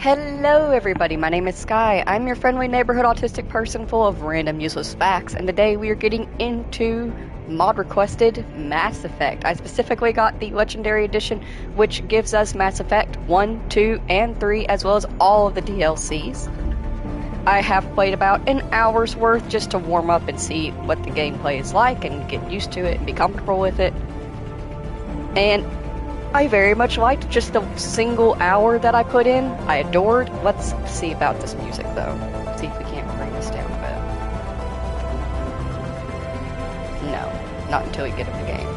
Hello, everybody. My name is Sky. I'm your friendly neighborhood autistic person full of random useless facts, and today we are getting into mod requested Mass Effect. I specifically got the Legendary Edition, which gives us Mass Effect 1, 2, and 3, as well as all of the DLCs. I have played about an hour's worth just to warm up and see what the gameplay is like and get used to it and be comfortable with it. And I very much liked just the single hour that I put in. I adored. Let's see about this music, though. See if we can't bring this down a bit. No, not until we get in the game.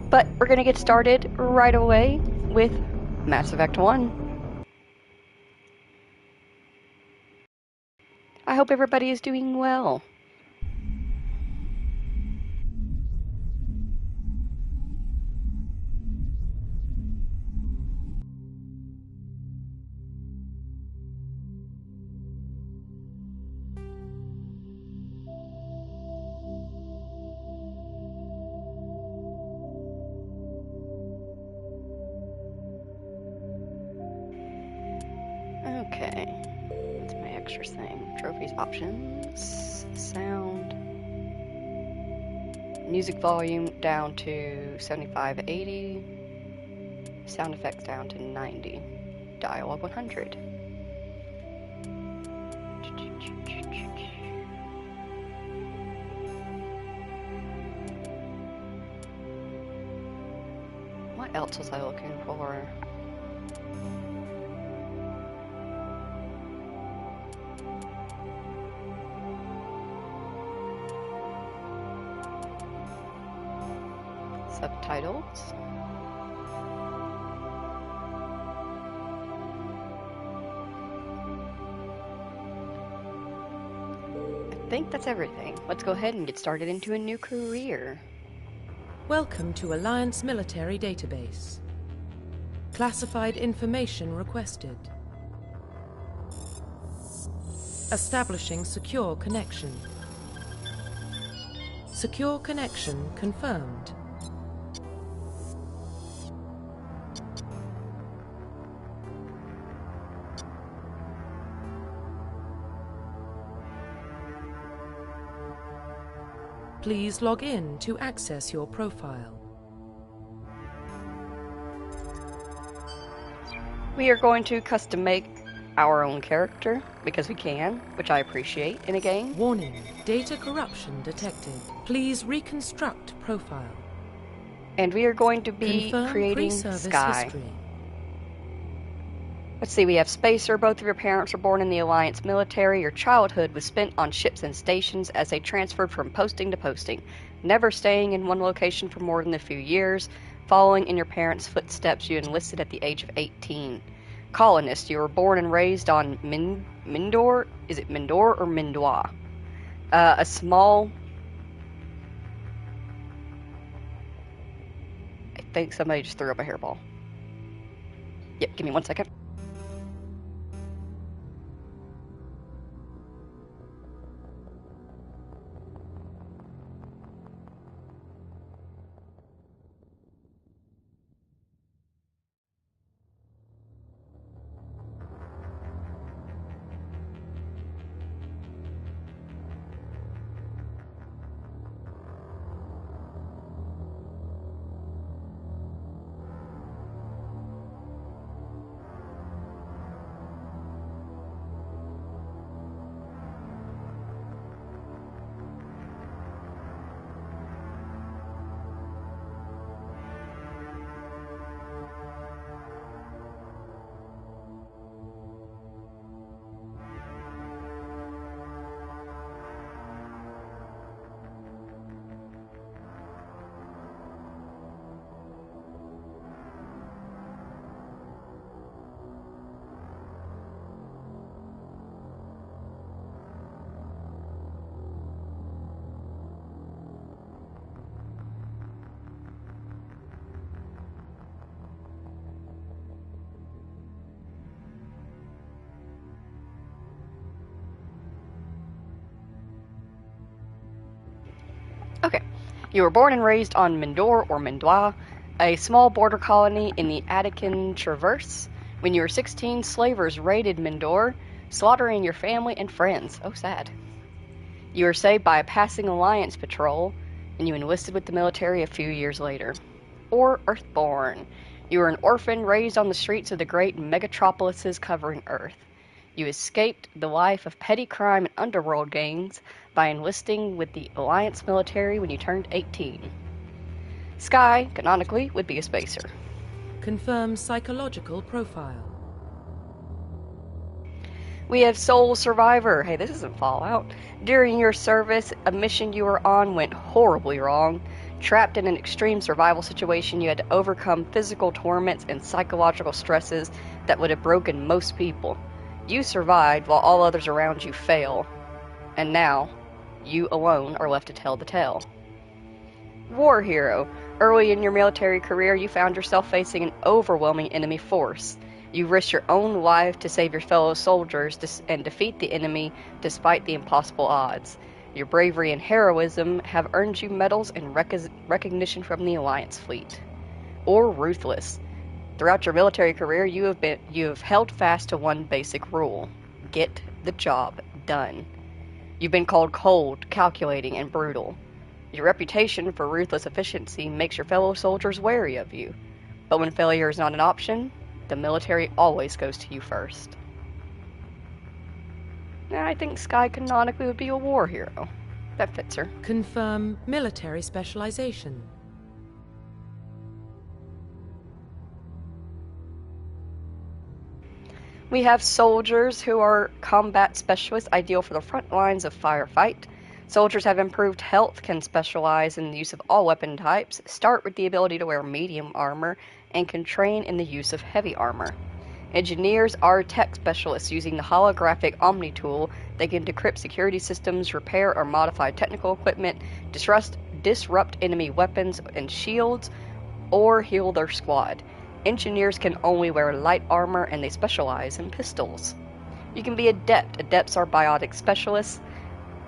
But we're going to get started right away with Mass Effect 1. I hope everybody is doing well. Okay, that's my extra thing. Trophies, options, sound, music volume down to 75-80, sound effects down to 90, dialogue 100. What else was I looking for? Subtitles. I think that's everything. Let's go ahead and get started into a new career. Welcome to Alliance Military Database. Classified information requested. Establishing secure connection. Secure connection confirmed. Please log in to access your profile. We are going to custom make our own character, because we can, which I appreciate in a game. Warning, data corruption detected. Please reconstruct profile. And we are going to be Confirm creating pre-service Sky. history. Let's see, we have Spacer. Both of your parents were born in the Alliance military. Your childhood was spent on ships and stations as they transferred from posting to posting, never staying in one location for more than a few years. Following in your parents' footsteps, you enlisted at the age of 18. Colonist, you were born and raised on Mindor? Is it Mindor or Mindois? A small... I think somebody just threw up a hairball. Yep, give me 1 second. You were born and raised on Mindor or Mindois, a small border colony in the Attican Traverse. When you were 16, slavers raided Mindor, slaughtering your family and friends. Oh, sad. You were saved by a passing Alliance patrol, and you enlisted with the military a few years later. Or Earthborn. You were an orphan raised on the streets of the great megatropolises covering Earth. You escaped the life of petty crime and underworld gangs by enlisting with the Alliance military when you turned 18. Sky, canonically, would be a spacer. Confirm psychological profile. We have Soul Survivor. Hey, this isn't Fallout. During your service, a mission you were on went horribly wrong. Trapped in an extreme survival situation, you had to overcome physical torments and psychological stresses that would have broken most people. You survived while all others around you fail. And now, you alone are left to tell the tale. War Hero. Early in your military career, you found yourself facing an overwhelming enemy force. You risked your own life to save your fellow soldiers and defeat the enemy despite the impossible odds. Your bravery and heroism have earned you medals and recognition from the Alliance fleet. Or Ruthless. Throughout your military career, you have held fast to one basic rule: get the job done. You've been called cold, calculating, and brutal. Your reputation for ruthless efficiency makes your fellow soldiers wary of you. But when failure is not an option, the military always goes to you first. I think Sky canonically would be a war hero. That fits her. Confirm military specialization. We have soldiers who are combat specialists, ideal for the front lines of firefight. Soldiers have improved health, can specialize in the use of all weapon types, start with the ability to wear medium armor, and can train in the use of heavy armor. Engineers are tech specialists using the holographic Omni tool. They can decrypt security systems, repair or modify technical equipment, disrupt enemy weapons and shields, or heal their squad. Engineers can only wear light armor, and they specialize in pistols. You can be adept. Adepts are biotic specialists.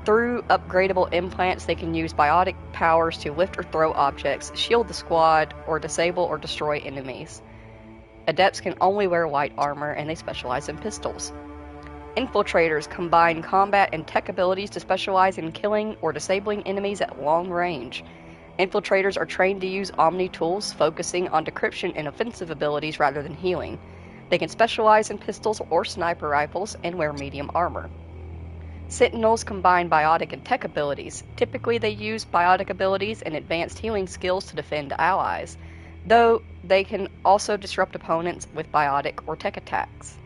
Through upgradable implants, they can use biotic powers to lift or throw objects, shield the squad, or disable or destroy enemies. Adepts can only wear light armor, and they specialize in pistols. Infiltrators combine combat and tech abilities to specialize in killing or disabling enemies at long range. Infiltrators are trained to use Omni tools, focusing on decryption and offensive abilities rather than healing. They can specialize in pistols or sniper rifles and wear medium armor. Sentinels combine biotic and tech abilities. Typically, they use biotic abilities and advanced healing skills to defend allies, though they can also disrupt opponents with biotic or tech attacks.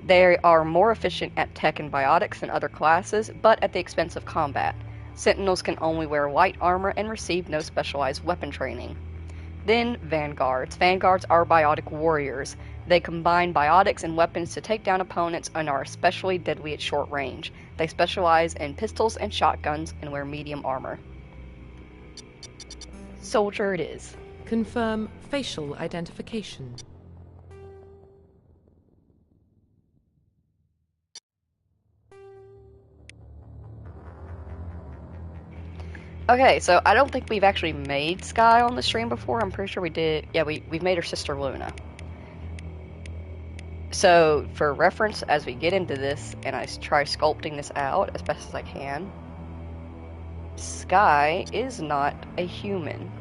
They are more efficient at tech and biotics than other classes, but at the expense of combat. Sentinels can only wear light armor and receive no specialized weapon training. Then, Vanguards. Vanguards are biotic warriors. They combine biotics and weapons to take down opponents and are especially deadly at short range. They specialize in pistols and shotguns and wear medium armor. Soldier it is. Confirm facial identification. Okay, so I don't think we've actually made Sky on the stream before. I'm pretty sure we did. Yeah, we've made her sister Luna. So, for reference, as we get into this, and I try sculpting this out as best as I can, Sky is not a human.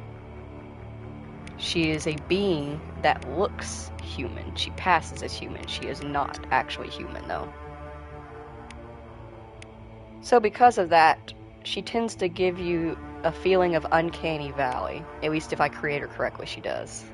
She is a being that looks human. She passes as human. She is not actually human, though. So because of that, she tends to give you a feeling of uncanny valley. At least if I create her correctly, she does.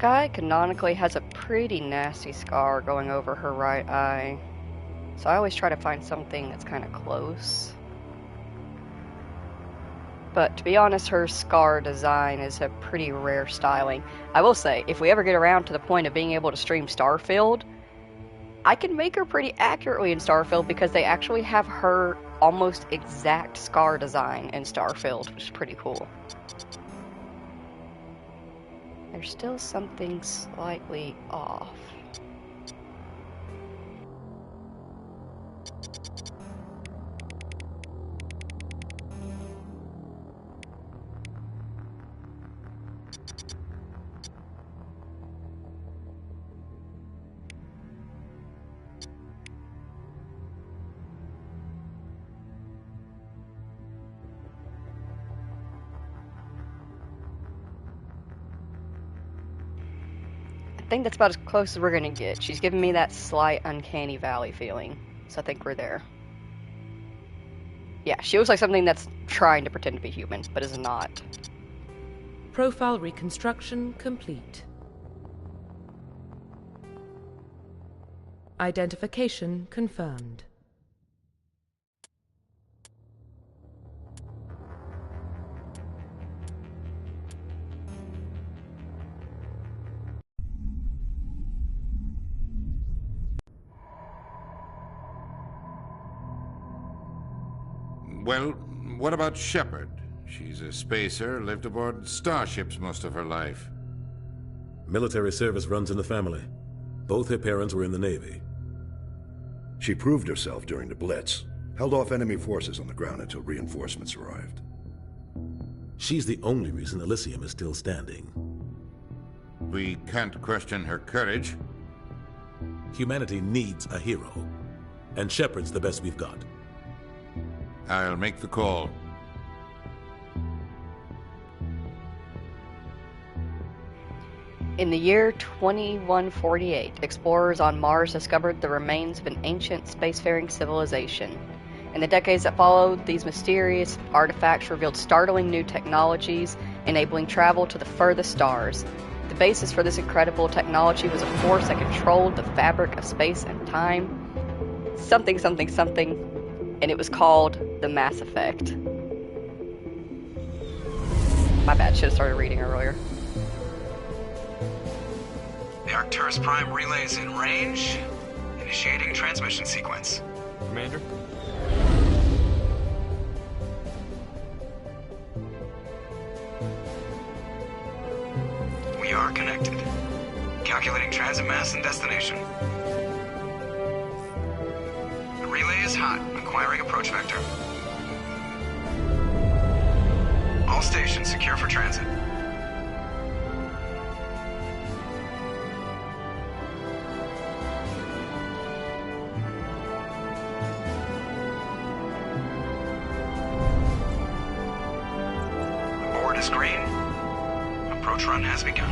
Skye canonically has a pretty nasty scar going over her right eye, so I always try to find something that's kind of close. But to be honest, her scar design is a pretty rare styling. I will say, if we ever get around to the point of being able to stream Starfield, I can make her pretty accurately in Starfield because they actually have her almost exact scar design in Starfield, which is pretty cool. There's still something slightly off. I think that's about as close as we're gonna get. She's giving me that slight uncanny valley feeling, so I think we're there. Yeah, she looks like something that's trying to pretend to be human, but is not. Profile reconstruction complete. Identification confirmed. Well, what about Shepard? She's a spacer, lived aboard starships most of her life. Military service runs in the family. Both her parents were in the Navy. She proved herself during the Blitz, held off enemy forces on the ground until reinforcements arrived. She's the only reason Elysium is still standing. We can't question her courage. Humanity needs a hero, and Shepard's the best we've got. I'll make the call. In the year 2148, explorers on Mars discovered the remains of an ancient spacefaring civilization. In the decades that followed, these mysterious artifacts revealed startling new technologies, enabling travel to the furthest stars. The basis for this incredible technology was a force that controlled the fabric of space and time. Something, something, something. And it was called the Mass Effect. My bad, should have started reading earlier. The Arcturus Prime relay is in range. Initiating transmission sequence. Commander? We are connected. Calculating transit mass and destination. The relay is hot. Acquiring approach vector. All stations secure for transit. The board is green. Approach run has begun.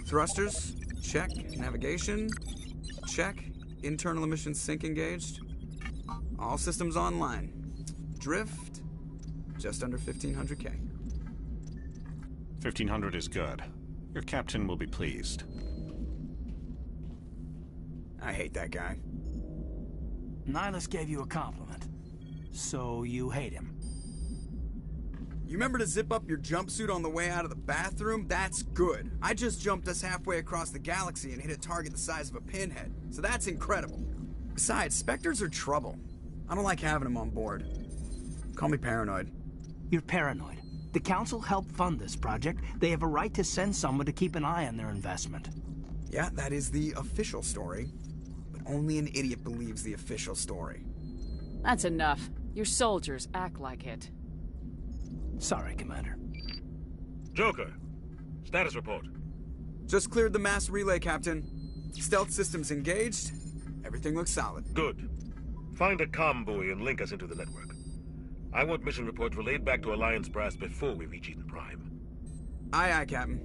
Thrusters, check. Navigation, check. Internal emission sync engaged. All systems online. Drift, just under 1500K. 1500 is good. Your captain will be pleased. I hate that guy. Nihilus gave you a compliment. So you hate him. You remember to zip up your jumpsuit on the way out of the bathroom? That's good. I just jumped us halfway across the galaxy and hit a target the size of a pinhead. So that's incredible. Besides, Spectres are trouble. I don't like having them on board. Call me paranoid. You're paranoid. The Council helped fund this project. They have a right to send someone to keep an eye on their investment. Yeah, that is the official story. But only an idiot believes the official story. That's enough. Your soldiers act like it. Sorry, Commander. Joker, status report. Just cleared the mass relay, Captain. Stealth systems engaged. Everything looks solid. Good. Find a comm buoy and link us into the network. I want mission reports relayed back to Alliance brass before we reach Eden Prime. Aye, aye, Captain.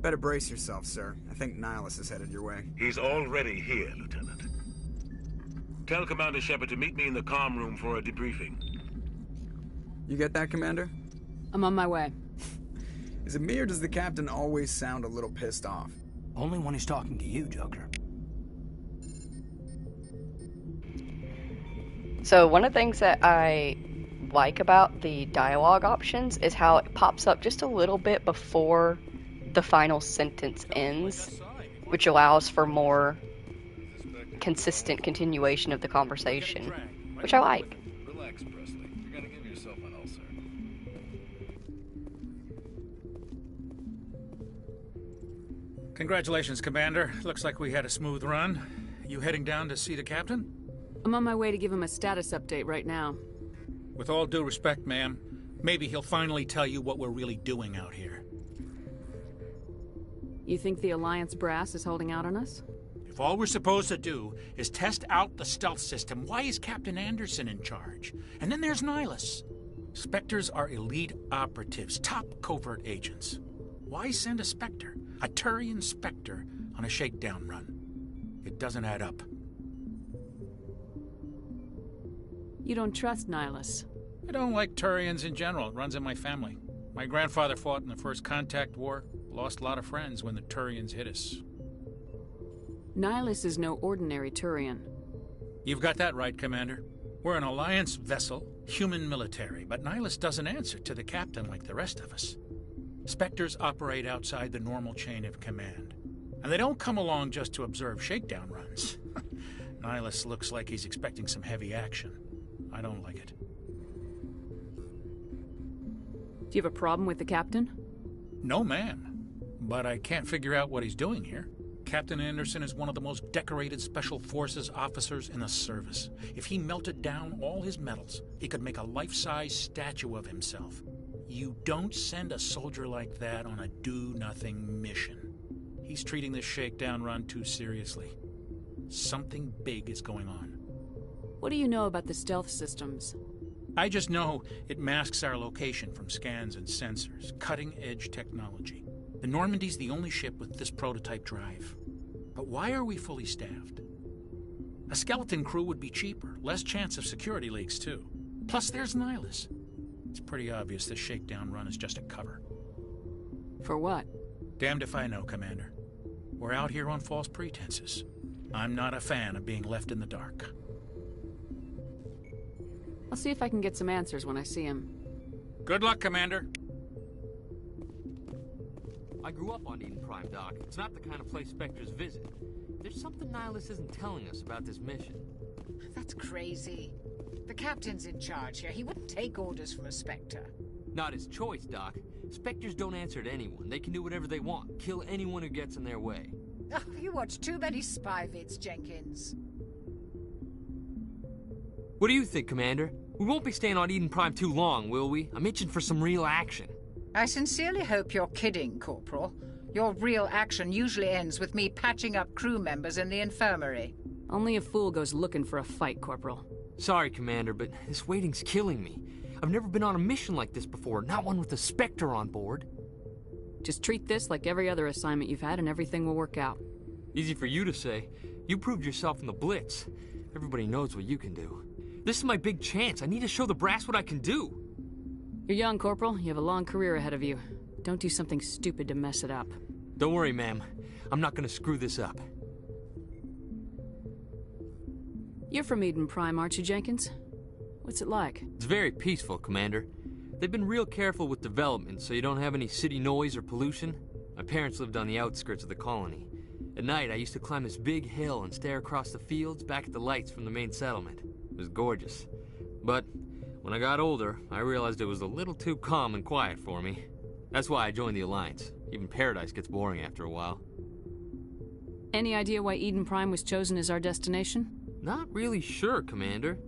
Better brace yourself, sir. I think Nihilus is headed your way. He's already here, Lieutenant. Tell Commander Shepard to meet me in the comm room for a debriefing. You get that, Commander? I'm on my way. Is it me or does the Captain always sound a little pissed off? Only when he's talking to you, Joker. So one of the things that I like about the dialogue options is how it pops up just a little bit before the final sentence ends, which allows for more consistent continuation of the conversation, which I like. Relax, Presley. You're gonna give yourself an ulcer. Congratulations, Commander. Looks like we had a smooth run. You heading down to see the captain? I'm on my way to give him a status update right now. With all due respect, ma'am, maybe he'll finally tell you what we're really doing out here. You think the Alliance brass is holding out on us? If all we're supposed to do is test out the stealth system, why is Captain Anderson in charge? And then there's Nihilus. Spectres are elite operatives, top covert agents. Why send a Spectre, a Turian Spectre, on a shakedown run? It doesn't add up. You don't trust Nihilus? I don't like Turians in general. It runs in my family. My grandfather fought in the First Contact War, lost a lot of friends when the Turians hit us. Nihilus is no ordinary Turian. You've got that right, Commander. We're an Alliance vessel, human military, but Nihilus doesn't answer to the captain like the rest of us. Spectres operate outside the normal chain of command. And they don't come along just to observe shakedown runs. Nihilus looks like he's expecting some heavy action. I don't like it. Do you have a problem with the captain? No, ma'am. But I can't figure out what he's doing here. Captain Anderson is one of the most decorated Special Forces officers in the service. If he melted down all his medals, he could make a life-size statue of himself. You don't send a soldier like that on a do-nothing mission. He's treating this shakedown run too seriously. Something big is going on. What do you know about the stealth systems? I just know it masks our location from scans and sensors. Cutting-edge technology. The Normandy's the only ship with this prototype drive. But why are we fully staffed? A skeleton crew would be cheaper, less chance of security leaks too. Plus there's Nihilus. It's pretty obvious this shakedown run is just a cover. For what? Damned if I know, Commander. We're out here on false pretenses. I'm not a fan of being left in the dark. I'll see if I can get some answers when I see him. Good luck, Commander. I grew up on Eden Prime, Doc. It's not the kind of place Spectres visit. There's something Nihilus isn't telling us about this mission. That's crazy. The captain's in charge here. He wouldn't take orders from a Spectre. Not his choice, Doc. Spectres don't answer to anyone. They can do whatever they want. Kill anyone who gets in their way. Oh, you watch too many spy vids, Jenkins. What do you think, Commander? We won't be staying on Eden Prime too long, will we? I'm itching for some real action. I sincerely hope you're kidding, Corporal. Your real action usually ends with me patching up crew members in the infirmary. Only a fool goes looking for a fight, Corporal. Sorry, Commander, but this waiting's killing me. I've never been on a mission like this before, not one with a Spectre on board. Just treat this like every other assignment you've had and everything will work out. Easy for you to say. You proved yourself in the Blitz. Everybody knows what you can do. This is my big chance. I need to show the brass what I can do. You're young, Corporal. You have a long career ahead of you. Don't do something stupid to mess it up. Don't worry, ma'am. I'm not gonna screw this up. You're from Eden Prime, aren't you, Jenkins? What's it like? It's very peaceful, Commander. They've been real careful with development, so you don't have any city noise or pollution. My parents lived on the outskirts of the colony. At night, I used to climb this big hill and stare across the fields back at the lights from the main settlement. It was gorgeous. But when I got older, I realized it was a little too calm and quiet for me. That's why I joined the Alliance. Even Paradise gets boring after a while. Any idea why Eden Prime was chosen as our destination? Not really sure, Commander.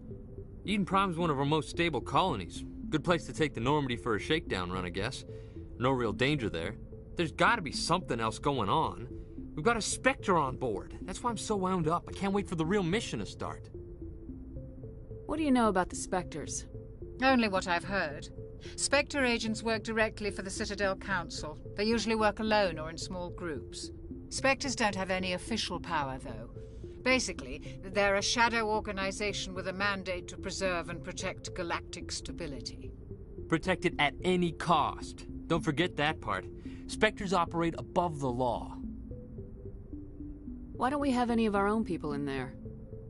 Eden Prime's one of our most stable colonies. Good place to take the Normandy for a shakedown run, I guess. No real danger there. There's gotta be something else going on. We've got a Spectre on board. That's why I'm so wound up. I can't wait for the real mission to start. What do you know about the Spectres? Only what I've heard. Spectre agents work directly for the Citadel Council. They usually work alone or in small groups. Spectres don't have any official power, though. Basically, they're a shadow organization with a mandate to preserve and protect galactic stability. Protect it at any cost. Don't forget that part. Spectres operate above the law. Why don't we have any of our own people in there?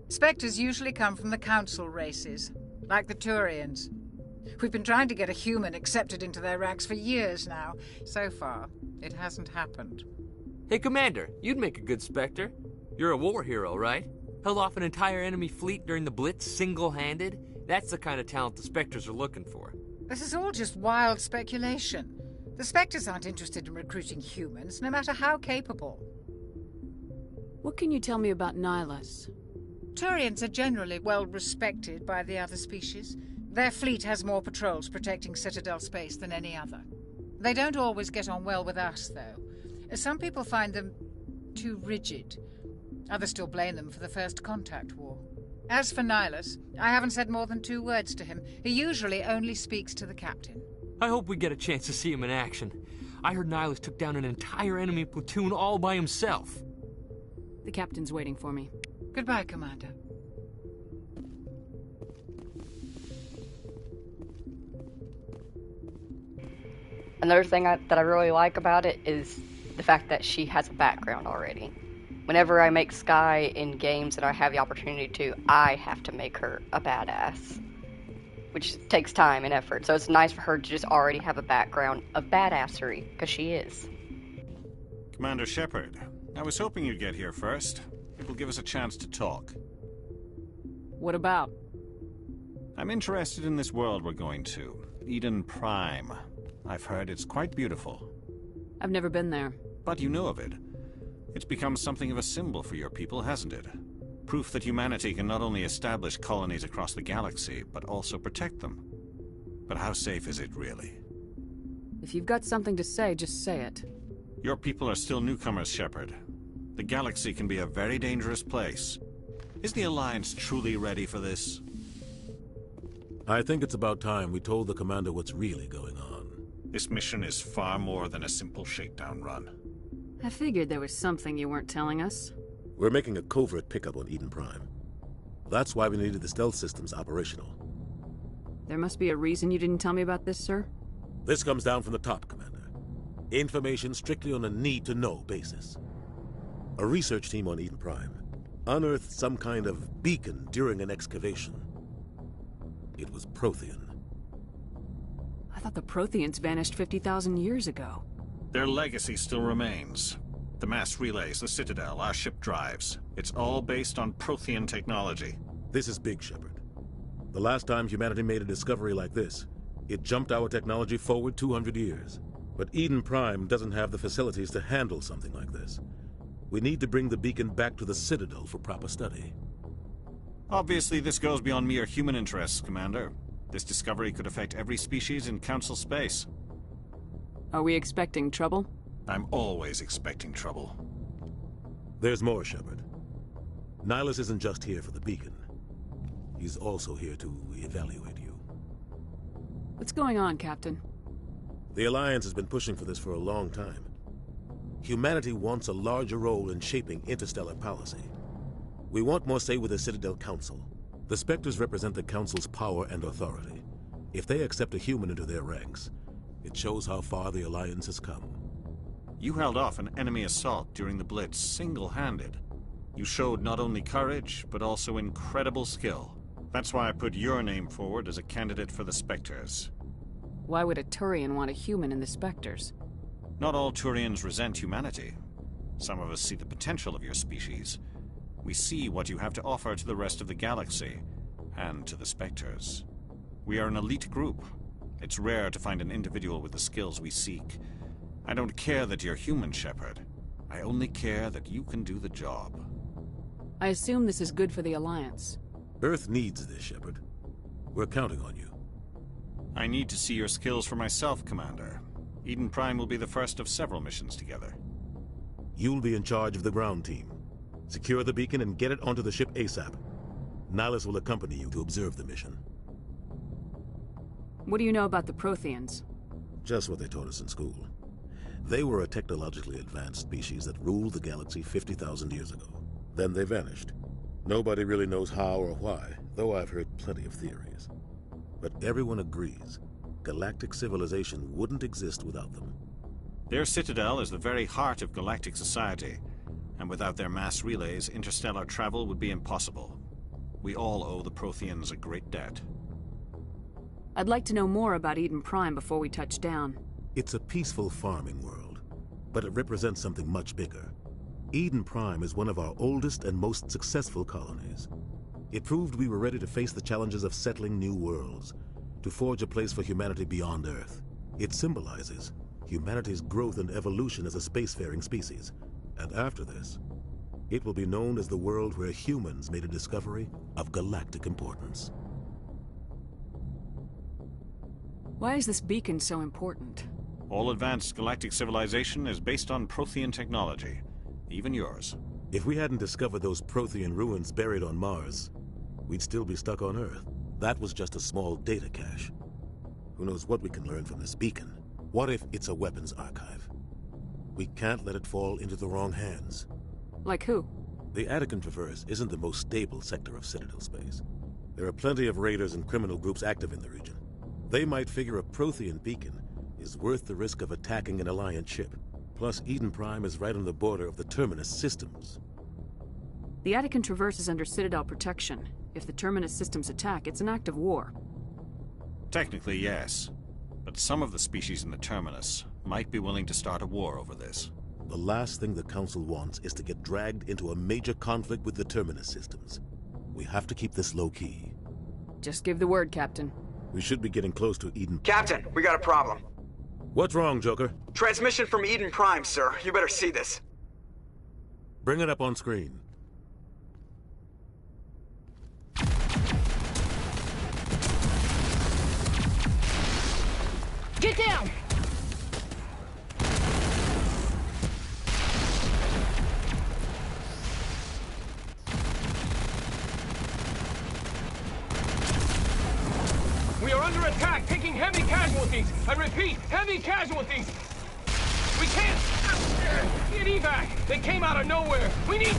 Spectres usually come from the Council races, like the Turians. We've been trying to get a human accepted into their ranks for years now. So far, it hasn't happened. Hey, Commander, you'd make a good Spectre. You're a war hero, right? Held off an entire enemy fleet during the Blitz single-handed? That's the kind of talent the Spectres are looking for. This is all just wild speculation. The Spectres aren't interested in recruiting humans, no matter how capable. What can you tell me about Nihilus? Turians are generally well respected by the other species. Their fleet has more patrols protecting Citadel space than any other. They don't always get on well with us, though. Some people find them too rigid. Others still blame them for the First Contact War. As for Nihilus, I haven't said more than 2 words to him. He usually only speaks to the captain. I hope we get a chance to see him in action. I heard Nihilus took down an entire enemy platoon all by himself. The captain's waiting for me. Goodbye, Commander. Another thing that I really like about it is the fact that she has a background already. Whenever I make Skye in games and I have the opportunity to, I have to make her a badass, which takes time and effort. So it's nice for her to just already have a background of badassery, because she is. Commander Shepard, I was hoping you'd get here first. It will give us a chance to talk. What about? I'm interested in this world we're going to, Eden Prime. I've heard it's quite beautiful. I've never been there. But you know of it. It's become something of a symbol for your people, hasn't it? Proof that humanity can not only establish colonies across the galaxy, but also protect them. But how safe is it, really? If you've got something to say, just say it. Your people are still newcomers, Shepard. The galaxy can be a very dangerous place. Is the Alliance truly ready for this? I think it's about time we told the commander what's really going on. This mission is far more than a simple shakedown run. I figured there was something you weren't telling us. We're making a covert pickup on Eden Prime. That's why we needed the stealth systems operational. There must be a reason you didn't tell me about this, sir? This comes down from the top, Commander. Information strictly on a need-to-know basis. A research team on Eden Prime unearthed some kind of beacon during an excavation. It was Prothean. I thought the Protheans vanished 50,000 years ago. Their legacy still remains. The mass relays, the Citadel, our ship drives. It's all based on Prothean technology. This is big, Shepard. The last time humanity made a discovery like this, it jumped our technology forward 200 years. But Eden Prime doesn't have the facilities to handle something like this. We need to bring the beacon back to the Citadel for proper study. Obviously, this goes beyond mere human interests, Commander. This discovery could affect every species in Council space. Are we expecting trouble? I'm always expecting trouble. There's more, Shepard. Nihilus isn't just here for the beacon. He's also here to evaluate you. What's going on, Captain? The Alliance has been pushing for this for a long time. Humanity wants a larger role in shaping interstellar policy. We want more say with the Citadel Council. The Spectres represent the Council's power and authority. If they accept a human into their ranks, it shows how far the Alliance has come. You held off an enemy assault during the Blitz single-handed. You showed not only courage, but also incredible skill. That's why I put your name forward as a candidate for the Spectres. Why would a Turian want a human in the Spectres? Not all Turians resent humanity. Some of us see the potential of your species. We see what you have to offer to the rest of the galaxy, and to the Spectres. We are an elite group. It's rare to find an individual with the skills we seek. I don't care that you're human, Shepard. I only care that you can do the job. I assume this is good for the Alliance. Earth needs this, Shepard. We're counting on you. I need to see your skills for myself, Commander. Eden Prime will be the first of several missions together. You'll be in charge of the ground team. Secure the beacon and get it onto the ship ASAP. Nihilus will accompany you to observe the mission. What do you know about the Protheans? Just what they taught us in school. They were a technologically advanced species that ruled the galaxy 50,000 years ago. Then they vanished. Nobody really knows how or why, though I've heard plenty of theories. But everyone agrees, galactic civilization wouldn't exist without them. Their citadel is the very heart of galactic society, and without their mass relays, interstellar travel would be impossible. We all owe the Protheans a great debt. I'd like to know more about Eden Prime before we touch down. It's a peaceful farming world, but it represents something much bigger. Eden Prime is one of our oldest and most successful colonies. It proved we were ready to face the challenges of settling new worlds, to forge a place for humanity beyond Earth. It symbolizes humanity's growth and evolution as a spacefaring species. And after this, it will be known as the world where humans made a discovery of galactic importance. Why is this beacon so important? All advanced galactic civilization is based on Prothean technology, even yours. If we hadn't discovered those Prothean ruins buried on Mars, we'd still be stuck on Earth. That was just a small data cache. Who knows what we can learn from this beacon? What if it's a weapons archive? We can't let it fall into the wrong hands. Like who? The Attican Traverse isn't the most stable sector of Citadel space. There are plenty of raiders and criminal groups active in the region. They might figure a Prothean beacon is worth the risk of attacking an Alliance ship. Plus, Eden Prime is right on the border of the Terminus systems. The Attican Traverse is under Citadel protection. If the Terminus systems attack, it's an act of war. Technically, yes. But some of the species in the Terminus might be willing to start a war over this. The last thing the Council wants is to get dragged into a major conflict with the Terminus systems. We have to keep this low-key. Just give the word, Captain. We should be getting close to Eden. Captain, we got a problem. What's wrong, Joker? Transmission from Eden Prime, sir. You better see this. Bring it up on screen. Get down! We are under attack, taking heavy casualties. I repeat, heavy casualties. We can't get evac. They came out of nowhere. We need...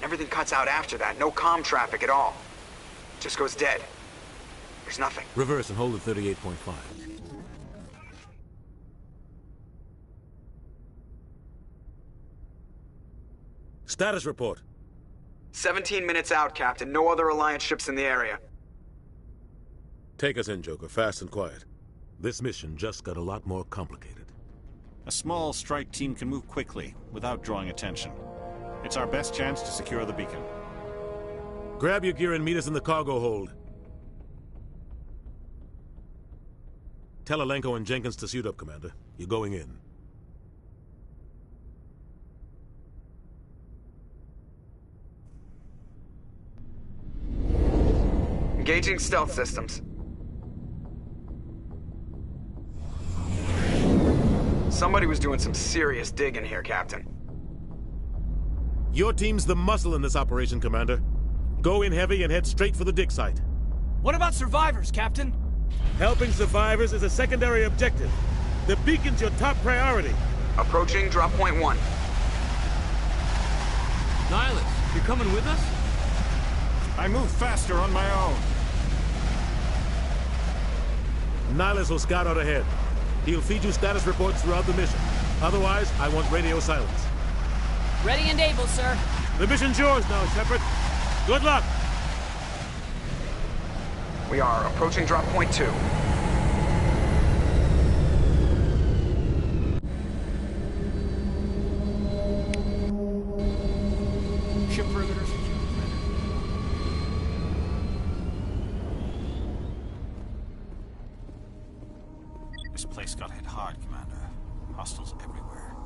Everything cuts out after that. No comm traffic at all. Just goes dead. There's nothing. Reverse and hold at 38.5. Status report. 17 minutes out, Captain. No other Alliance ships in the area. Take us in, Joker, fast and quiet. This mission just got a lot more complicated. A small strike team can move quickly, without drawing attention. It's our best chance to secure the beacon. Grab your gear and meet us in the cargo hold. Tell Alenko and Jenkins to suit up, Commander. You're going in. Engaging stealth systems. Somebody was doing some serious digging here, Captain. Your team's the muscle in this operation, Commander. Go in heavy and head straight for the dig site. What about survivors, Captain? Helping survivors is a secondary objective. The beacon's your top priority. Approaching drop point 1. Nihilus, you're coming with us? I move faster on my own. Nihilus will scout out ahead. He'll feed you status reports throughout the mission. Otherwise, I want radio silence. Ready and able, sir. The mission's yours now, Shepard. Good luck! We are approaching drop point 2. Ship perimeter secure. This place got hit hard, Commander. Hostiles everywhere.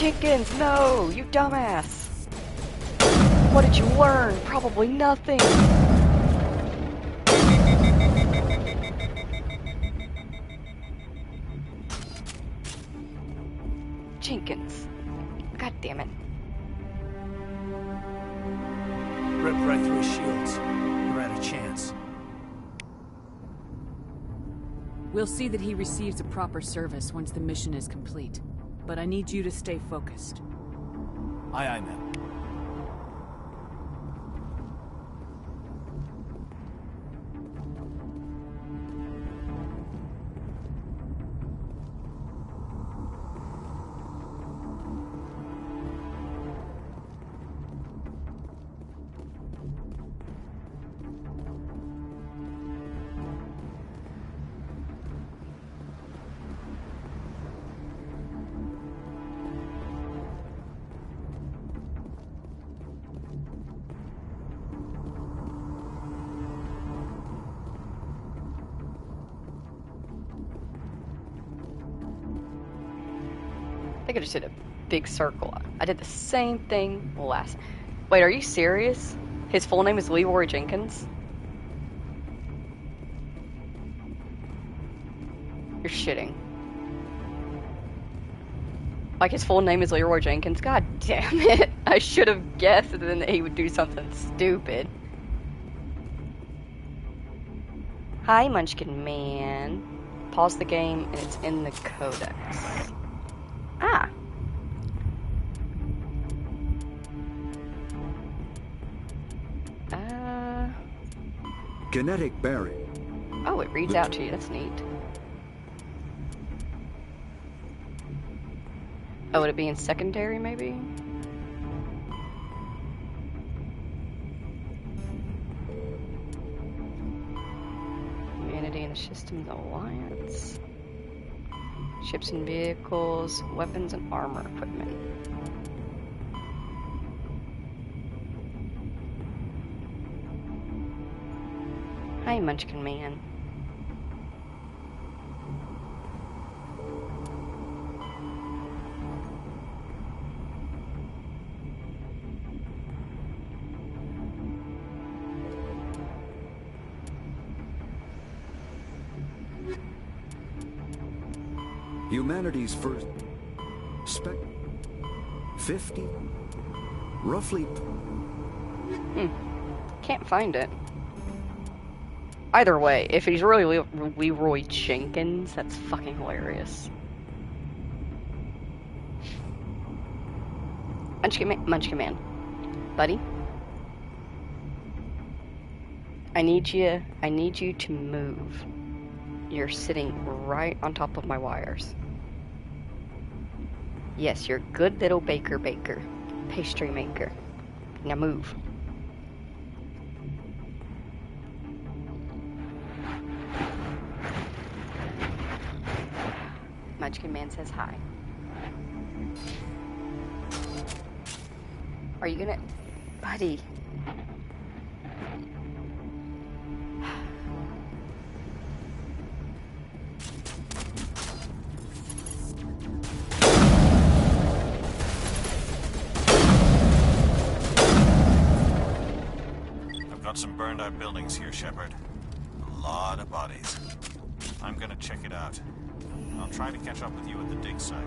Jenkins, no! You dumbass! What did you learn? Probably nothing! Jenkins. God damn it. Ripped right through his shields. Never had a chance. We'll see that he receives a proper service once the mission is complete. But I need you to stay focused. Aye, aye, ma'am. I think I just did a big circle. I did the same thing last... Wait, are you serious? His full name is Leroy Jenkins? You're shitting. Like, his full name is Leroy Jenkins? God damn it. I should have guessed then that he would do something stupid. Hi, Munchkin Man. Pause the game, and it's in the codex. Ah. Kinetic bearing. Oh, it reads out to you. That's neat. Oh, would it be in secondary, maybe? Humanity and the Systems Alliance. Ships and vehicles, weapons and armor equipment. Hi, Munchkin Man. Humanity's first... 50? Roughly... Can't find it. Either way, if he's really Leroy Jenkins, that's fucking hilarious. Munchkin Man. Buddy? I need you to move. You're sitting right on top of my wires. Yes, you're a good little baker. Pastry maker. Now move. Munchkin Man says hi. Are you gonna... Buddy. I've got some burned out buildings here, Shepard. A lot of bodies. I'm gonna check it out. I'll try to catch up with you at the dig site.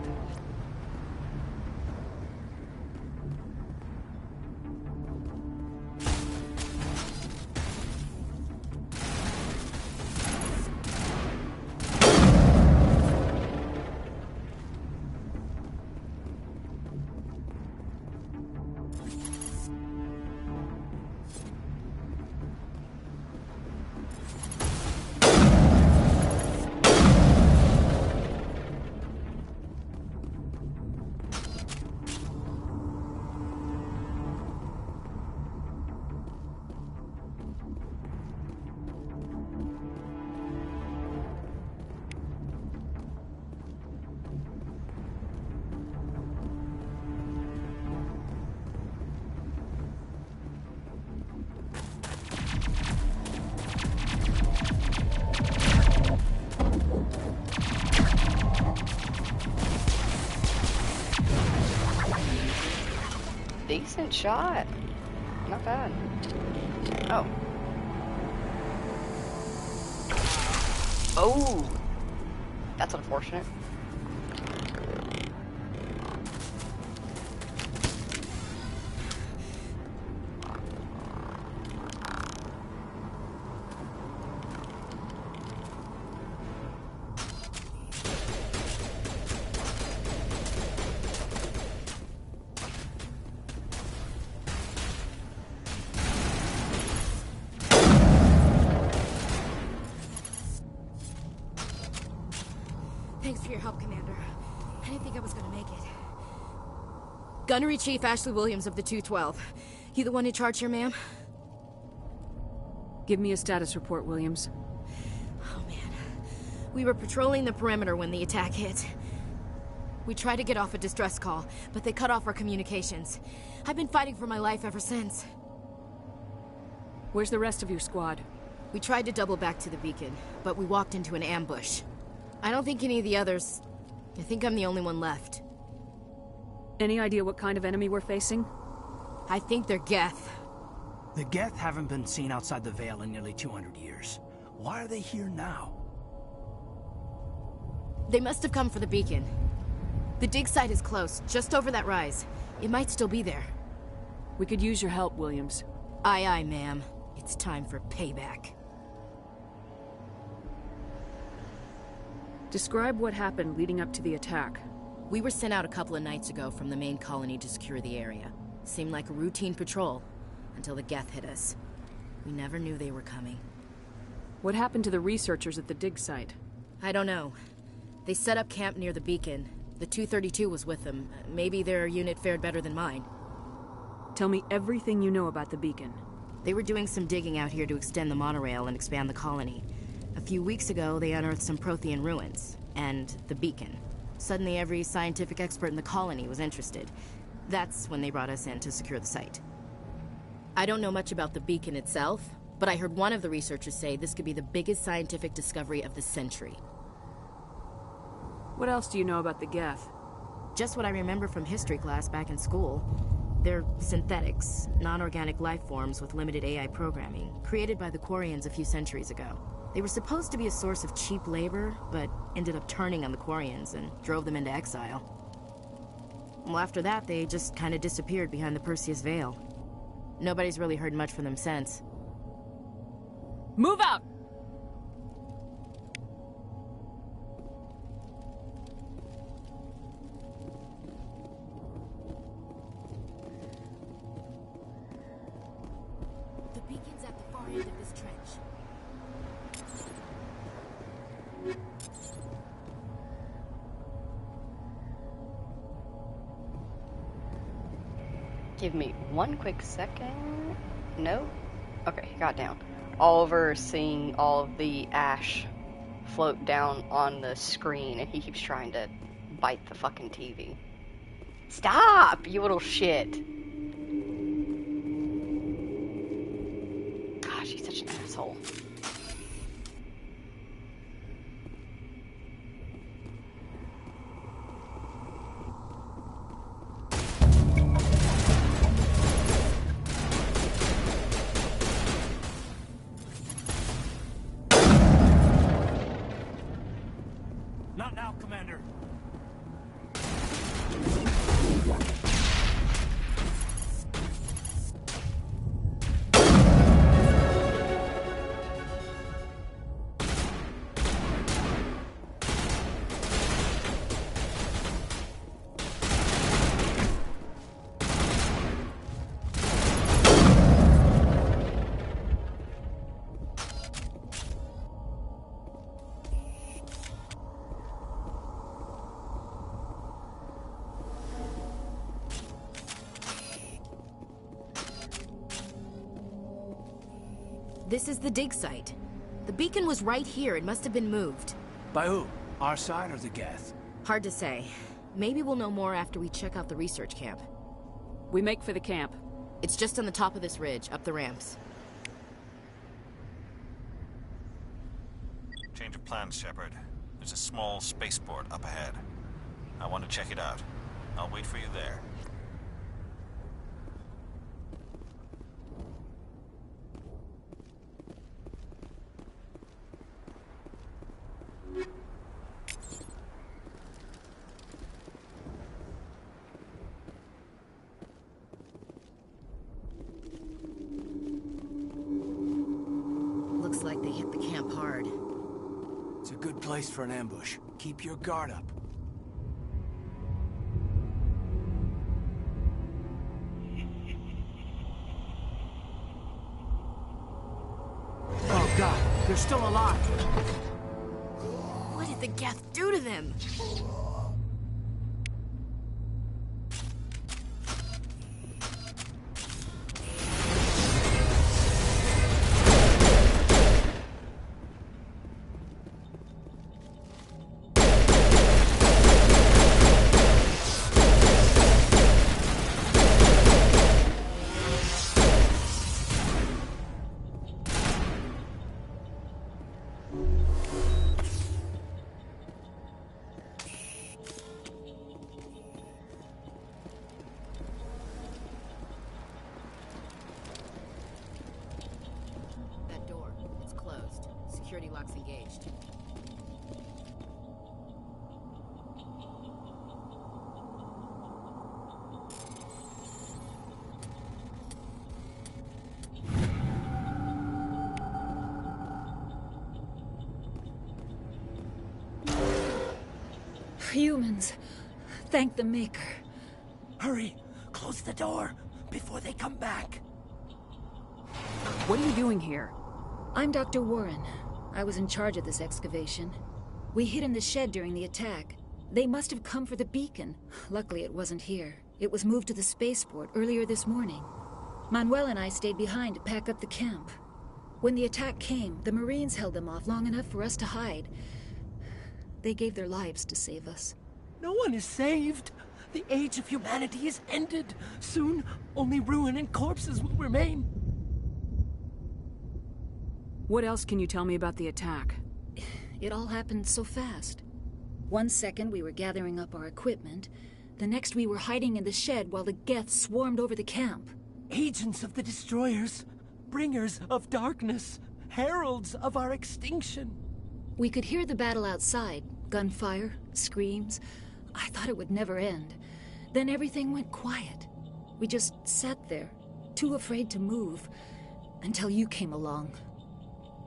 Decent shot. Not bad. Oh. Oh! That's unfortunate. Thanks for your help, Commander. I didn't think I was gonna make it. Gunnery Chief Ashley Williams of the 212. You the one in charge here, ma'am? Give me a status report, Williams. Oh, man. We were patrolling the perimeter when the attack hit. We tried to get off a distress call, but they cut off our communications. I've been fighting for my life ever since. Where's the rest of your squad? We tried to double back to the beacon, but we walked into an ambush. I don't think any of the others... I think I'm the only one left. Any idea what kind of enemy we're facing? I think they're Geth. The Geth haven't been seen outside the Veil in nearly 200 years. Why are they here now? They must have come for the beacon. The dig site is close, just over that rise. It might still be there. We could use your help, Williams. Aye, aye, ma'am. It's time for payback. Describe what happened leading up to the attack. We were sent out a couple of nights ago from the main colony to secure the area. Seemed like a routine patrol, until the Geth hit us. We never knew they were coming. What happened to the researchers at the dig site? I don't know. They set up camp near the beacon. The 232 was with them. Maybe their unit fared better than mine. Tell me everything you know about the beacon. They were doing some digging out here to extend the monorail and expand the colony. A few weeks ago, they unearthed some Prothean ruins, and the beacon. Suddenly, every scientific expert in the colony was interested. That's when they brought us in to secure the site. I don't know much about the beacon itself, but I heard one of the researchers say this could be the biggest scientific discovery of the century. What else do you know about the Geth? Just what I remember from history class back in school. They're synthetics, non-organic life forms with limited AI programming, created by the Quarians a few centuries ago. They were supposed to be a source of cheap labor, but ended up turning on the Quarians and drove them into exile. Well, after that, they just kind of disappeared behind the Perseus Veil. Nobody's really heard much from them since. Move out! The beacon's at the far end of this trench. Give me one quick second. No? Okay, got down. Oliver seeing all of the ash float down on the screen, and he keeps trying to bite the fucking TV. Stop, you little shit. Gosh, he's such an asshole. Not now, Commander. This is the dig site. The beacon was right here. It must have been moved. By who? Our side or the Geth? Hard to say. Maybe we'll know more after we check out the research camp. We make for the camp. It's just on the top of this ridge, up the ramps. Change of plans, Shepard. There's a small spaceport up ahead. I want to check it out. I'll wait for you there. a good place for an ambush. Keep your guard up. Oh god, they're still alive! What did the Geth do to them? Security locks engaged. Humans. Thank the Maker. Hurry! Close the door before they come back. What are you doing here? I'm Dr. Warren. I was in charge of this excavation. We hid in the shed during the attack. They must have come for the beacon. Luckily, it wasn't here. It was moved to the spaceport earlier this morning. Manuel and I stayed behind to pack up the camp. When the attack came, the Marines held them off long enough for us to hide. They gave their lives to save us. No one is saved. The age of humanity is ended. Soon, only ruin and corpses will remain. What else can you tell me about the attack? It all happened so fast. 1 second we were gathering up our equipment. The next we were hiding in the shed while the Geth swarmed over the camp. Agents of the destroyers. Bringers of darkness. Heralds of our extinction. We could hear the battle outside. Gunfire, screams. I thought it would never end. Then everything went quiet. We just sat there, too afraid to move, until you came along.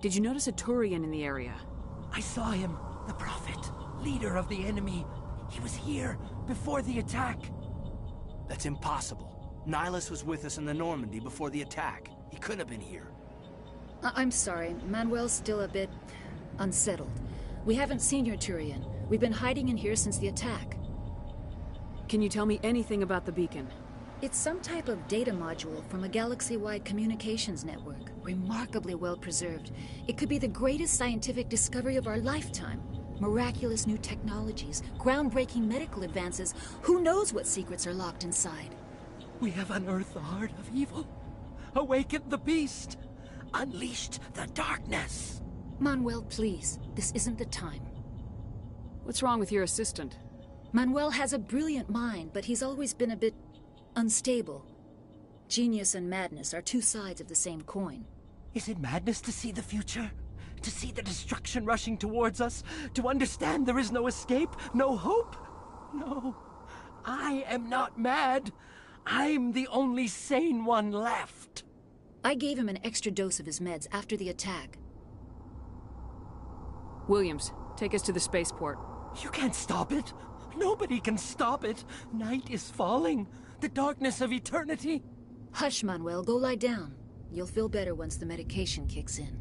Did you notice a Turian in the area? I saw him, the Prophet, leader of the enemy. He was here before the attack. That's impossible. Nihilus was with us in the Normandy before the attack. He couldn't have been here. I'm sorry. Manuel's still a bit unsettled. We haven't seen your Turian. We've been hiding in here since the attack. Can you tell me anything about the beacon? It's some type of data module from a galaxy-wide communications network. Remarkably well preserved. It could be the greatest scientific discovery of our lifetime. Miraculous new technologies, groundbreaking medical advances. Who knows what secrets are locked inside? We have unearthed the heart of evil. Awakened the beast. Unleashed the darkness. Manuel, please. This isn't the time. What's wrong with your assistant? Manuel has a brilliant mind, but he's always been a bit unstable. Genius and madness are two sides of the same coin. Is it madness to see the future? To see the destruction rushing towards us? To understand there is no escape? No hope? No. I am not mad. I'm the only sane one left. I gave him an extra dose of his meds after the attack. Williams, take us to the spaceport. You can't stop it. Nobody can stop it. Night is falling. The darkness of eternity. Hush, Manuel. Go lie down. You'll feel better once the medication kicks in.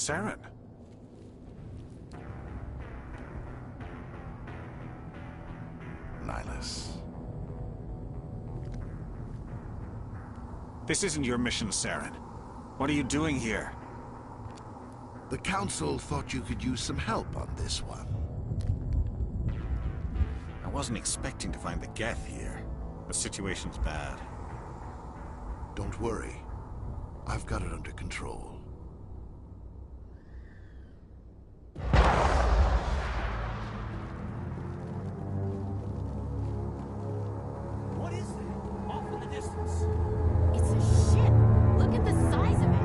Saren. Nihilus. This isn't your mission, Saren. What are you doing here? The Council thought you could use some help on this one. I wasn't expecting to find the Geth here. The situation's bad. Don't worry. I've got it under control. What is that? Off in the distance. It's a ship. Look at the size of it.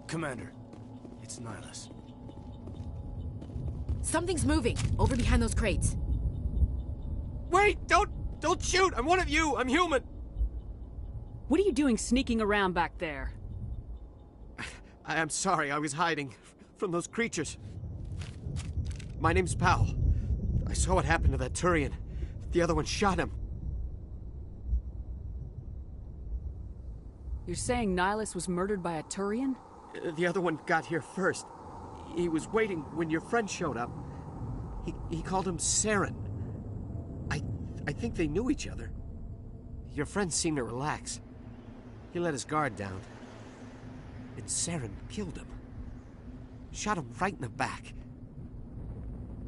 Commander, it's Nihilus. Something's moving over behind those crates. Wait! Don't shoot! I'm one of you! I'm human! What are you doing sneaking around back there? I'm sorry, I was hiding from those creatures. My name's Powell. I saw what happened to that Turian. The other one shot him. You're saying Nihilus was murdered by a Turian? The other one got here first. He was waiting when your friend showed up. He called him Saren. I think they knew each other. Your friend seemed to relax. He let his guard down. And Saren killed him. Shot him right in the back.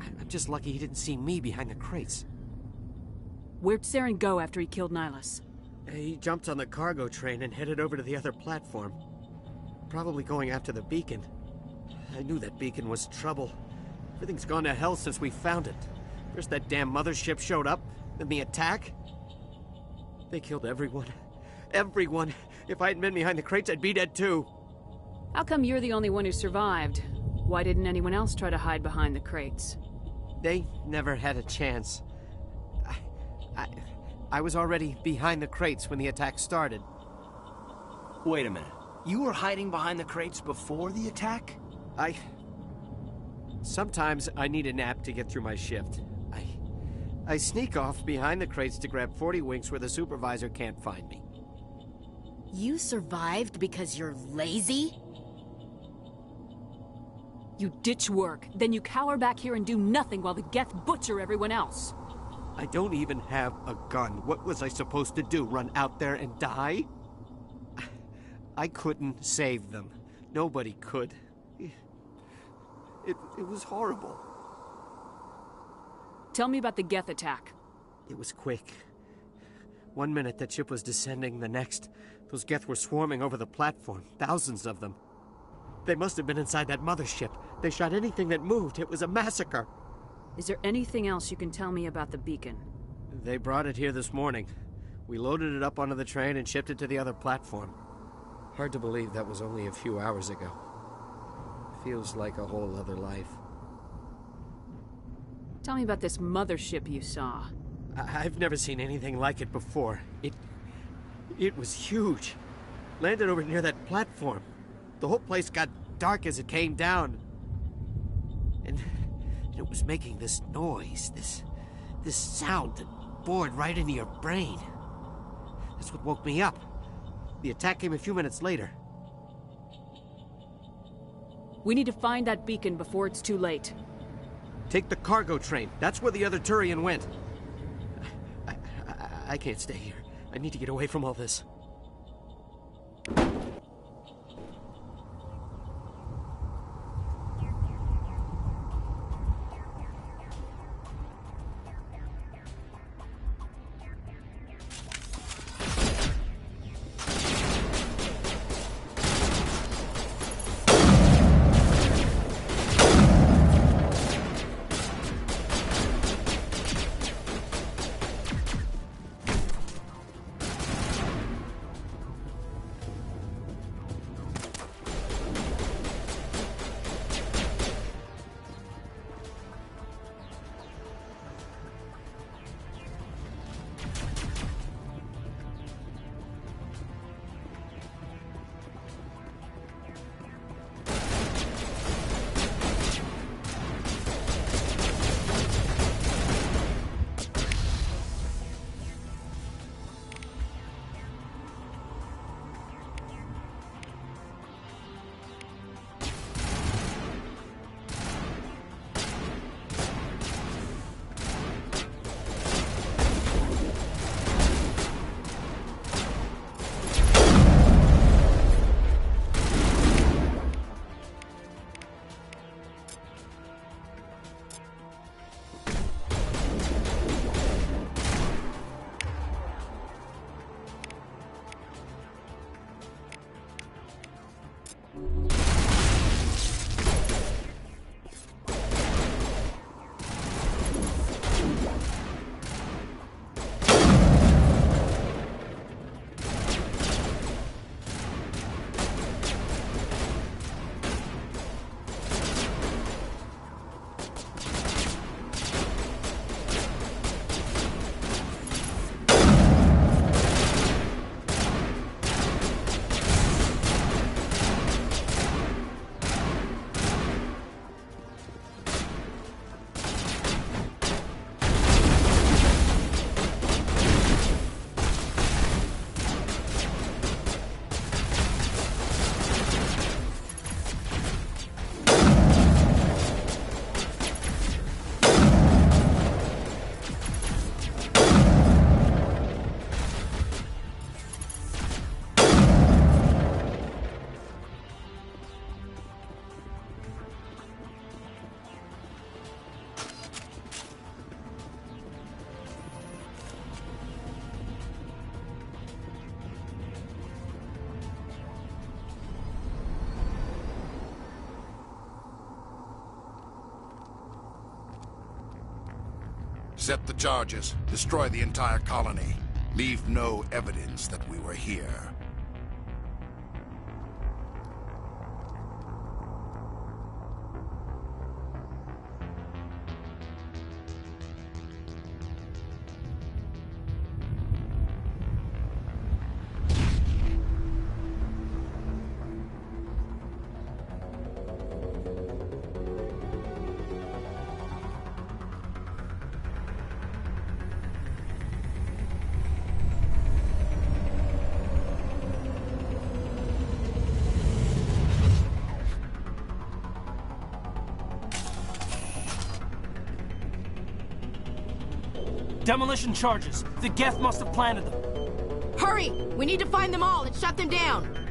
I'm just lucky he didn't see me behind the crates. Where'd Saren go after he killed Nihilus? He jumped on the cargo train and headed over to the other platform. Probably going after the beacon. I knew that beacon was trouble. Everything's gone to hell since we found it. First that damn mothership showed up, then the attack. They killed everyone. Everyone. If I hadn't been behind the crates, I'd be dead too. How come you're the only one who survived? Why didn't anyone else try to hide behind the crates? They never had a chance. I was already behind the crates when the attack started. Wait a minute. You were hiding behind the crates before the attack? Sometimes I need a nap to get through my shift. I sneak off behind the crates to grab 40 winks where the supervisor can't find me. You survived because you're lazy? You ditch work, then you cower back here and do nothing while the Geth butcher everyone else. I don't even have a gun. What was I supposed to do, run out there and die? I couldn't save them. Nobody could. It was horrible. Tell me about the Geth attack. It was quick. 1 minute that ship was descending, the next, those Geth were swarming over the platform. Thousands of them. They must have been inside that mothership. They shot anything that moved. It was a massacre. Is there anything else you can tell me about the beacon? They brought it here this morning. We loaded it up onto the train and shipped it to the other platform. Hard to believe that was only a few hours ago. Feels like a whole other life. Tell me about this mothership you saw. I've never seen anything like it before. It was huge. Landed over near that platform. The whole place got dark as it came down. And it was making this noise, this sound. bored right into your brain. That's what woke me up. The attack came a few minutes later. We need to find that beacon before it's too late. Take the cargo train. That's where the other Turian went. I can't stay here. I need to get away from all this. Set the charges. Destroy the entire colony. Leave no evidence that we were here. Demolition charges. The Geth must have planted them. Hurry! We need to find them all and shut them down!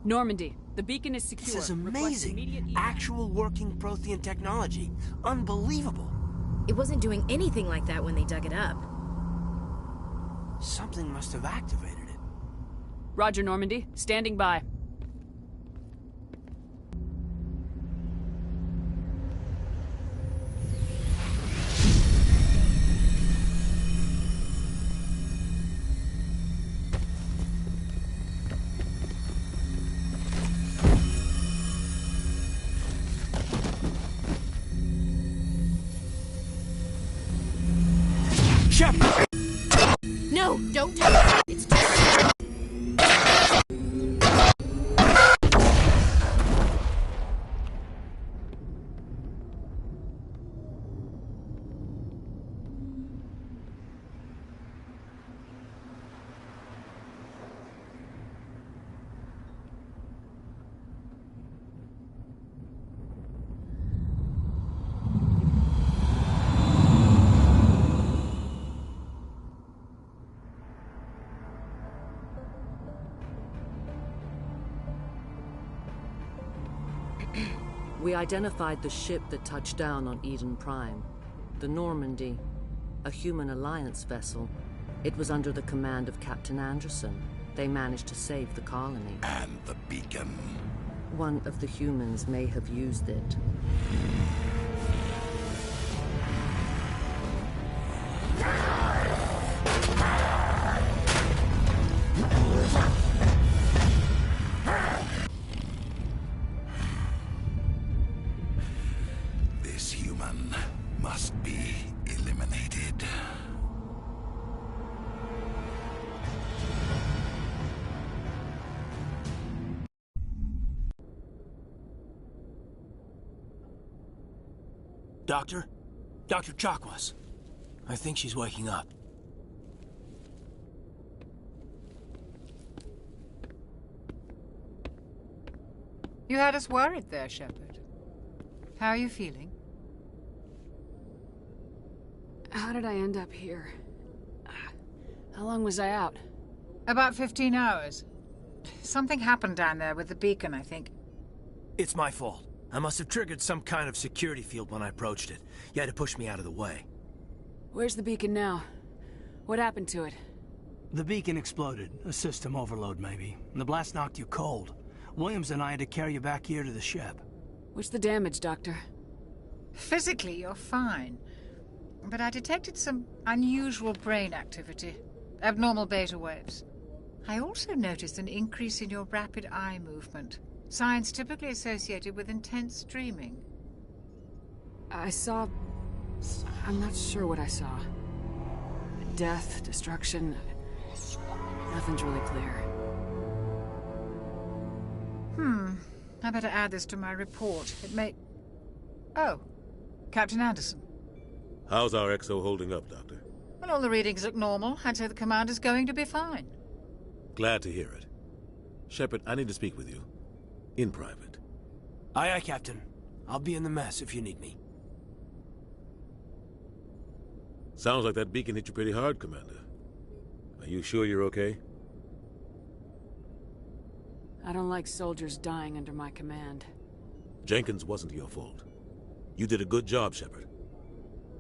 Normandy, the beacon is secure. This is Request amazing. immediate evac. Actual working Prothean technology. Unbelievable. It wasn't doing anything like that when they dug it up. Something must have activated it. Roger, Normandy. Standing by. Shepard! No, don't touch it. It's just... We identified the ship that touched down on Eden Prime. The Normandy, a human alliance vessel. It was under the command of Captain Anderson. They managed to save the colony. And the beacon. One of the humans may have used it. This human must be eliminated. Doctor? Dr. Chakwas. I think she's waking up. You had us worried there, Shepard. How are you feeling? How did I end up here? How long was I out? About 15 hours. Something happened down there with the beacon, I think. It's my fault. I must have triggered some kind of security field when I approached it. You had to push me out of the way. Where's the beacon now? What happened to it? The beacon exploded. A system overload, maybe. And the blast knocked you cold. Williams and I had to carry you back here to the ship. What's the damage, Doctor? Physically, you're fine. But I detected some unusual brain activity. Abnormal beta waves. I also noticed an increase in your rapid eye movement. Signs typically associated with intense dreaming. I saw... I'm not sure what I saw. Death, destruction... Nothing's really clear. I better add this to my report. It may... Oh, Captain Anderson. How's our XO holding up, Doctor? Well, all the readings look normal. I'd say the commander's going to be fine. Glad to hear it. Shepard, I need to speak with you. In private. Aye, aye, Captain. I'll be in the mess if you need me. Sounds like that beacon hit you pretty hard, Commander. Are you sure you're okay? I don't like soldiers dying under my command. Jenkins wasn't your fault. You did a good job, Shepard.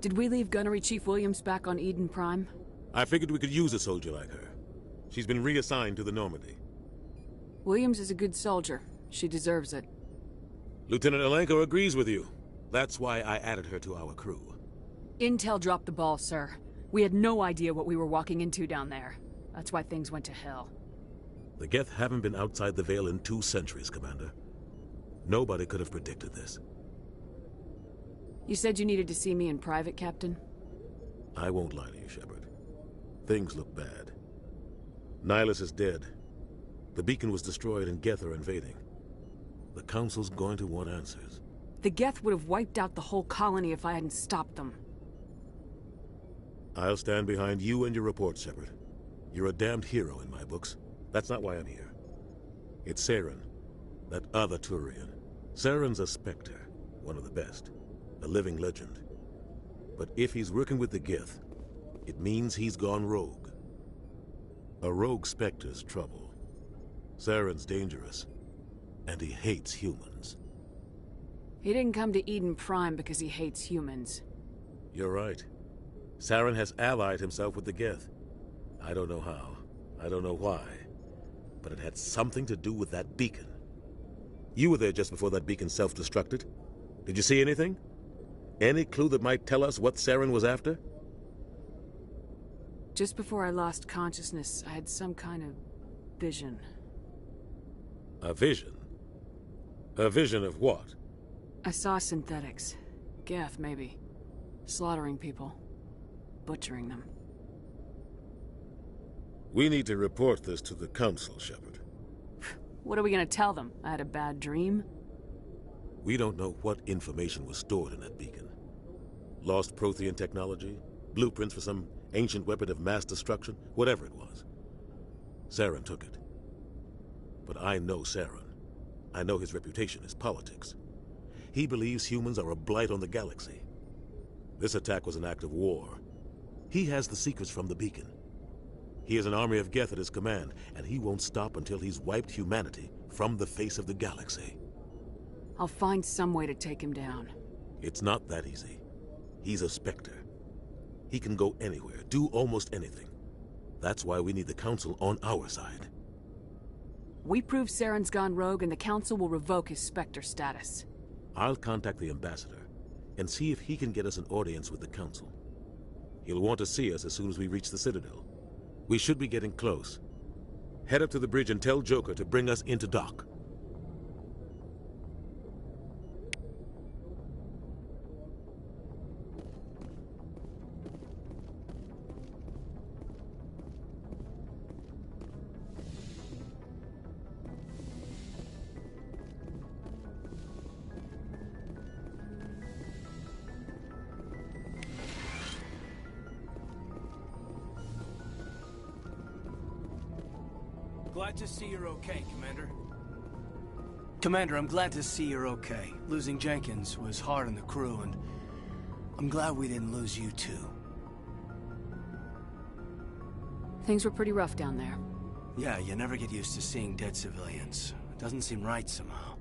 Did we leave Gunnery Chief Williams back on Eden Prime? I figured we could use a soldier like her. She's been reassigned to the Normandy. Williams is a good soldier. She deserves it. Lieutenant Alenko agrees with you. That's why I added her to our crew. Intel dropped the ball, sir. We had no idea what we were walking into down there. That's why things went to hell. The Geth haven't been outside the Veil in 2 centuries, Commander. Nobody could have predicted this. You said you needed to see me in private, Captain? I won't lie to you, Shepard. Things look bad. Nihilus is dead. The beacon was destroyed and Geth are invading. The Council's going to want answers. The Geth would have wiped out the whole colony if I hadn't stopped them. I'll stand behind you and your report, Shepard. You're a damned hero in my books. That's not why I'm here. It's Saren, that other Turian. Saren's a Spectre, one of the best, a living legend. But if he's working with the Geth, it means he's gone rogue. A rogue Spectre's trouble. Saren's dangerous, and he hates humans. He didn't come to Eden Prime because he hates humans. You're right. Saren has allied himself with the Geth. I don't know how. I don't know why. But it had something to do with that beacon. You were there just before that beacon self-destructed. Did you see anything? Any clue that might tell us what Saren was after? Just before I lost consciousness, I had some kind of vision. A vision? A vision of what? I saw synthetics. Geth, maybe. Slaughtering people. Butchering them. We need to report this to the Council, Shepard. What are we gonna tell them? I had a bad dream? We don't know what information was stored in that beacon. Lost Prothean technology? Blueprints for some ancient weapon of mass destruction? Whatever it was. Saren took it. But I know Saren. I know his reputation is politics. He believes humans are a blight on the galaxy. This attack was an act of war. He has the secrets from the beacon. He has an army of Geth at his command, and he won't stop until he's wiped humanity from the face of the galaxy. I'll find some way to take him down. It's not that easy. He's a Spectre. He can go anywhere, do almost anything. That's why we need the Council on our side. We prove Saren's gone rogue, and the Council will revoke his Spectre status. I'll contact the Ambassador and see if he can get us an audience with the Council. He'll want to see us as soon as we reach the Citadel. We should be getting close. Head up to the bridge and tell Joker to bring us into dock. Glad to see you're okay, Commander. Commander, I'm glad to see you're okay. Losing Jenkins was hard on the crew, and I'm glad we didn't lose you too. Things were pretty rough down there. Yeah, you never get used to seeing dead civilians. It doesn't seem right somehow.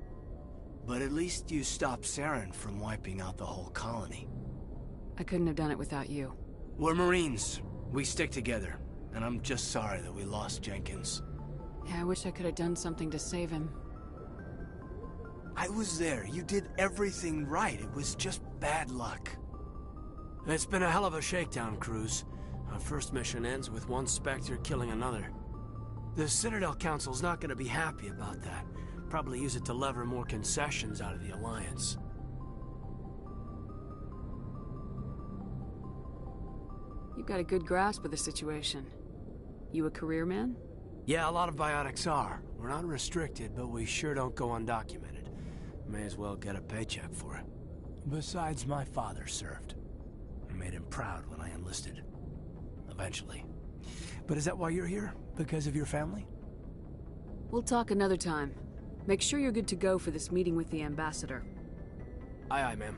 But at least you stopped Saren from wiping out the whole colony. I couldn't have done it without you. We're Marines. We stick together. And I'm just sorry that we lost Jenkins. Yeah, I wish I could have done something to save him. I was there. You did everything right. It was just bad luck. It's been a hell of a shakedown, Cruz. Our first mission ends with one Spectre killing another. The Citadel Council's not going to be happy about that. Probably use it to lever more concessions out of the Alliance. You got a good grasp of the situation. You a career man? Yeah, a lot of biotics are. We're not restricted, but we sure don't go undocumented. May as well get a paycheck for it. Besides, my father served. I made him proud when I enlisted. Eventually. But is that why you're here? Because of your family? We'll talk another time. Make sure you're good to go for this meeting with the ambassador. Aye, aye, ma'am.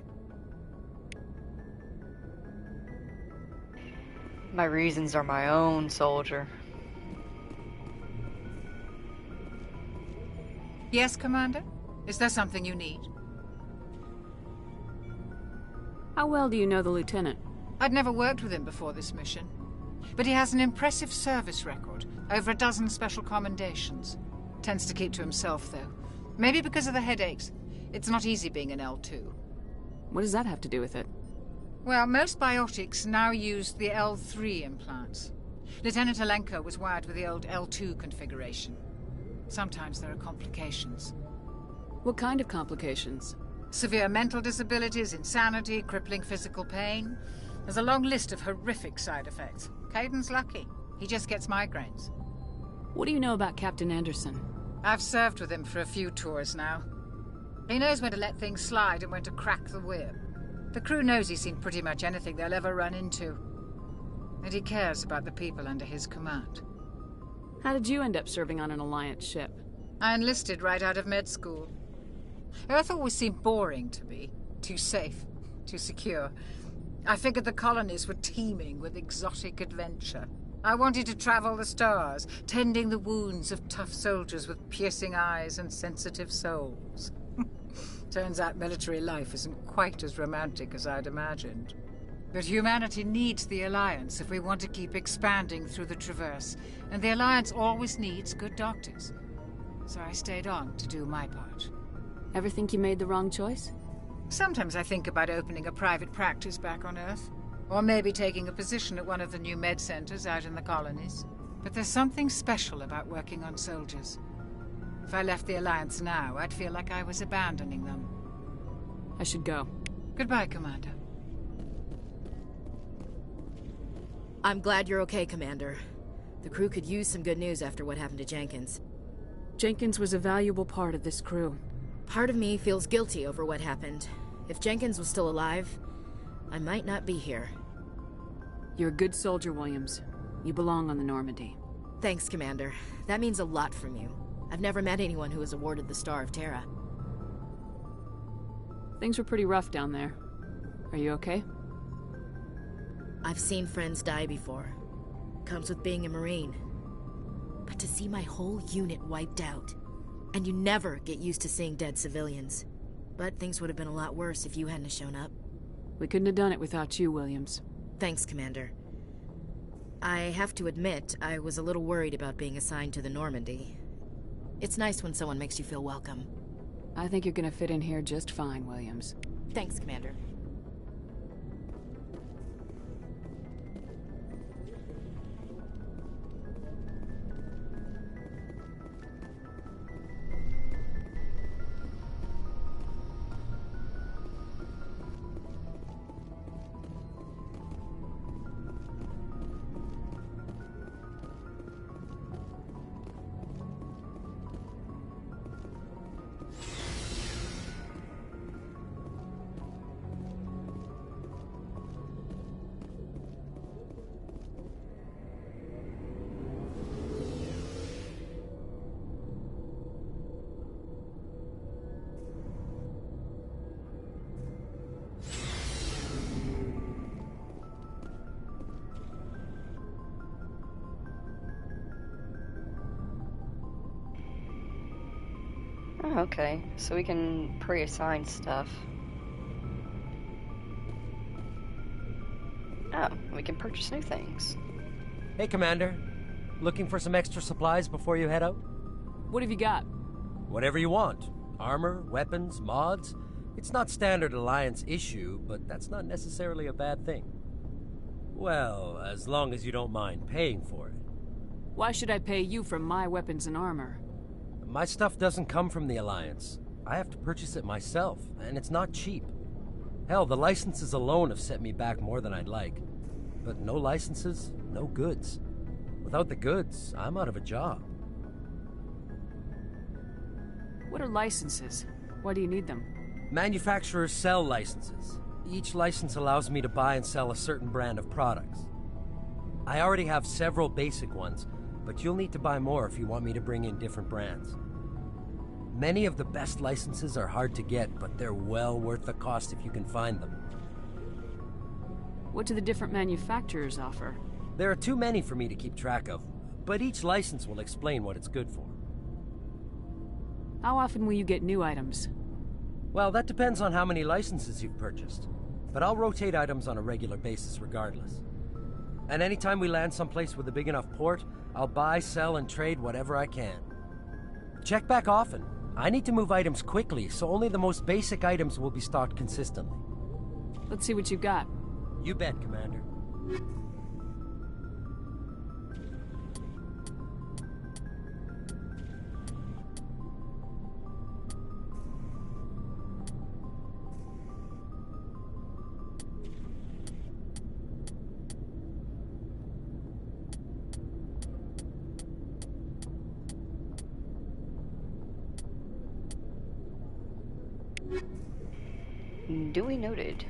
My reasons are my own, soldier. Yes, Commander? Is there something you need? How well do you know the lieutenant? I'd never worked with him before this mission. But he has an impressive service record. Over a dozen special commendations. Tends to keep to himself, though. Maybe because of the headaches. It's not easy being an L2. What does that have to do with it? Well, most biotics now use the L3 implants. Lieutenant Alenko was wired with the old L2 configuration. Sometimes there are complications. What kind of complications? Severe mental disabilities, insanity, crippling physical pain. There's a long list of horrific side effects. Caden's lucky. He just gets migraines. What do you know about Captain Anderson? I've served with him for a few tours now. He knows when to let things slide and when to crack the whip. The crew knows he's seen pretty much anything they'll ever run into. And he cares about the people under his command. How did you end up serving on an Alliance ship? I enlisted right out of med school. Earth always seemed boring to me. Too safe, too secure. I figured the colonies were teeming with exotic adventure. I wanted to travel the stars, tending the wounds of tough soldiers with piercing eyes and sensitive souls. Turns out military life isn't quite as romantic as I'd imagined. But humanity needs the Alliance if we want to keep expanding through the Traverse, and the Alliance always needs good doctors. So I stayed on to do my part. Ever think you made the wrong choice? Sometimes I think about opening a private practice back on Earth. Or maybe taking a position at one of the new med centers out in the colonies. But there's something special about working on soldiers. If I left the Alliance now, I'd feel like I was abandoning them. I should go. Goodbye, Commander. I'm glad you're okay, Commander. The crew could use some good news after what happened to Jenkins. Jenkins was a valuable part of this crew. Part of me feels guilty over what happened. If Jenkins was still alive, I might not be here. You're a good soldier, Williams. You belong on the Normandy. Thanks, Commander. That means a lot from you. I've never met anyone who was awarded the Star of Terra. Things were pretty rough down there. Are you okay? I've seen friends die before. Comes with being a Marine. But to see my whole unit wiped out, and you never get used to seeing dead civilians. But things would have been a lot worse if you hadn't shown up. We couldn't have done it without you, Williams. Thanks, Commander. I have to admit, I was a little worried about being assigned to the Normandy. It's nice when someone makes you feel welcome. I think you're gonna fit in here just fine, Williams. Thanks, Commander. Oh, okay, so we can pre-assign stuff. Oh, we can purchase new things. Hey, Commander. Looking for some extra supplies before you head out? What have you got? Whatever you want. Armor, weapons, mods. It's not standard Alliance issue, but that's not necessarily a bad thing. Well, as long as you don't mind paying for it. Why should I pay you for my weapons and armor? My stuff doesn't come from the Alliance. I have to purchase it myself, and it's not cheap. Hell, the licenses alone have set me back more than I'd like. but no licenses, no goods. Without the goods, I'm out of a job. What are licenses? Why do you need them? Manufacturers sell licenses. Each license allows me to buy and sell a certain brand of products. I already have several basic ones, but you'll need to buy more if you want me to bring in different brands. Many of the best licenses are hard to get, but they're well worth the cost if you can find them. What do the different manufacturers offer? There are too many for me to keep track of, but each license will explain what it's good for. How often will you get new items? Well, that depends on how many licenses you've purchased, but I'll rotate items on a regular basis regardless. And anytime we land someplace with a big enough port, I'll buy, sell, and trade whatever I can. Check back often. I need to move items quickly, so only the most basic items will be stocked consistently. Let's see what you've got. You bet, Commander. Duly noted.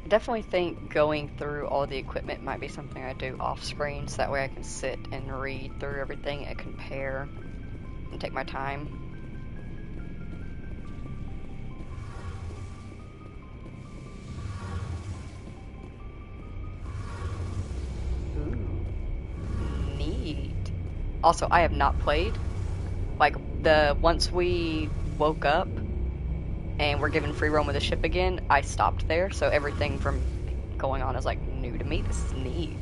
Definitely think going through all the equipment might be something I do off screen, so that way I can sit and read through everything and compare and take my time. Ooh, neat. Also, I have not played. Like, once we woke up and we're given free roam with the ship again, I stopped there, so everything from going on is like new to me. This is neat.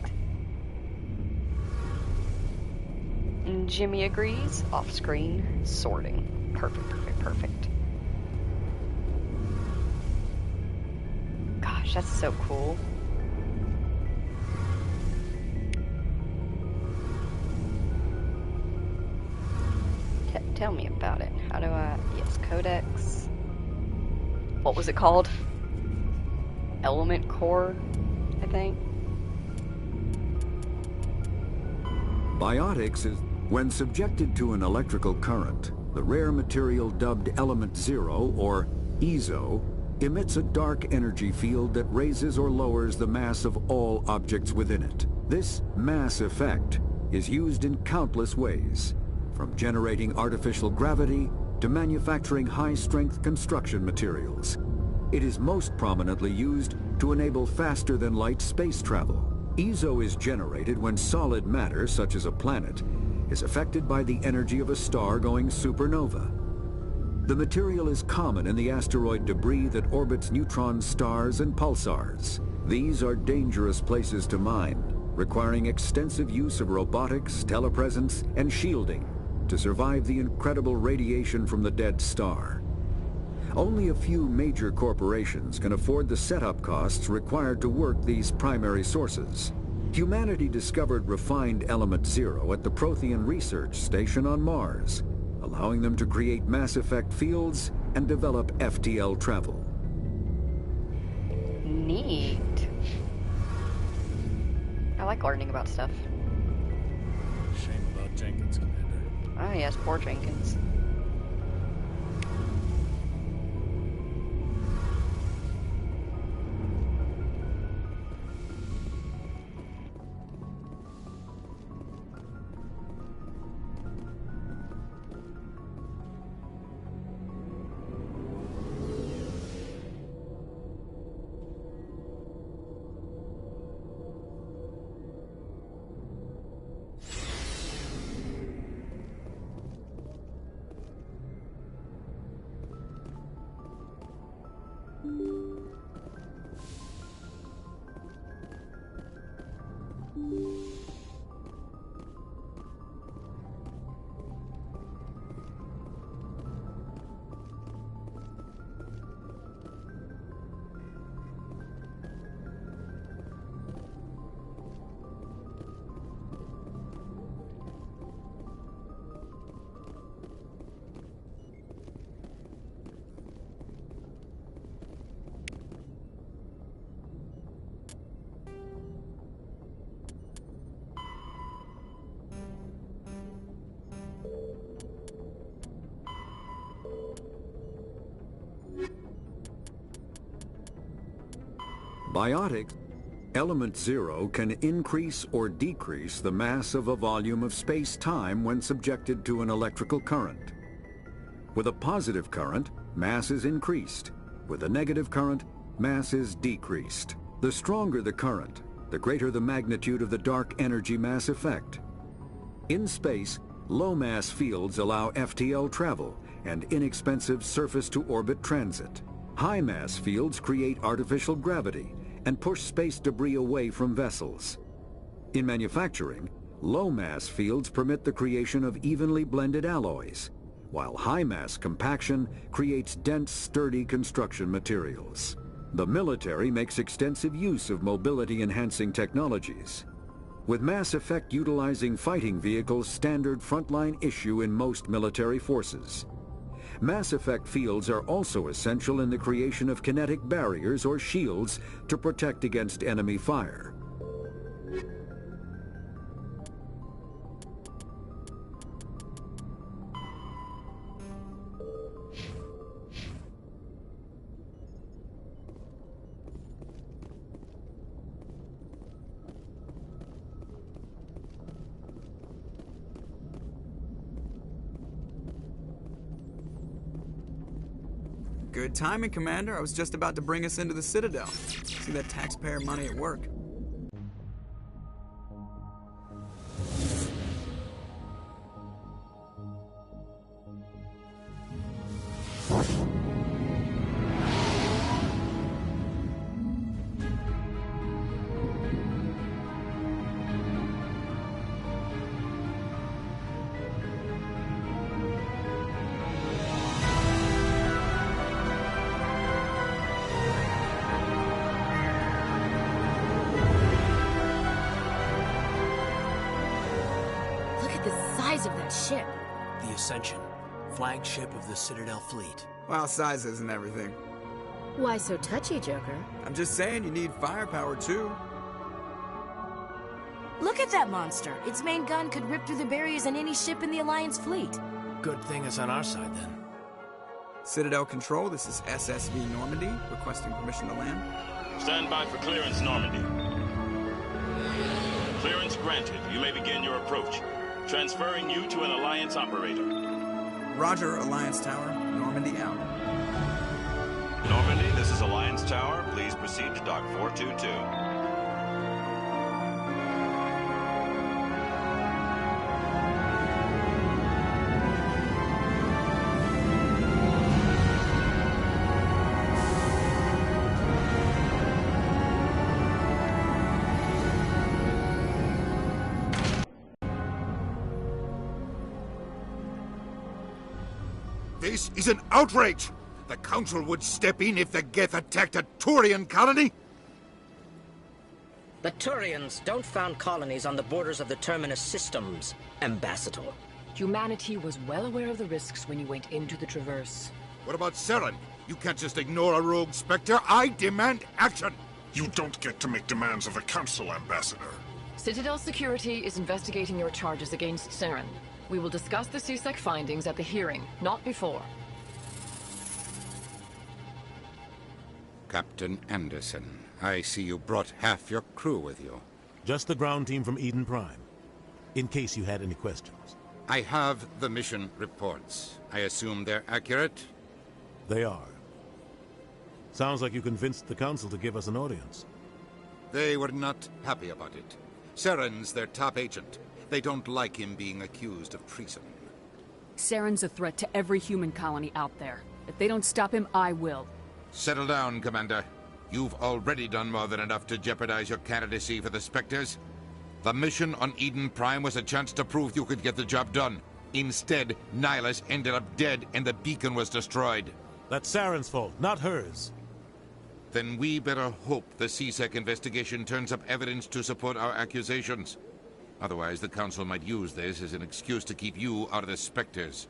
And Jimmy agrees. Off screen sorting. Perfect, perfect, perfect. Gosh, that's so cool. Tell me about it. How do I... Yes, codex. What was it called? Element core, I think. Biotics is when subjected to an electrical current, the rare material dubbed Element Zero, or EZO, emits a dark energy field that raises or lowers the mass of all objects within it. This mass effect is used in countless ways, from generating artificial gravity to manufacturing high-strength construction materials. It is most prominently used to enable faster-than-light space travel. EZO is generated when solid matter, such as a planet, is affected by the energy of a star going supernova. The material is common in the asteroid debris that orbits neutron stars and pulsars. These are dangerous places to mine, requiring extensive use of robotics, telepresence, and shielding to survive the incredible radiation from the dead star. Only a few major corporations can afford the setup costs required to work these primary sources. Humanity discovered refined Element Zero at the Prothean Research Station on Mars, allowing them to create mass effect fields and develop FTL travel. Neat. I like learning about stuff. Shame about Jenkins, Commander. Oh yes, poor Jenkins. Biotic, element 0 can increase or decrease the mass of a volume of space-time when subjected to an electrical current. With a positive current, mass is increased. With a negative current, mass is decreased. The stronger the current, the greater the magnitude of the dark energy mass effect. In space, low-mass fields allow FTL travel and inexpensive surface-to-orbit transit. High-mass fields create artificial gravity and push space debris away from vessels. In manufacturing, low-mass fields permit the creation of evenly blended alloys, while high-mass compaction creates dense, sturdy construction materials. The military makes extensive use of mobility-enhancing technologies, with Mass Effect utilizing fighting vehicles standard frontline issue in most military forces. Mass Effect fields are also essential in the creation of kinetic barriers or shields to protect against enemy fire. Good timing, Commander. I was just about to bring us into the Citadel. See that taxpayer money at work. Of that ship. The Ascension, flagship of the Citadel fleet. Well, size isn't everything. Why so touchy, Joker? I'm just saying you need firepower, too. Look at that monster. Its main gun could rip through the barriers in any ship in the Alliance fleet. Good thing it's on our side, then. Citadel Control, this is SSV Normandy, requesting permission to land. Stand by for clearance, Normandy. Clearance granted. You may begin your approach. Transferring you to an Alliance operator. Roger, Alliance Tower. Normandy out. Normandy, this is Alliance Tower. Please proceed to Dock 422. This is an outrage! The Council would step in if the Geth attacked a Turian colony? The Turians don't found colonies on the borders of the Terminus systems, Ambassador. Humanity was well aware of the risks when you went into the Traverse. What about Saren? You can't just ignore a rogue Spectre. I demand action! You don't get to make demands of the Council, Ambassador. Citadel Security is investigating your charges against Saren. We will discuss the CSEC findings at the hearing, not before. Captain Anderson, I see you brought half your crew with you. Just the ground team from Eden Prime, in case you had any questions. I have the mission reports. I assume they're accurate? They are. Sounds like you convinced the Council to give us an audience. They were not happy about it. Saren's their top agent. They don't like him being accused of treason. Saren's a threat to every human colony out there. If they don't stop him, I will. Settle down, Commander. You've already done more than enough to jeopardize your candidacy for the Spectres. The mission on Eden Prime was a chance to prove you could get the job done. Instead, Nihilus ended up dead and the beacon was destroyed. That's Saren's fault, not hers. Then we better hope the CSEC investigation turns up evidence to support our accusations. Otherwise, the Council might use this as an excuse to keep you out of the Spectres.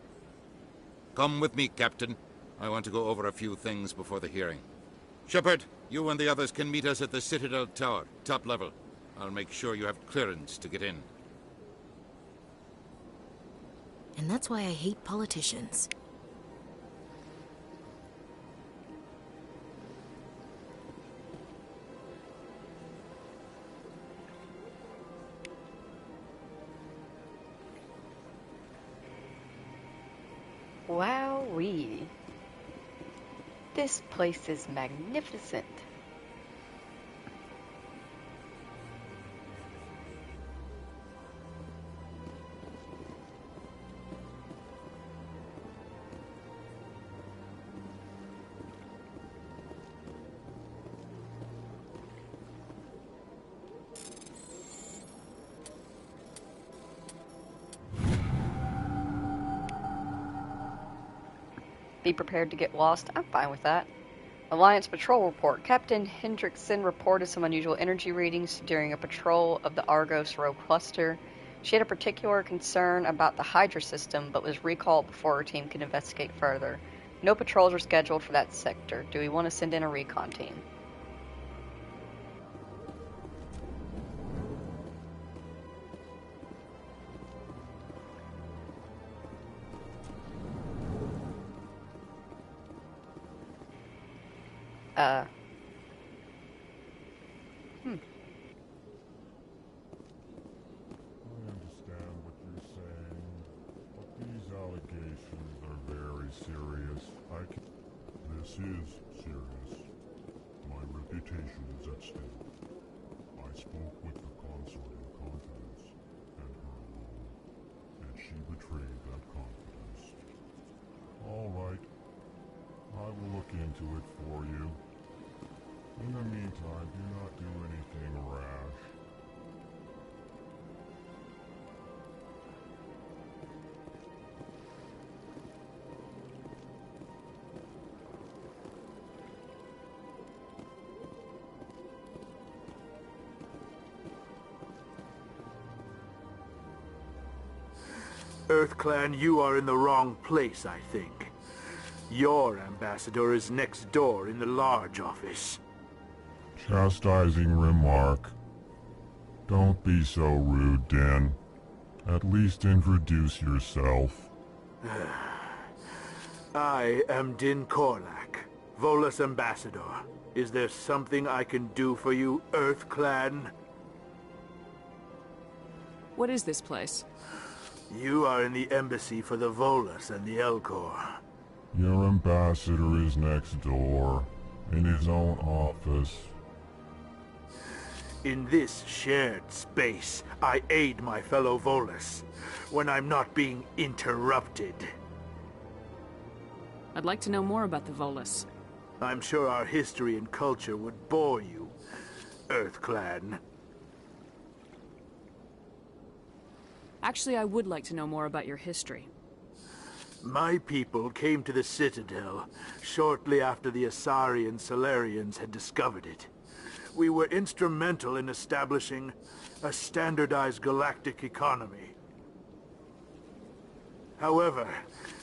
Come with me, Captain. I want to go over a few things before the hearing. Shepard, you and the others can meet us at the Citadel Tower, top level. I'll make sure you have clearance to get in. And that's why I hate politicians. Wowee. This place is magnificent. Be prepared to get lost. I'm fine with that. Alliance Patrol Report. Captain Hendrickson reported some unusual energy readings during a patrol of the Argos Row cluster. She had a particular concern about the Hydra system, but was recalled before her team could investigate further. No patrols are scheduled for that sector. Do we want to send in a recon team? I understand what you're saying, but these allegations are very serious. This is serious. My reputation is at stake. I spoke with the consort in confidence, and her alone, and she betrayed that confidence. All right. I will look into it for you. In the meantime, do not do anything rash. EarthClan, you are in the wrong place, I think. Your ambassador is next door in the large office. Chastising remark. Don't be so rude, Den. At least introduce yourself. I am Din Korlak, Volus ambassador. Is there something I can do for you, EarthClan? What is this place? You are in the embassy for the Volus and the Elcor. Your ambassador is next door, in his own office. In this shared space, I aid my fellow Volus, when I'm not being interrupted. I'd like to know more about the Volus. I'm sure our history and culture would bore you, EarthClan. Actually, I would like to know more about your history. My people came to the Citadel shortly after the Asari and Solarians had discovered it. We were instrumental in establishing a standardized galactic economy. However,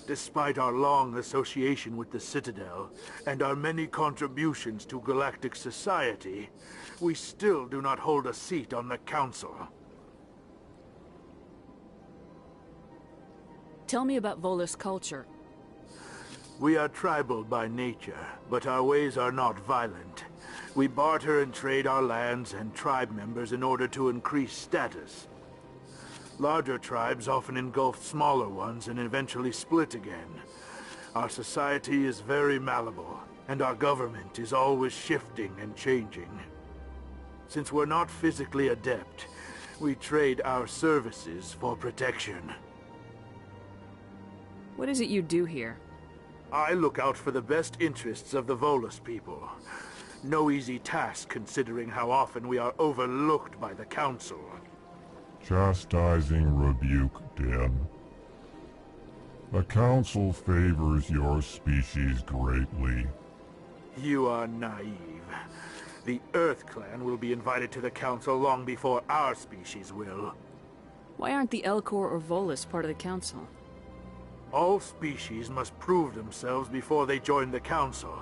despite our long association with the Citadel and our many contributions to galactic society, we still do not hold a seat on the Council. Tell me about Volus culture. We are tribal by nature, but our ways are not violent. We barter and trade our lands and tribe members in order to increase status. Larger tribes often engulf smaller ones and eventually split again. Our society is very malleable, and our government is always shifting and changing. Since we're not physically adept, we trade our services for protection. What is it you do here? I look out for the best interests of the Volus people. No easy task considering how often we are overlooked by the Council. Chastising rebuke, Din. The Council favors your species greatly. You are naive. The Earth Clan will be invited to the Council long before our species will. Why aren't the Elcor or Volus part of the Council? All species must prove themselves before they join the Council.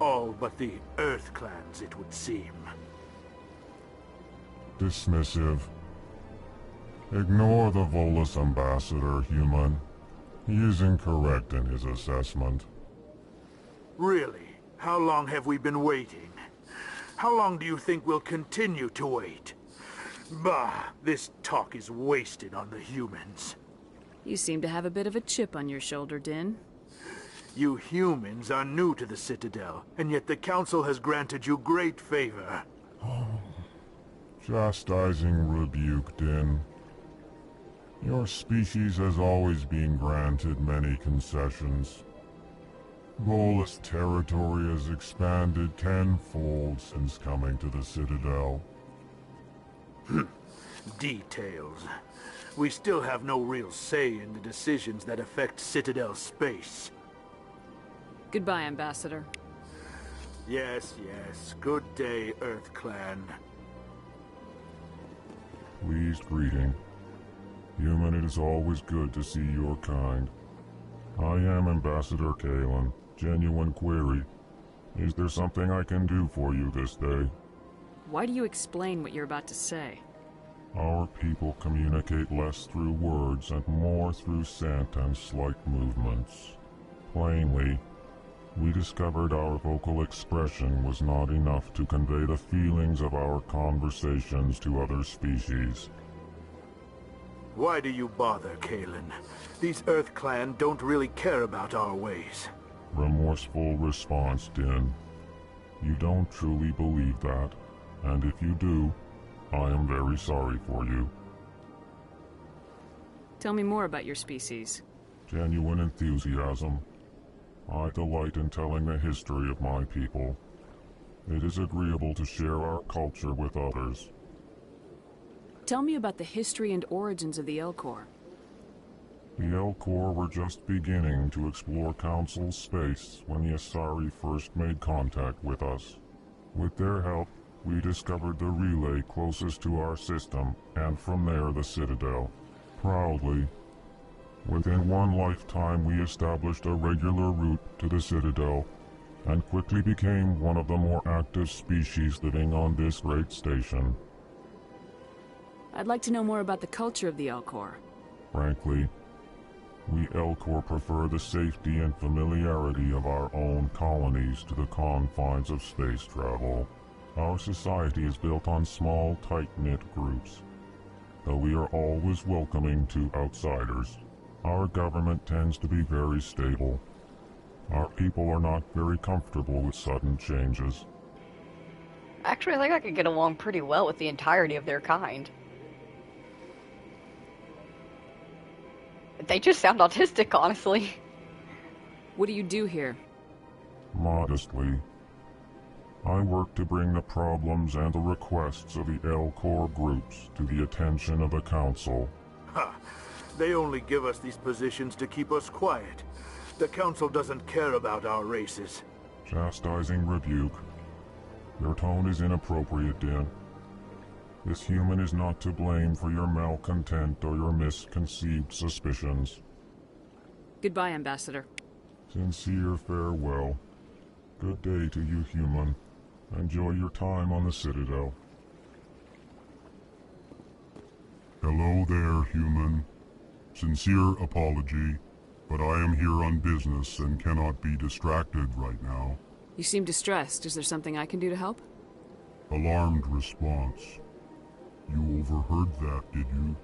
All but the Earth Clans, it would seem. Dismissive. Ignore the Volus ambassador, human. He is incorrect in his assessment. Really? How long have we been waiting? How long do you think we'll continue to wait? Bah, this talk is wasted on the humans. You seem to have a bit of a chip on your shoulder, Din. You humans are new to the Citadel, and yet the Council has granted you great favor. Chastising rebuke, Din. Your species has always been granted many concessions. Volus territory has expanded tenfold since coming to the Citadel. Details. We still have no real say in the decisions that affect Citadel space. Goodbye, Ambassador. Yes, yes. Good day, Earth Clan. Pleased greeting. Human, it is always good to see your kind. I am Ambassador Kalen. Genuine query. Is there something I can do for you this day? Why do you explain what you're about to say? Our people communicate less through words and more through scent and slight movements. Plainly, we discovered our vocal expression was not enough to convey the feelings of our conversations to other species. Why do you bother, Kalen? These Earth Clan don't really care about our ways. Remorseful response, Din. You don't truly believe that, and if you do, I am very sorry for you. Tell me more about your species. Genuine enthusiasm. I delight in telling the history of my people. It is agreeable to share our culture with others. Tell me about the history and origins of the Elcor. The Elcor were just beginning to explore Council space when the Asari first made contact with us. With their help, we discovered the relay closest to our system, and from there the Citadel. Proudly, within one lifetime we established a regular route to the Citadel, and quickly became one of the more active species living on this great station. I'd like to know more about the culture of the Elcor. Frankly, we Elcor prefer the safety and familiarity of our own colonies to the confines of space travel. Our society is built on small, tight-knit groups, though we are always welcoming to outsiders. Our government tends to be very stable. Our people are not very comfortable with sudden changes. Actually, I think I could get along pretty well with the entirety of their kind. They just sound autistic, honestly. What do you do here? Modestly, I work to bring the problems and the requests of the Elcor groups to the attention of the Council. Ha! They only give us these positions to keep us quiet. The Council doesn't care about our races. Chastising rebuke. Your tone is inappropriate, Din. This human is not to blame for your malcontent or your misconceived suspicions. Goodbye, Ambassador. Sincere farewell. Good day to you, human. Enjoy your time on the Citadel. Hello there, human. Sincere apology, but I am here on business and cannot be distracted right now. You seem distressed. Is there something I can do to help? Alarmed response. You overheard that, did you?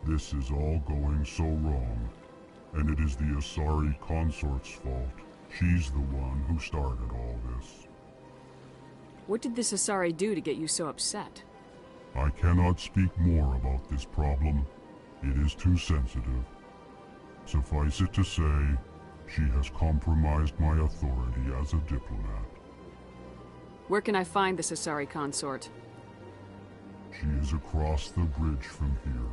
This is all going so wrong, and it is the Asari consort's fault. She's the one who started all this. What did this Asari do to get you so upset? I cannot speak more about this problem. It is too sensitive. Suffice it to say, she has compromised my authority as a diplomat. Where can I find this Asari consort? She is across the bridge from here.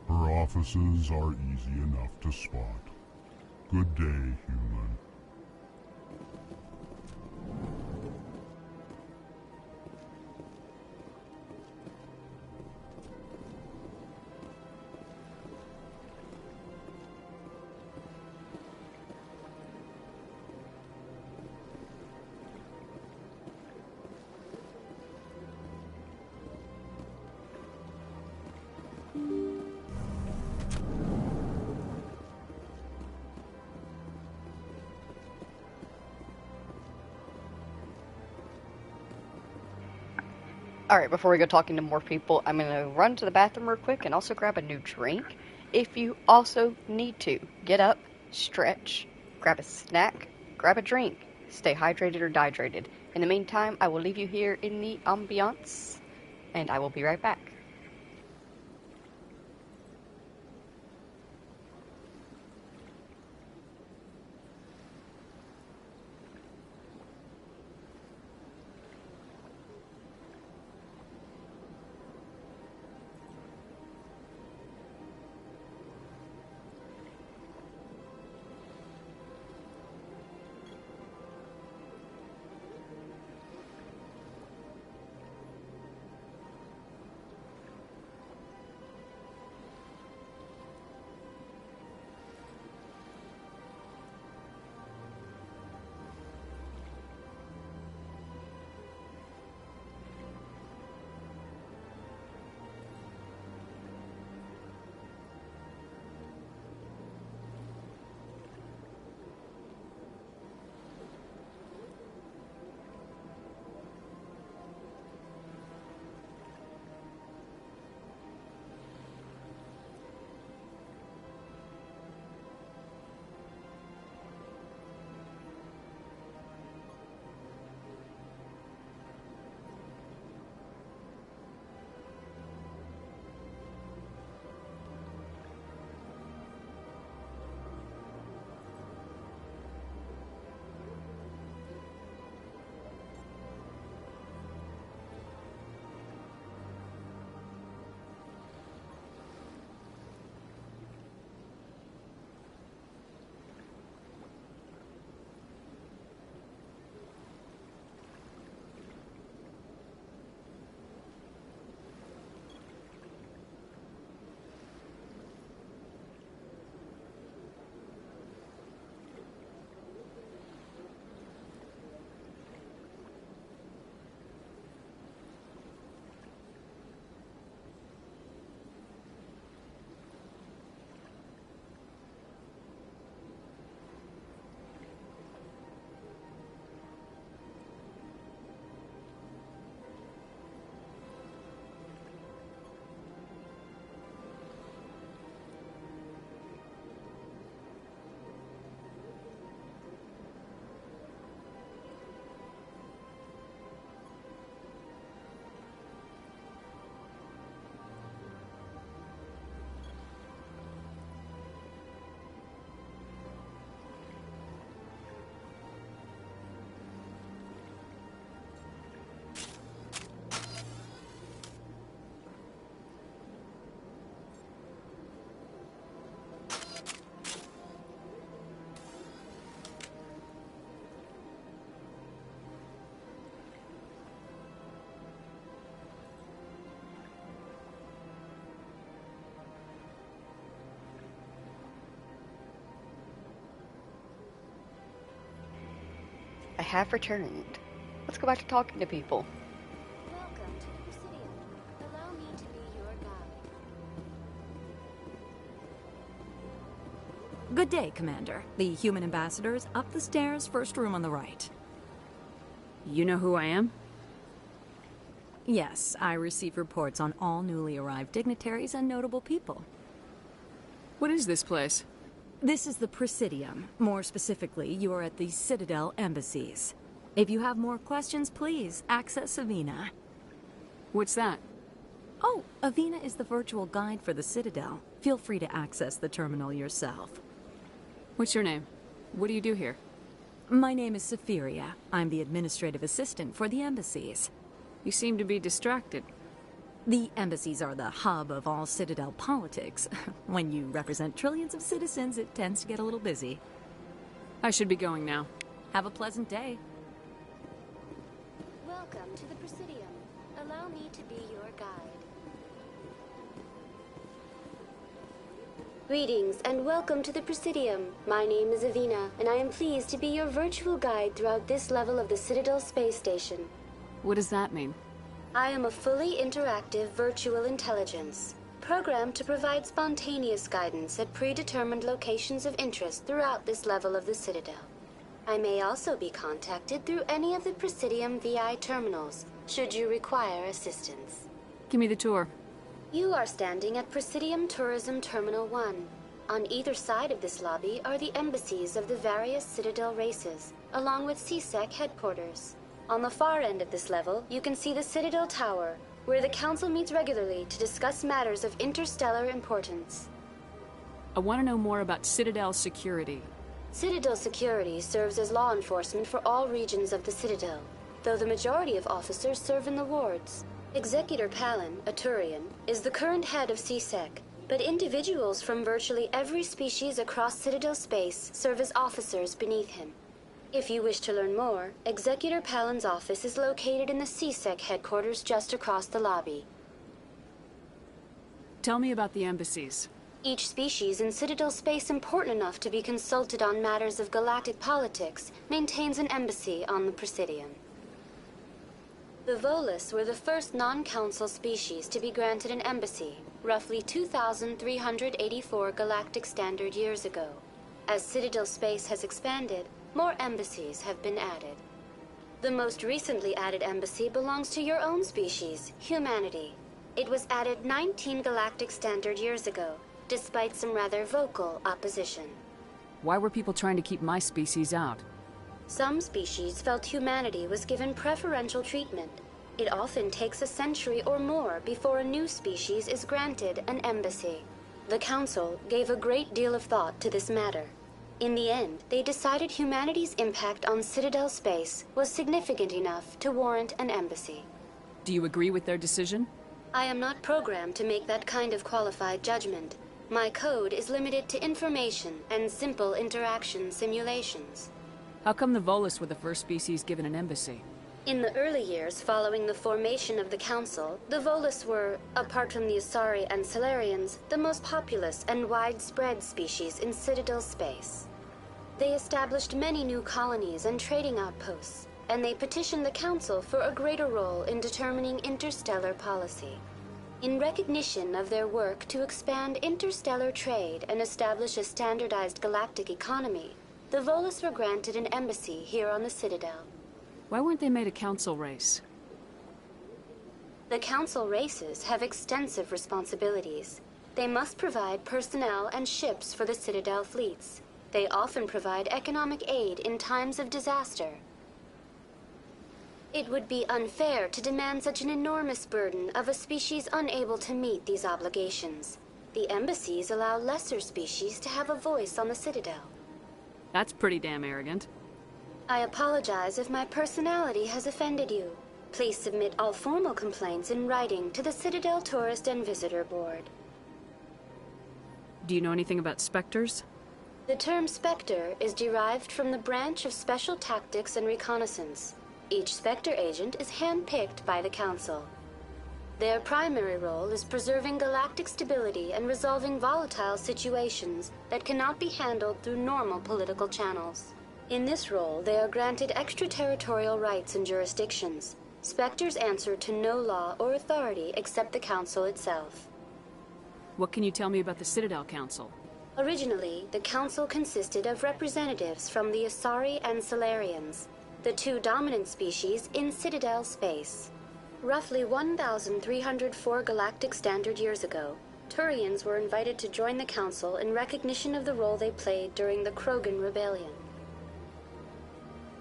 Her offices are easy enough to spot. Good day, human. Alright, before we go talking to more people, I'm going to run to the bathroom real quick and also grab a new drink. If you also need to, get up, stretch, grab a snack, grab a drink, stay hydrated or dehydrated. In the meantime, I will leave you here in the ambiance, and I will be right back. I have returned. Let's go back to talking to people. Welcome to the Presidium. Allow me to be your guide. Good day, Commander. The human ambassador is up the stairs, first room on the right. You know who I am? Yes, I receive reports on all newly arrived dignitaries and notable people. What is this place? This is the Presidium. More specifically, you are at the Citadel embassies. If you have more questions, please access Avina. What's that? Oh, Avina is the virtual guide for the Citadel. Feel free to access the terminal yourself. What's your name? What do you do here? My name is Safiria. I'm the administrative assistant for the embassies. You seem to be distracted. The embassies are the hub of all Citadel politics. When you represent trillions of citizens, it tends to get a little busy. I should be going now. Have a pleasant day. Welcome to the Presidium. Allow me to be your guide. Greetings and welcome to the Presidium. My name is Avina, and I am pleased to be your virtual guide throughout this level of the Citadel Space Station. What does that mean? I am a fully interactive virtual intelligence, programmed to provide spontaneous guidance at predetermined locations of interest throughout this level of the Citadel. I may also be contacted through any of the Presidium VI terminals, should you require assistance. Give me the tour. You are standing at Presidium Tourism Terminal 1. On either side of this lobby are the embassies of the various Citadel races, along with CSEC headquarters. On the far end of this level, you can see the Citadel Tower, where the Council meets regularly to discuss matters of interstellar importance. I want to know more about Citadel security. Citadel security serves as law enforcement for all regions of the Citadel, though the majority of officers serve in the wards. Executor Palin, a Turian, is the current head of CSEC, but individuals from virtually every species across Citadel space serve as officers beneath him. If you wish to learn more, Executor Palin's office is located in the CSEC headquarters just across the lobby. Tell me about the embassies. Each species in Citadel space important enough to be consulted on matters of galactic politics maintains an embassy on the Presidium. The Volus were the first non-council species to be granted an embassy, roughly 2,384 galactic standard years ago. As Citadel space has expanded, more embassies have been added. The most recently added embassy belongs to your own species, humanity. It was added 19 galactic standard years ago, despite some rather vocal opposition. Why were people trying to keep my species out? Some species felt humanity was given preferential treatment. It often takes a century or more before a new species is granted an embassy. The Council gave a great deal of thought to this matter. In the end, they decided humanity's impact on Citadel space was significant enough to warrant an embassy. Do you agree with their decision? I am not programmed to make that kind of qualified judgment. My code is limited to information and simple interaction simulations. How come the Volus were the first species given an embassy? In the early years following the formation of the Council, the Volus were, apart from the Asari and Solarians, the most populous and widespread species in Citadel space. They established many new colonies and trading outposts, and they petitioned the Council for a greater role in determining interstellar policy. In recognition of their work to expand interstellar trade and establish a standardized galactic economy, the Volus were granted an embassy here on the Citadel. Why weren't they made a council race? The Council races have extensive responsibilities. They must provide personnel and ships for the Citadel fleets. They often provide economic aid in times of disaster. It would be unfair to demand such an enormous burden of a species unable to meet these obligations. The embassies allow lesser species to have a voice on the Citadel. That's pretty damn arrogant. I apologize if my personality has offended you. Please submit all formal complaints in writing to the Citadel Tourist and Visitor Board. Do you know anything about specters? The term Spectre is derived from the branch of Special Tactics and Reconnaissance. Each Spectre agent is hand-picked by the Council. Their primary role is preserving galactic stability and resolving volatile situations that cannot be handled through normal political channels. In this role, they are granted extraterritorial rights and jurisdictions. Spectres answer to no law or authority except the Council itself. What can you tell me about the Citadel Council? Originally, the Council consisted of representatives from the Asari and Solarians, the two dominant species in Citadel space. Roughly 1,304 galactic standard years ago, Turians were invited to join the Council in recognition of the role they played during the Krogan Rebellion.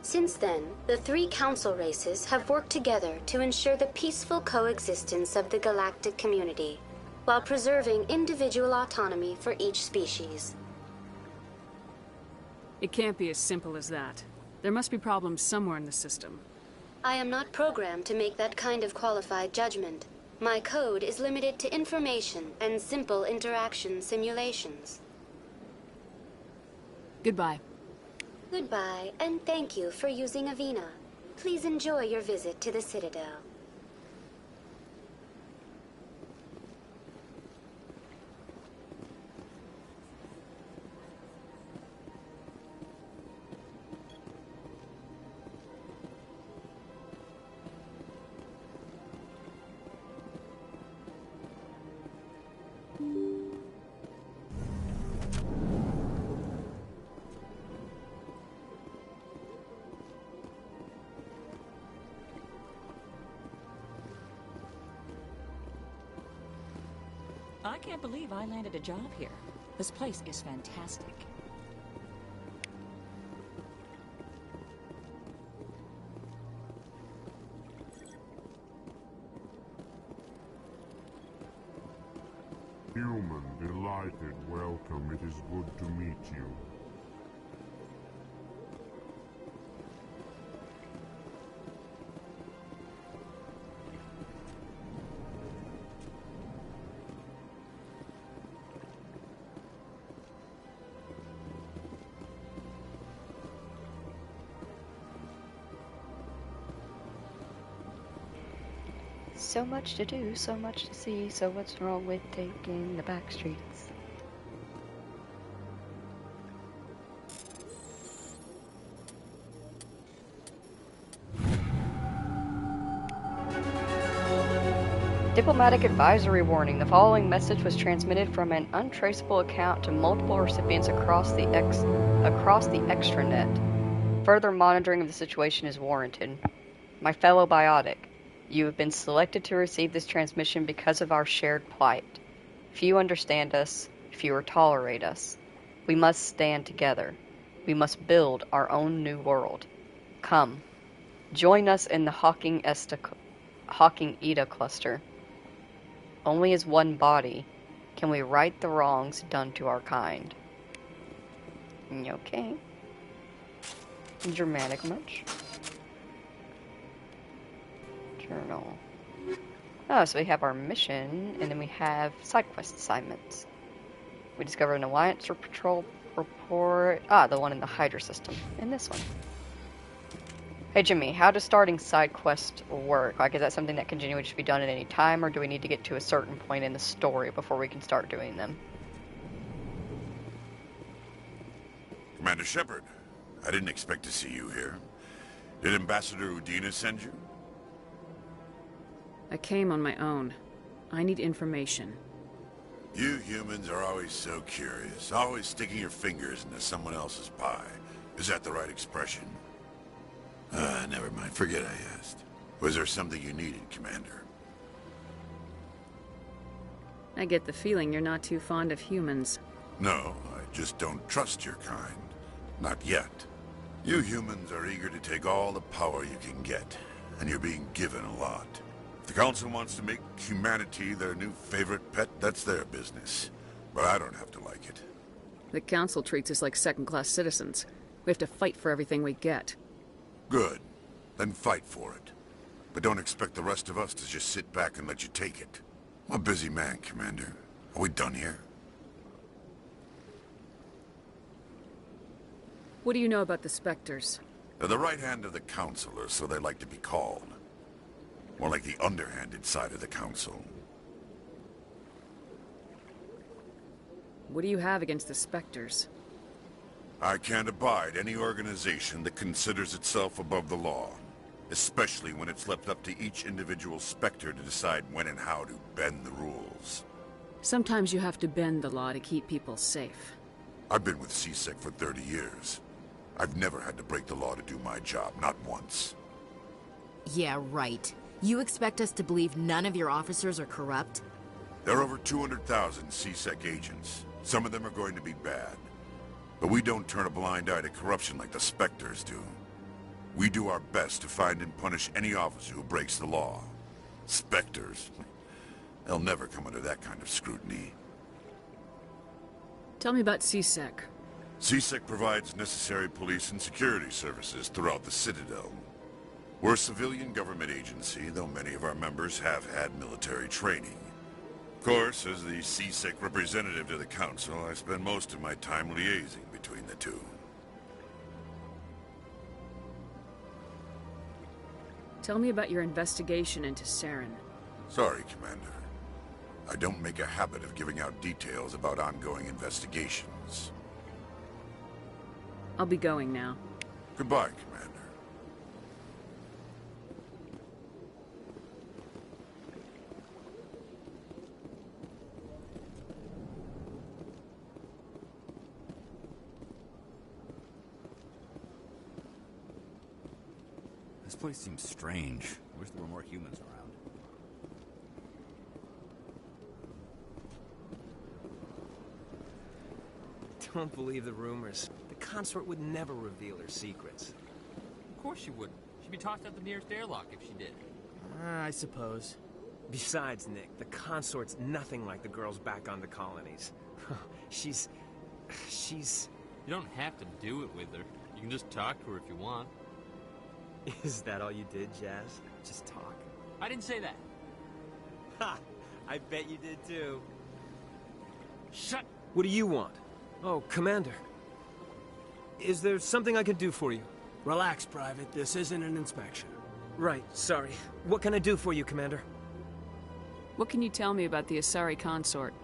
Since then, the three Council races have worked together to ensure the peaceful coexistence of the galactic community, while preserving individual autonomy for each species. It can't be as simple as that. There must be problems somewhere in the system. I am not programmed to make that kind of qualified judgment. My code is limited to information and simple interaction simulations. Goodbye. Goodbye, and thank you for using Avina. Please enjoy your visit to the Citadel. I can't believe I landed a job here. This place is fantastic. Human, delighted, welcome. It is good to meet you. So much to do, so much to see, so what's wrong with taking the back streets? Diplomatic advisory warning. The following message was transmitted from an untraceable account to multiple recipients across the extranet. Further monitoring of the situation is warranted. My fellow biotic, you have been selected to receive this transmission because of our shared plight. Few understand us, fewer tolerate us. We must stand together. We must build our own new world. Come, join us in the Hawking Eta cluster. Only as one body can we right the wrongs done to our kind. Okay. Dramatic much? Journal. Oh, so we have our mission, and then we have side quest assignments. We discovered an Alliance or Patrol report. Ah, the one in the Hydra system. And this one. Hey Jimmy, how does starting side quest work? Like, is that something that can genuinely just be done at any time, or do we need to get to a certain point in the story before we can start doing them? Commander Shepard, I didn't expect to see you here. Did Ambassador Udina send you? I came on my own. I need information. You humans are always so curious, always sticking your fingers into someone else's pie. Is that the right expression? Never mind. Forget I asked. Was there something you needed, Commander? I get the feeling you're not too fond of humans. No, I just don't trust your kind. Not yet. You humans are eager to take all the power you can get, and you're being given a lot. If the Council wants to make humanity their new favorite pet, that's their business. But I don't have to like it. The Council treats us like second-class citizens. We have to fight for everything we get. Good. Then fight for it. But don't expect the rest of us to just sit back and let you take it. I'm a busy man, Commander. Are we done here? What do you know about the Spectres? They're the right hand of the Council, or so they like to be called. More like the underhanded side of the Council. What do you have against the Spectres? I can't abide any organization that considers itself above the law. Especially when it's left up to each individual Spectre to decide when and how to bend the rules. Sometimes you have to bend the law to keep people safe. I've been with CSEC for 30 years. I've never had to break the law to do my job, not once. Yeah, right. You expect us to believe none of your officers are corrupt? There are over 200,000 CSEC agents. Some of them are going to be bad. But we don't turn a blind eye to corruption like the Spectres do. We do our best to find and punish any officer who breaks the law. Spectres. They'll never come under that kind of scrutiny. Tell me about CSEC. CSEC provides necessary police and security services throughout the Citadel. We're a civilian government agency, though many of our members have had military training. Of course, as the CSEC representative to the Council, I spend most of my time liaising between the two. Tell me about your investigation into Saren. Sorry, Commander. I don't make a habit of giving out details about ongoing investigations. I'll be going now. Goodbye, Commander. This place seems strange. I wish there were more humans around. Don't believe the rumors. The consort would never reveal her secrets. Of course she wouldn't. She'd be tossed out the nearest airlock if she did. I suppose. Besides, Nick, the consort's nothing like the girls back on the colonies. She's... You don't have to do it with her. You can just talk to her if you want. Is that all you did, Jazz? Just talk? I didn't say that. Ha! I bet you did too. Shut! What do you want? Oh, Commander. Is there something I can do for you? Relax, Private. This isn't an inspection. Right, sorry. What can I do for you, Commander? What can you tell me about the Asari consort?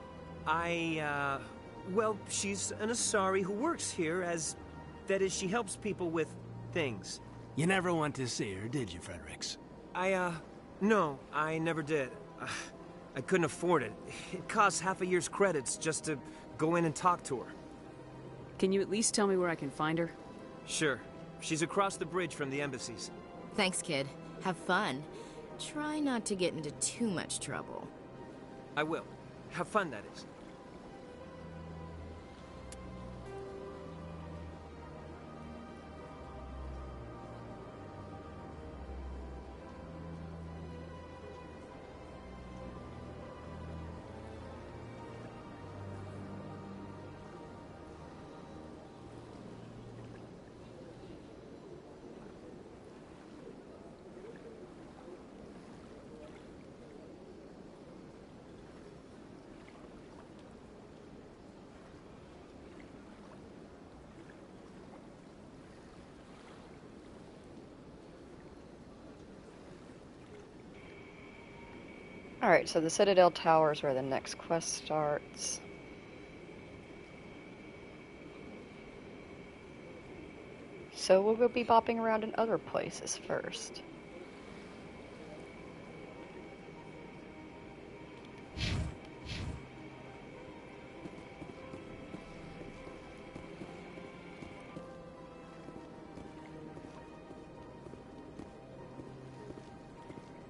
Well, she's an Asari who works here as... That is, she helps people with things. You never went to see her, did you, Fredericks? No, I never did. I couldn't afford it. It costs half a year's credits just to go in and talk to her. Can you at least tell me where I can find her? Sure. She's across the bridge from the embassies. Thanks, kid. Have fun. Try not to get into too much trouble. I will. Have fun, that is. Alright, so the Citadel Tower is where the next quest starts. So we'll go be bopping around in other places first.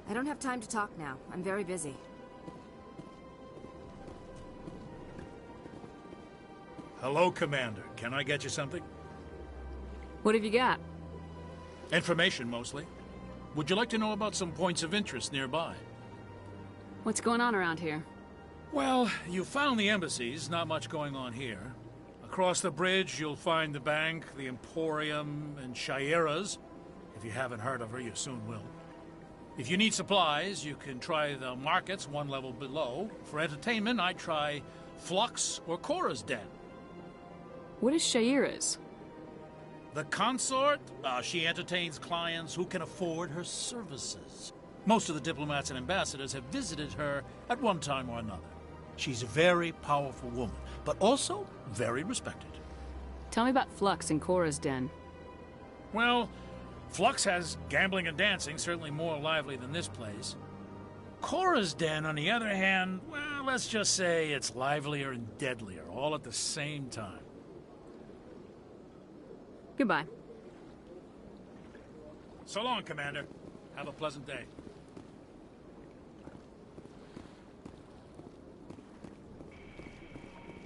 I don't have time to talk now. I'm very busy. Hello, Commander. Can I get you something? What have you got? Information, mostly. Would you like to know about some points of interest nearby? What's going on around here? Well, you found the embassies. Not much going on here. Across the bridge, you'll find the bank, the Emporium, and Shaira's. If you haven't heard of her, you soon will. If you need supplies, you can try the markets one level below. For entertainment, I'd try Flux or Cora's Den. What is Shaira's? The consort? She entertains clients who can afford her services. Most of the diplomats and ambassadors have visited her at one time or another. She's a very powerful woman, but also very respected. Tell me about Flux and Cora's Den. Well, Flux has gambling and dancing, certainly more lively than this place. Cora's Den, on the other hand, well, let's just say it's livelier and deadlier, all at the same time. Goodbye. So long, Commander. Have a pleasant day.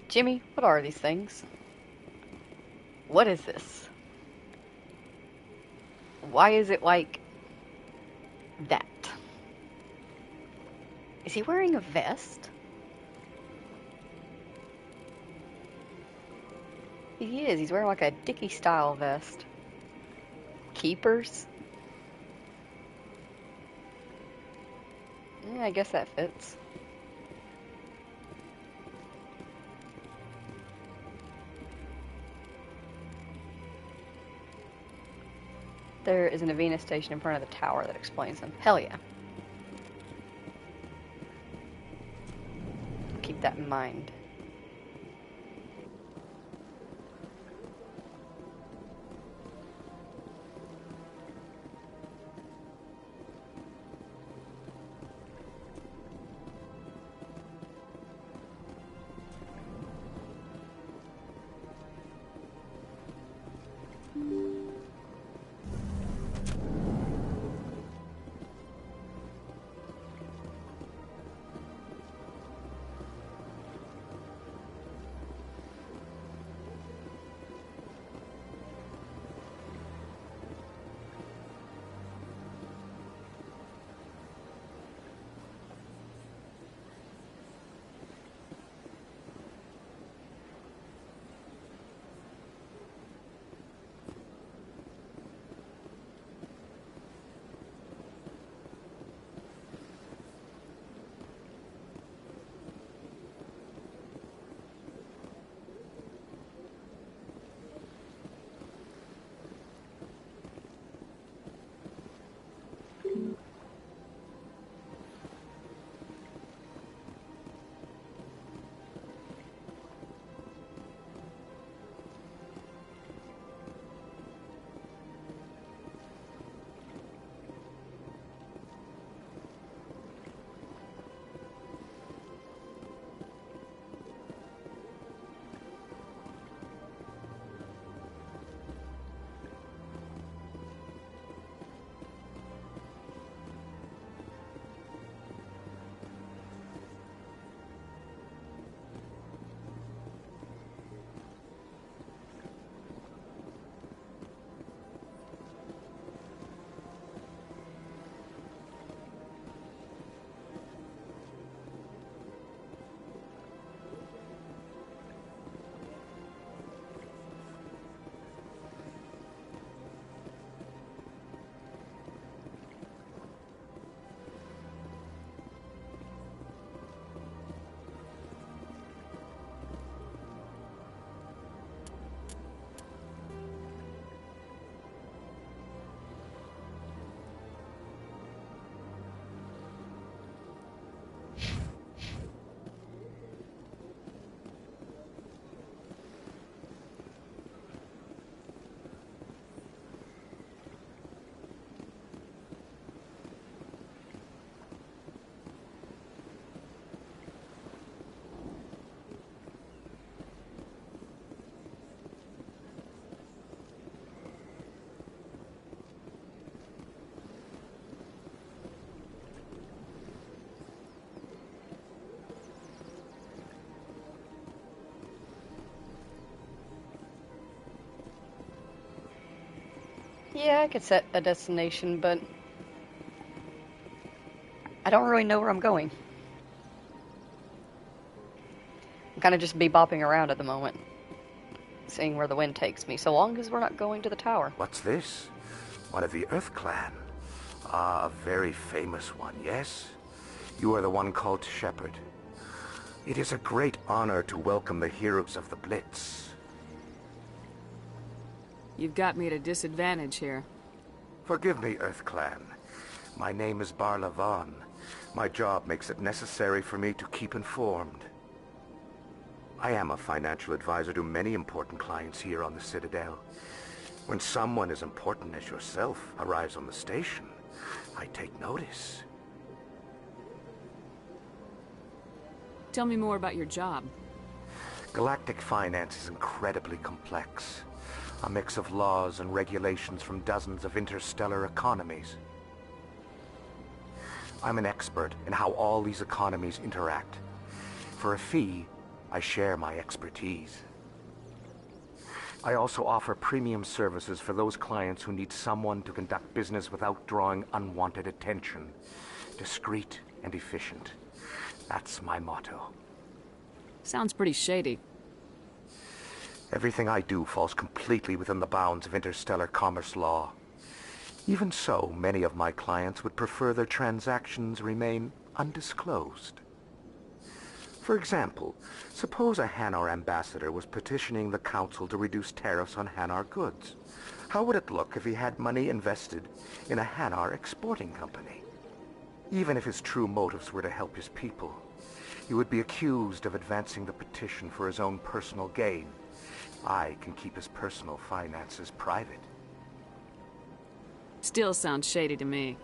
Jimmy, what are these things? What is this? Why is it like that? Is he wearing a vest? He is. He's wearing like a Dickie-style vest. Keepers? Yeah, I guess that fits. There is an Avena station in front of the tower that explains them. Hell yeah. Keep that in mind. Yeah, I could set a destination, but I don't really know where I'm going. I'm kind of just bebopping around at the moment, seeing where the wind takes me, so long as we're not going to the tower. What's this? One of the Earth Clan. Ah, a very famous one, yes? You are the one called Shepard. It is a great honor to welcome the heroes of the Blitz. You've got me at a disadvantage here. Forgive me, Earth Clan. My name is Barla Vaughn. My job makes it necessary for me to keep informed. I am a financial advisor to many important clients here on the Citadel. When someone as important as yourself arrives on the station, I take notice. Tell me more about your job. Galactic finance is incredibly complex. A mix of laws and regulations from dozens of interstellar economies. I'm an expert in how all these economies interact. For a fee, I share my expertise. I also offer premium services for those clients who need someone to conduct business without drawing unwanted attention. Discreet and efficient. That's my motto. Sounds pretty shady. Everything I do falls completely within the bounds of interstellar commerce law. Even so, many of my clients would prefer their transactions remain undisclosed. For example, suppose a Hanar ambassador was petitioning the Council to reduce tariffs on Hanar goods. How would it look if he had money invested in a Hanar exporting company? Even if his true motives were to help his people, he would be accused of advancing the petition for his own personal gain. I can keep his personal finances private. Still sounds shady to me.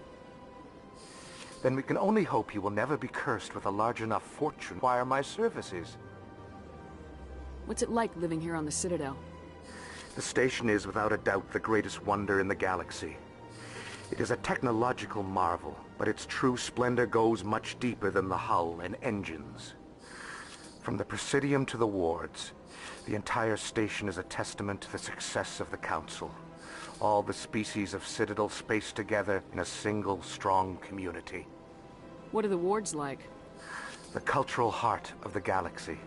Then we can only hope you will never be cursed with a large enough fortune to require my services. What's it like living here on the Citadel? The station is without a doubt the greatest wonder in the galaxy. It is a technological marvel, but its true splendor goes much deeper than the hull and engines. From the Presidium to the wards, the entire station is a testament to the success of the Council. All the species of Citadel spaced together in a single, strong community. What are the wards like? The cultural heart of the galaxy.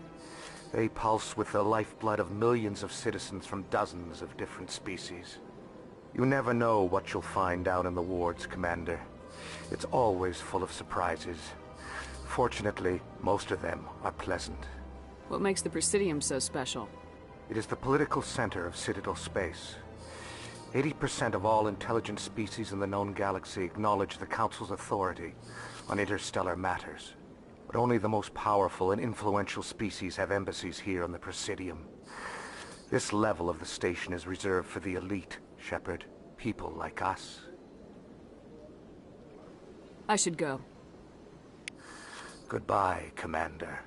They pulse with the lifeblood of millions of citizens from dozens of different species. You never know what you'll find down in the wards, Commander. It's always full of surprises. Fortunately, most of them are pleasant. What makes the Presidium so special? It is the political center of Citadel space. 80% of all intelligent species in the known galaxy acknowledge the Council's authority on interstellar matters. But only the most powerful and influential species have embassies here on the Presidium. This level of the station is reserved for the elite, Shepard. People like us. I should go. Goodbye, Commander.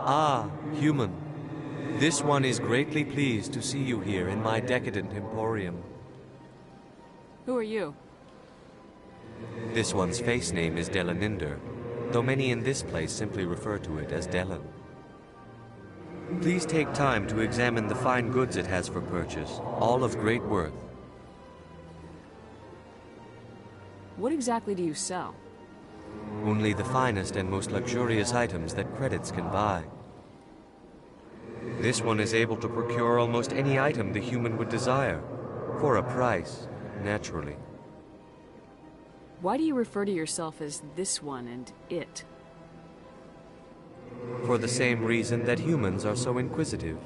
Ah, human. This one is greatly pleased to see you here in my decadent emporium. Who are you? This one's face name is Delaninder, though many in this place simply refer to it as Delan. Please take time to examine the fine goods it has for purchase, all of great worth. What exactly do you sell? Only the finest and most luxurious items that credits can buy. This one is able to procure almost any item the human would desire, for a price, naturally. Why do you refer to yourself as this one and it? For the same reason that humans are so inquisitive.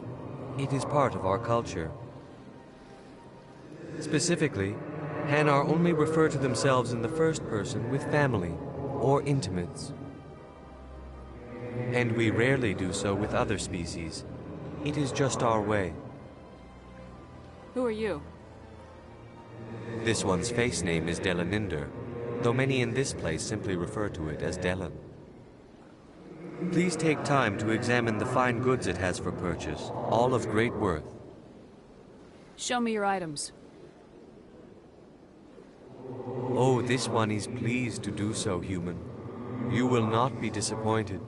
It is part of our culture. Specifically, Hanar only refer to themselves in the first person with family or intimates. And we rarely do so with other species. It is just our way. Who are you? This one's face name is Delaninder, though many in this place simply refer to it as Delan. Please take time to examine the fine goods it has for purchase, all of great worth. Show me your items. Oh, this one is pleased to do so, human. You will not be disappointed.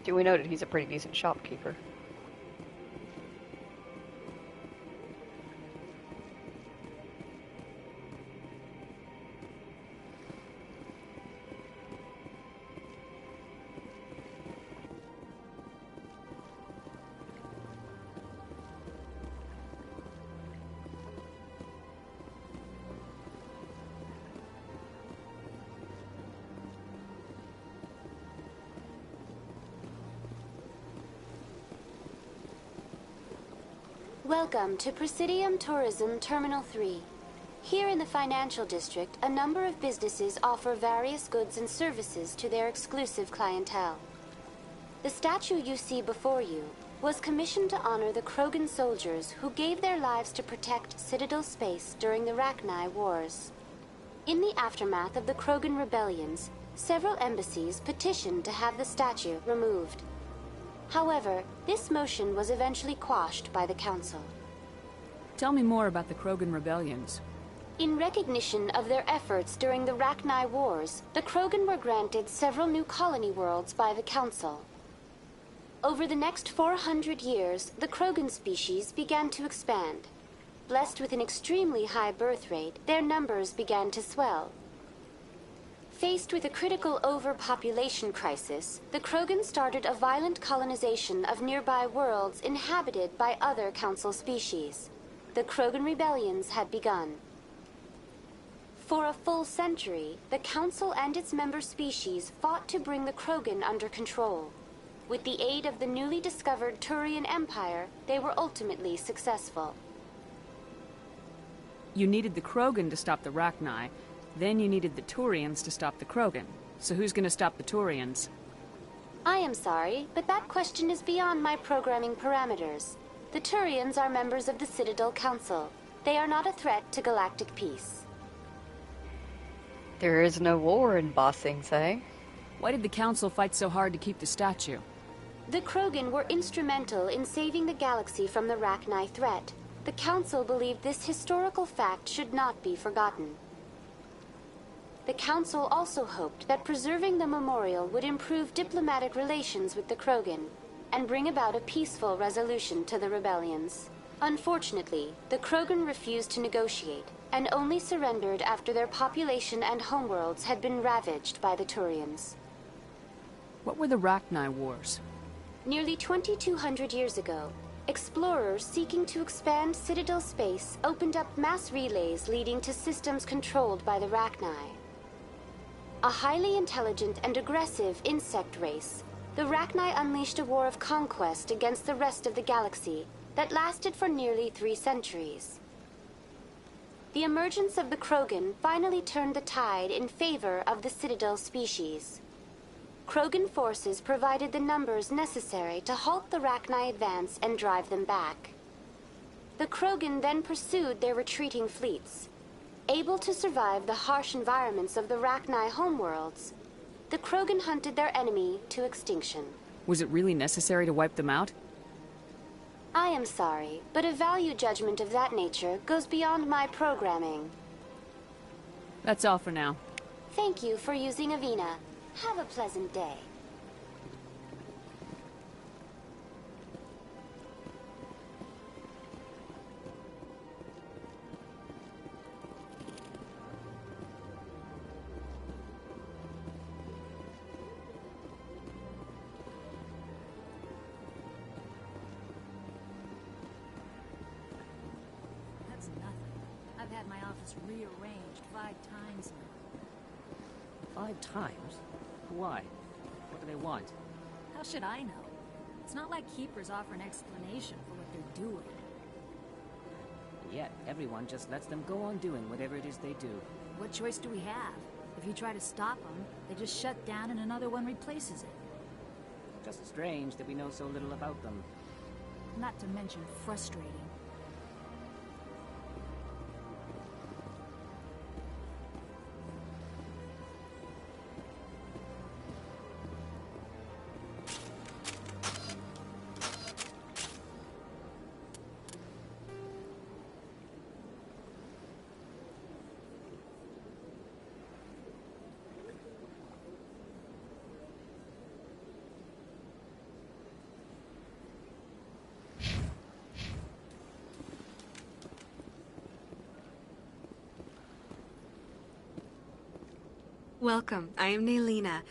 Do we know that he's a pretty decent shopkeeper? Welcome to Presidium Tourism Terminal 3. Here in the financial district, a number of businesses offer various goods and services to their exclusive clientele. The statue you see before you was commissioned to honor the Krogan soldiers who gave their lives to protect Citadel space during the Rachni Wars. In the aftermath of the Krogan rebellions, several embassies petitioned to have the statue removed. However, this motion was eventually quashed by the Council. Tell me more about the Krogan rebellions. In recognition of their efforts during the Rachni Wars, the Krogan were granted several new colony worlds by the Council. Over the next 400 years, the Krogan species began to expand. Blessed with an extremely high birth rate, their numbers began to swell. Faced with a critical overpopulation crisis, the Krogan started a violent colonization of nearby worlds inhabited by other Council species. The Krogan rebellions had begun. For a full century, the Council and its member species fought to bring the Krogan under control. With the aid of the newly discovered Turian Empire, they were ultimately successful. You needed the Krogan to stop the Rachni, then you needed the Turians to stop the Krogan. So who's gonna stop the Turians? I am sorry, but that question is beyond my programming parameters. The Turians are members of the Citadel Council. They are not a threat to galactic peace. There is no war in Ba Sing Se. Why did the Council fight so hard to keep the statue? The Krogan were instrumental in saving the galaxy from the Rachni threat. The Council believed this historical fact should not be forgotten. The Council also hoped that preserving the memorial would improve diplomatic relations with the Krogan and bring about a peaceful resolution to the rebellions. Unfortunately, the Krogan refused to negotiate and only surrendered after their population and homeworlds had been ravaged by the Turians. What were the Rachni Wars? Nearly 2,200 years ago, explorers seeking to expand Citadel space opened up mass relays leading to systems controlled by the Rachni. A highly intelligent and aggressive insect race, the Rachni unleashed a war of conquest against the rest of the galaxy that lasted for nearly 3 centuries. The emergence of the Krogan finally turned the tide in favor of the Citadel species. Krogan forces provided the numbers necessary to halt the Rachni advance and drive them back. The Krogan then pursued their retreating fleets. Able to survive the harsh environments of the Rachni homeworlds, the Krogan hunted their enemy to extinction. Was it really necessary to wipe them out? I am sorry, but a value judgment of that nature goes beyond my programming. That's all for now. Thank you for using Avina. Have a pleasant day. That's nothing. I've had my office rearranged 5 times now. 5 times? Why? What do they want? How should I know? It's not like Keepers offer an explanation for what they're doing. Yet, everyone just lets them go on doing whatever it is they do. What choice do we have? If you try to stop them, they just shut down and another one replaces it. Just strange that we know so little about them. Not to mention frustrating. Welcome. I am Naylina.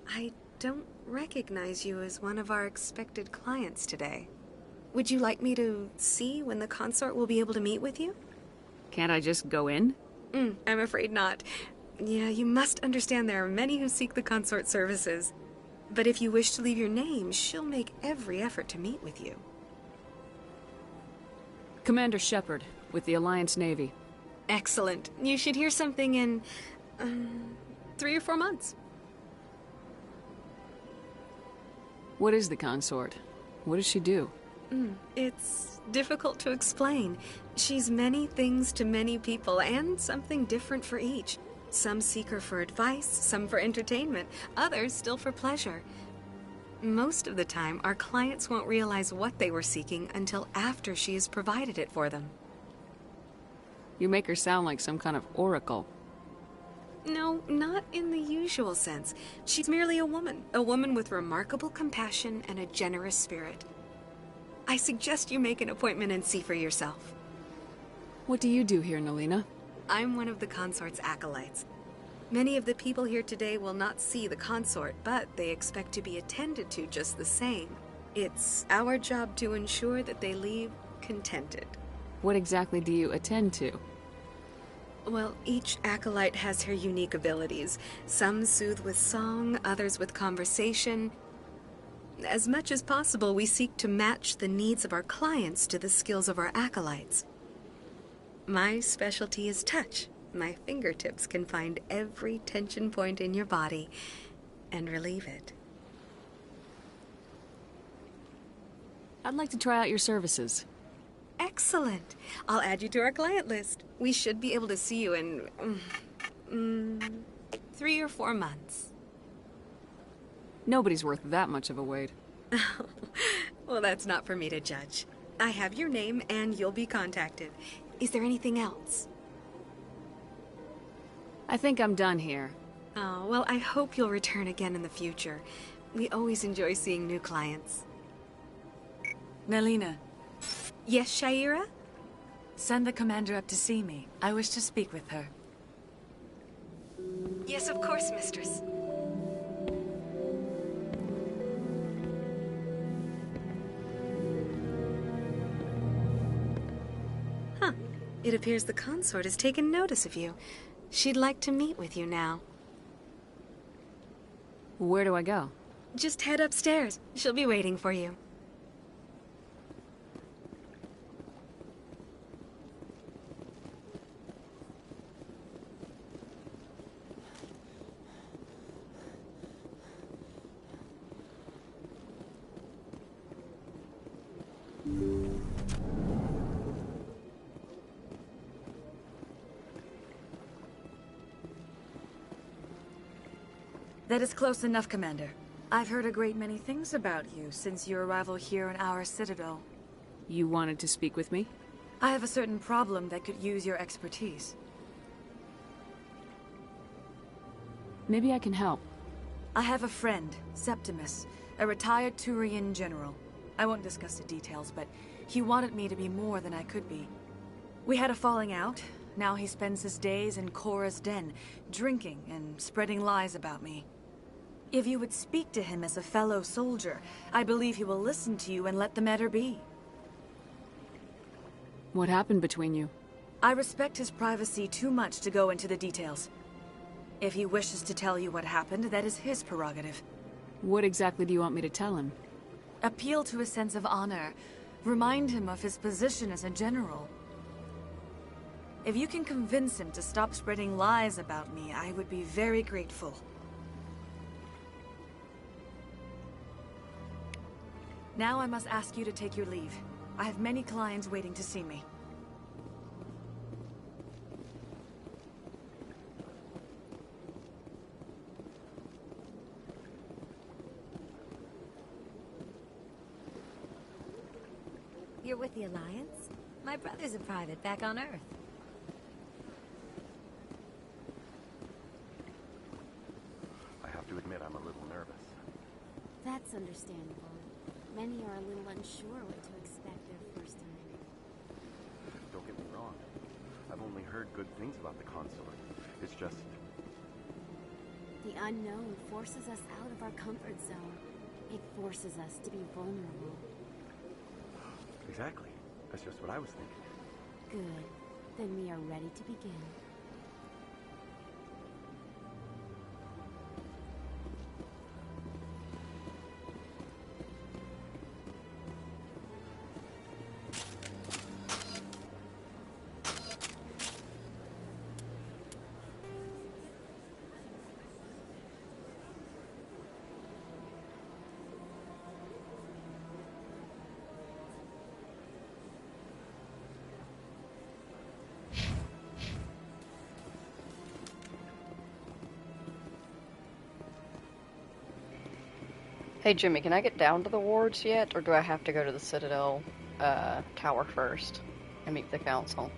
I don't recognize you as one of our expected clients today. Would you like me to see when the consort will be able to meet with you? Can't I just go in? I'm afraid not. Yeah, you must understand there are many who seek the consort services. But if you wish to leave your name, she'll make every effort to meet with you. Commander Shepard, with the Alliance Navy. Excellent. You should hear something in 3 or 4 months. What is the consort? What does she do? It's difficult to explain. She's many things to many people, and something different for each. Some seek her for advice, some for entertainment, others still for pleasure. Most of the time, our clients won't realize what they were seeking until after she has provided it for them. You make her sound like some kind of oracle. No, not in the usual sense. She's merely a woman with remarkable compassion and a generous spirit. I suggest you make an appointment and see for yourself. What do you do here, Nelina? I'm one of the consort's acolytes. Many of the people here today will not see the consort, but they expect to be attended to just the same. It's our job to ensure that they leave contented. What exactly do you attend to? Well, each acolyte has her unique abilities. Some soothe with song, others with conversation. As much as possible, we seek to match the needs of our clients to the skills of our acolytes. My specialty is touch. My fingertips can find every tension point in your body and relieve it. I'd like to try out your services. Excellent. I'll add you to our client list. We should be able to see you in 3 or 4 months. Nobody's worth that much of a wait. Well, that's not for me to judge. I have your name and you'll be contacted. Is there anything else? I think I'm done here. Oh, well, I hope you'll return again in the future. We always enjoy seeing new clients. Nelina. Yes, Shaira? Send the commander up to see me. I wish to speak with her. Yes, of course, mistress. Huh. It appears the consort has taken notice of you. She'd like to meet with you now. Where do I go? Just head upstairs. She'll be waiting for you. That is close enough, Commander. I've heard a great many things about you since your arrival here in our citadel. You wanted to speak with me? I have a certain problem that could use your expertise. Maybe I can help. I have a friend, Septimus, a retired Turian general. I won't discuss the details, but he wanted me to be more than I could be. We had a falling out. Now he spends his days in Korra's den, drinking and spreading lies about me. If you would speak to him as a fellow soldier, I believe he will listen to you and let the matter be. What happened between you? I respect his privacy too much to go into the details. If he wishes to tell you what happened, that is his prerogative. What exactly do you want me to tell him? Appeal to his sense of honor. Remind him of his position as a general. If you can convince him to stop spreading lies about me, I would be very grateful. Now I must ask you to take your leave. I have many clients waiting to see me. You're with the Alliance? My brother's a private back on Earth. I have to admit I'm a little nervous. That's understandable. Many are a little unsure what to expect their first time. Don't get me wrong. I've only heard good things about the consort. It's just... The unknown forces us out of our comfort zone. It forces us to be vulnerable. Exactly. That's just what I was thinking. Good. Then we are ready to begin. Hey Jimmy, can I get down to the wards yet, or do I have to go to the Citadel tower first and meet the council?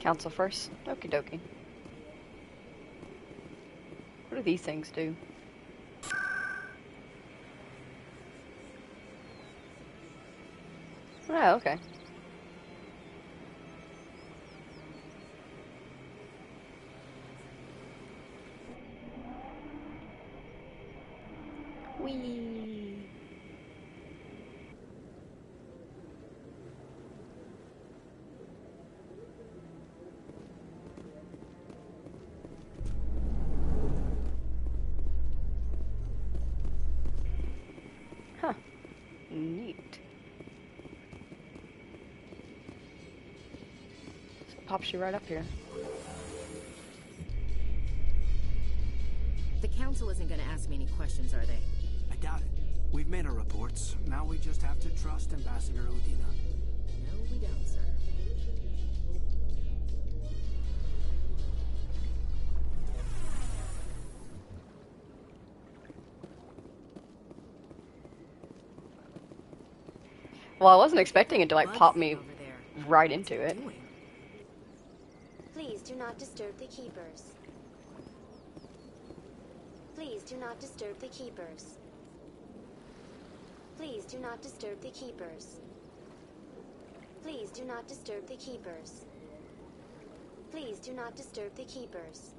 Council first? Okie dokie. What do these things do? Oh, okay. Whee! Huh. Neat. So it pops you right up here. The council isn't going to ask me any questions, are they? I doubt it. We've made our reports. Now we just have to trust Ambassador Udina. No, we don't, sir. Well, I wasn't expecting it to, like, pop me right into it. Please do not disturb the keepers. Please do not disturb the keepers. Please do not disturb the keepers. Please do not disturb the keepers. Please do not disturb the keepers.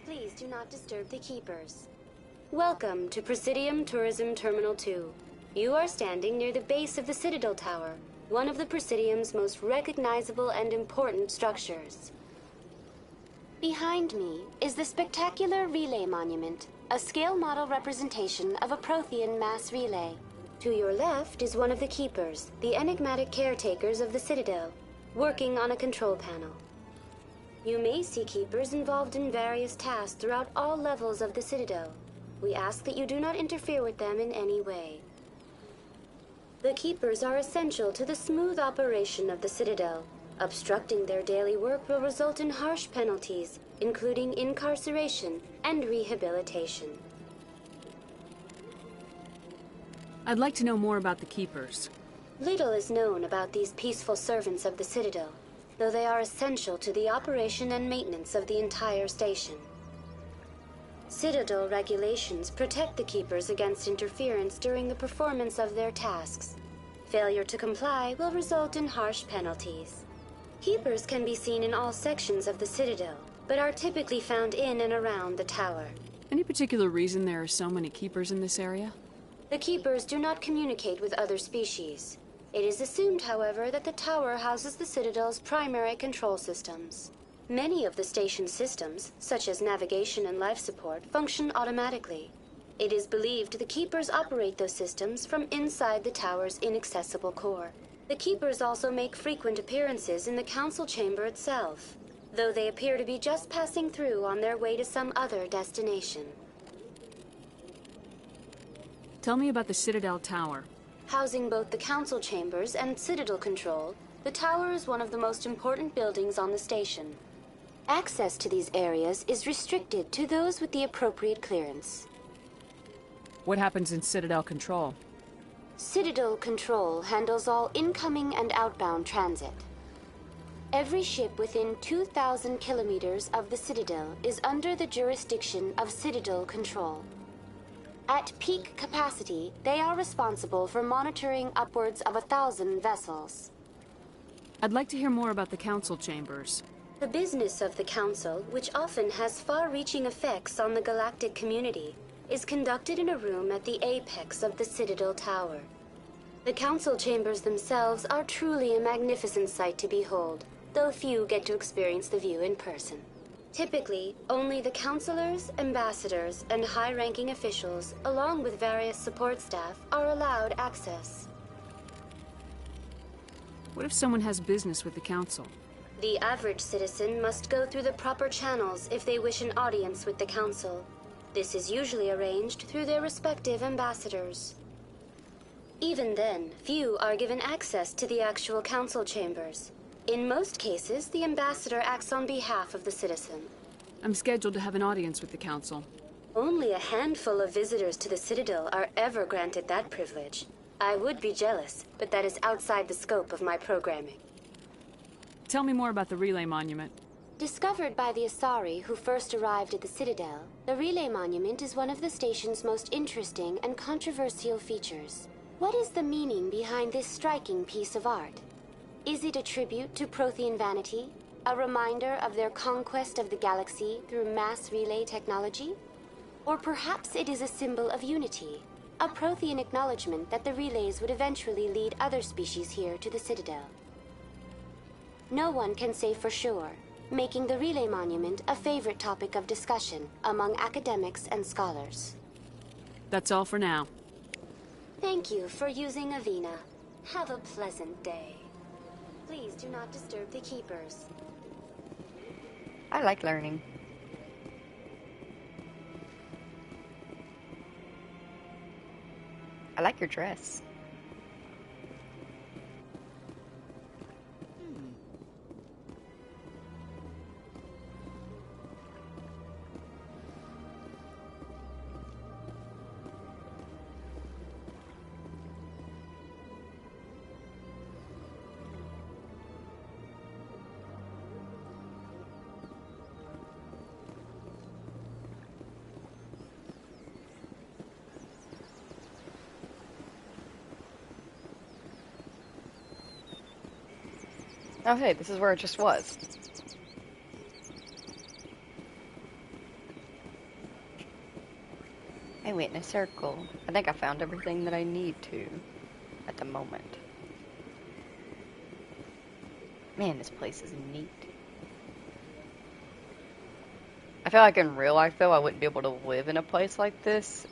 Please do not disturb the keepers. Welcome to Presidium Tourism Terminal 2. You are standing near the base of the Citadel Tower, one of the Presidium's most recognizable and important structures. Behind me is the spectacular Relay Monument, a scale model representation of a Prothean mass relay. To your left is one of the Keepers, the enigmatic caretakers of the Citadel, working on a control panel. You may see Keepers involved in various tasks throughout all levels of the Citadel. We ask that you do not interfere with them in any way. The Keepers are essential to the smooth operation of the Citadel. Obstructing their daily work will result in harsh penalties, including incarceration and rehabilitation. I'd like to know more about the Keepers. Little is known about these peaceful servants of the Citadel, though they are essential to the operation and maintenance of the entire station. Citadel regulations protect the Keepers against interference during the performance of their tasks. Failure to comply will result in harsh penalties. Keepers can be seen in all sections of the Citadel, but are typically found in and around the tower. Any particular reason there are so many Keepers in this area? The Keepers do not communicate with other species. It is assumed, however, that the tower houses the Citadel's primary control systems. Many of the station's systems, such as navigation and life support, function automatically. It is believed the Keepers operate those systems from inside the tower's inaccessible core. The Keepers also make frequent appearances in the council chamber itself, though they appear to be just passing through on their way to some other destination. Tell me about the Citadel Tower. Housing both the council chambers and Citadel control, the tower is one of the most important buildings on the station. Access to these areas is restricted to those with the appropriate clearance. What happens in Citadel Control? Citadel Control handles all incoming and outbound transit. Every ship within 2,000 kilometers of the Citadel is under the jurisdiction of Citadel Control. At peak capacity, they are responsible for monitoring upwards of 1,000 vessels. I'd like to hear more about the council chambers. The business of the Council, which often has far-reaching effects on the galactic community, is conducted in a room at the apex of the Citadel Tower. The council chambers themselves are truly a magnificent sight to behold, though few get to experience the view in person. Typically, only the councilors, ambassadors, and high-ranking officials, along with various support staff, are allowed access. What if someone has business with the council? The average citizen must go through the proper channels if they wish an audience with the council. This is usually arranged through their respective ambassadors. Even then, few are given access to the actual council chambers. In most cases, the ambassador acts on behalf of the citizen. I'm scheduled to have an audience with the council. Only a handful of visitors to the Citadel are ever granted that privilege. I would be jealous, but that is outside the scope of my programming. Tell me more about the Relay Monument. Discovered by the Asari who first arrived at the Citadel, the Relay Monument is one of the station's most interesting and controversial features. What is the meaning behind this striking piece of art? Is it a tribute to Prothean vanity? A reminder of their conquest of the galaxy through mass relay technology? Or perhaps it is a symbol of unity, a Prothean acknowledgement that the relays would eventually lead other species here to the Citadel. No one can say for sure, making the Relay Monument a favorite topic of discussion among academics and scholars. That's all for now. Thank you for using Avina. Have a pleasant day. Please do not disturb the keepers. I like learning. I like your dress. Oh hey, this is where it just was. I went in a circle. I think I found everything that I need to at the moment. Man, this place is neat. I feel like in real life, though, I wouldn't be able to live in a place like this.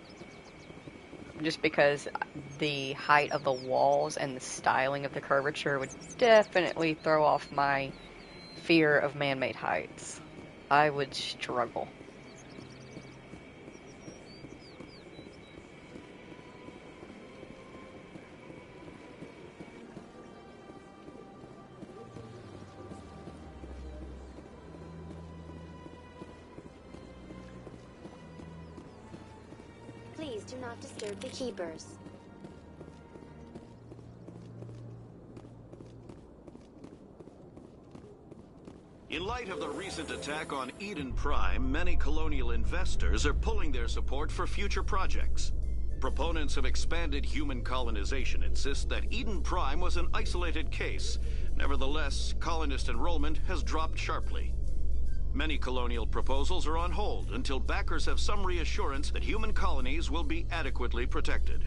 Just because the height of the walls and the styling of the curvature would definitely throw off my fear of man-made heights. I would struggle. Please do not disturb the keepers. In light of the recent attack on Eden Prime, many colonial investors are pulling their support for future projects. Proponents of expanded human colonization insist that Eden Prime was an isolated case. Nevertheless, colonist enrollment has dropped sharply. Many colonial proposals are on hold until backers have some reassurance that human colonies will be adequately protected.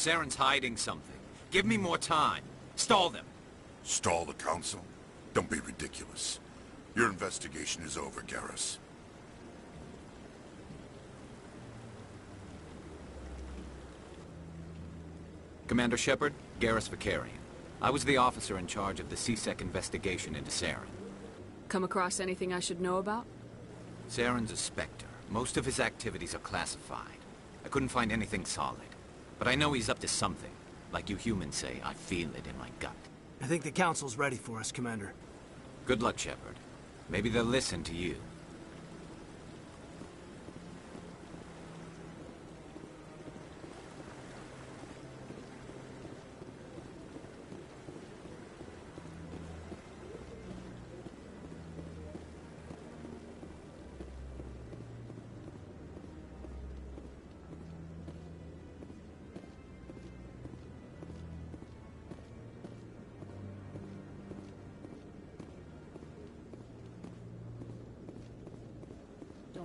Saren's hiding something. Give me more time. Stall them. Stall the council? Don't be ridiculous. Your investigation is over, Garrus. Commander Shepard, Garrus Vicarian. I was the officer in charge of the CSEC investigation into Saren. Come across anything I should know about? Saren's a Spectre. Most of his activities are classified. I couldn't find anything solid. But I know he's up to something. Like you humans say, I feel it in my gut. I think the council's ready for us, Commander. Good luck, Shepard. Maybe they'll listen to you.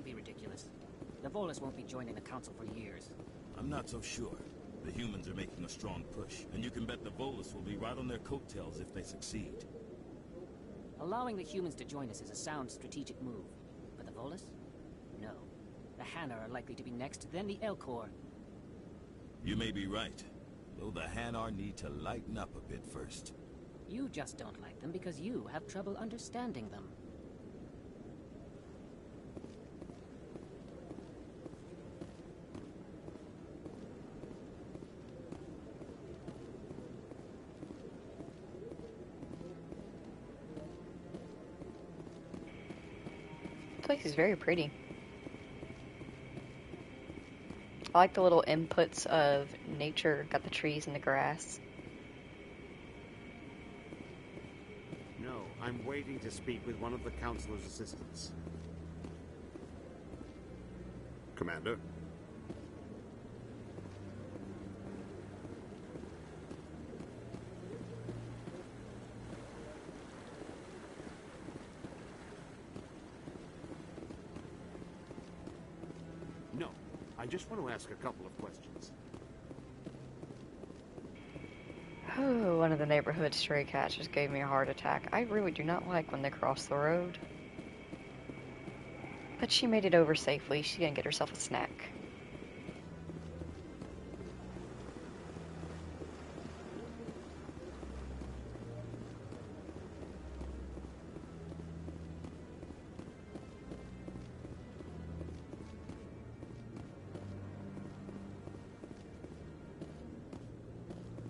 be ridiculous. The Volus won't be joining the Council for years. I'm not so sure. The humans are making a strong push, and you can bet the Volus will be right on their coattails if they succeed. Allowing the humans to join us is a sound strategic move. But the Volus? No. The Hanar are likely to be next, then the Elcor. You may be right, though the Hanar need to lighten up a bit first. You just don't like them because you have trouble understanding them. This place is very pretty. I like the little inputs of nature. Got the trees and the grass. No, I'm waiting to speak with one of the Councilor's assistants. Commander? No, I just want to ask a couple of questions. Oh, one of the neighborhood stray cats just gave me a heart attack. I really do not like when they cross the road. But she made it over safely. She's gonna get herself a snack.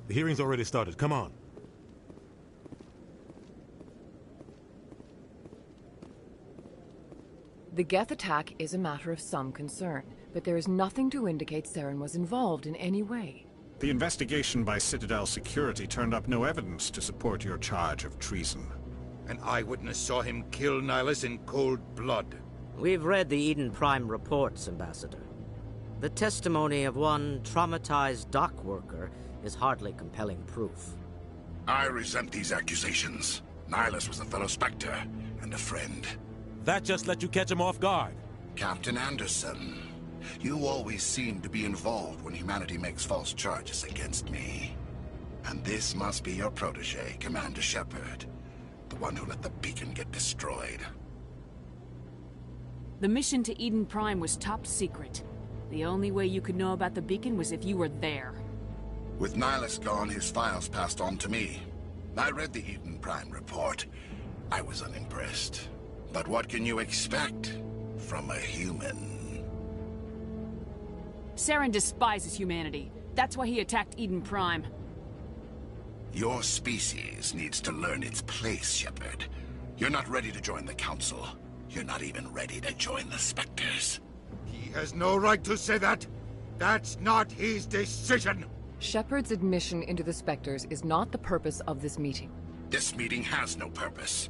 The hearing's already started. Come on. The Geth attack is a matter of some concern, but there is nothing to indicate Saren was involved in any way. The investigation by Citadel Security turned up no evidence to support your charge of treason. An eyewitness saw him kill Nihilus in cold blood. We've read the Eden Prime reports, Ambassador. The testimony of one traumatized dock worker is hardly compelling proof. I resent these accusations. Nihilus was a fellow Spectre and a friend. That just let you catch him off guard. Captain Anderson, you always seem to be involved when humanity makes false charges against me. And this must be your protege, Commander Shepard, the one who let the beacon get destroyed. The mission to Eden Prime was top secret. The only way you could know about the beacon was if you were there. With Nihilus gone, his files passed on to me. I read the Eden Prime report. I was unimpressed. But what can you expect from a human? Saren despises humanity. That's why he attacked Eden Prime. Your species needs to learn its place, Shepard. You're not ready to join the Council. You're not even ready to join the Spectres. He has no right to say that. That's not his decision. Shepard's admission into the Spectres is not the purpose of this meeting. This meeting has no purpose.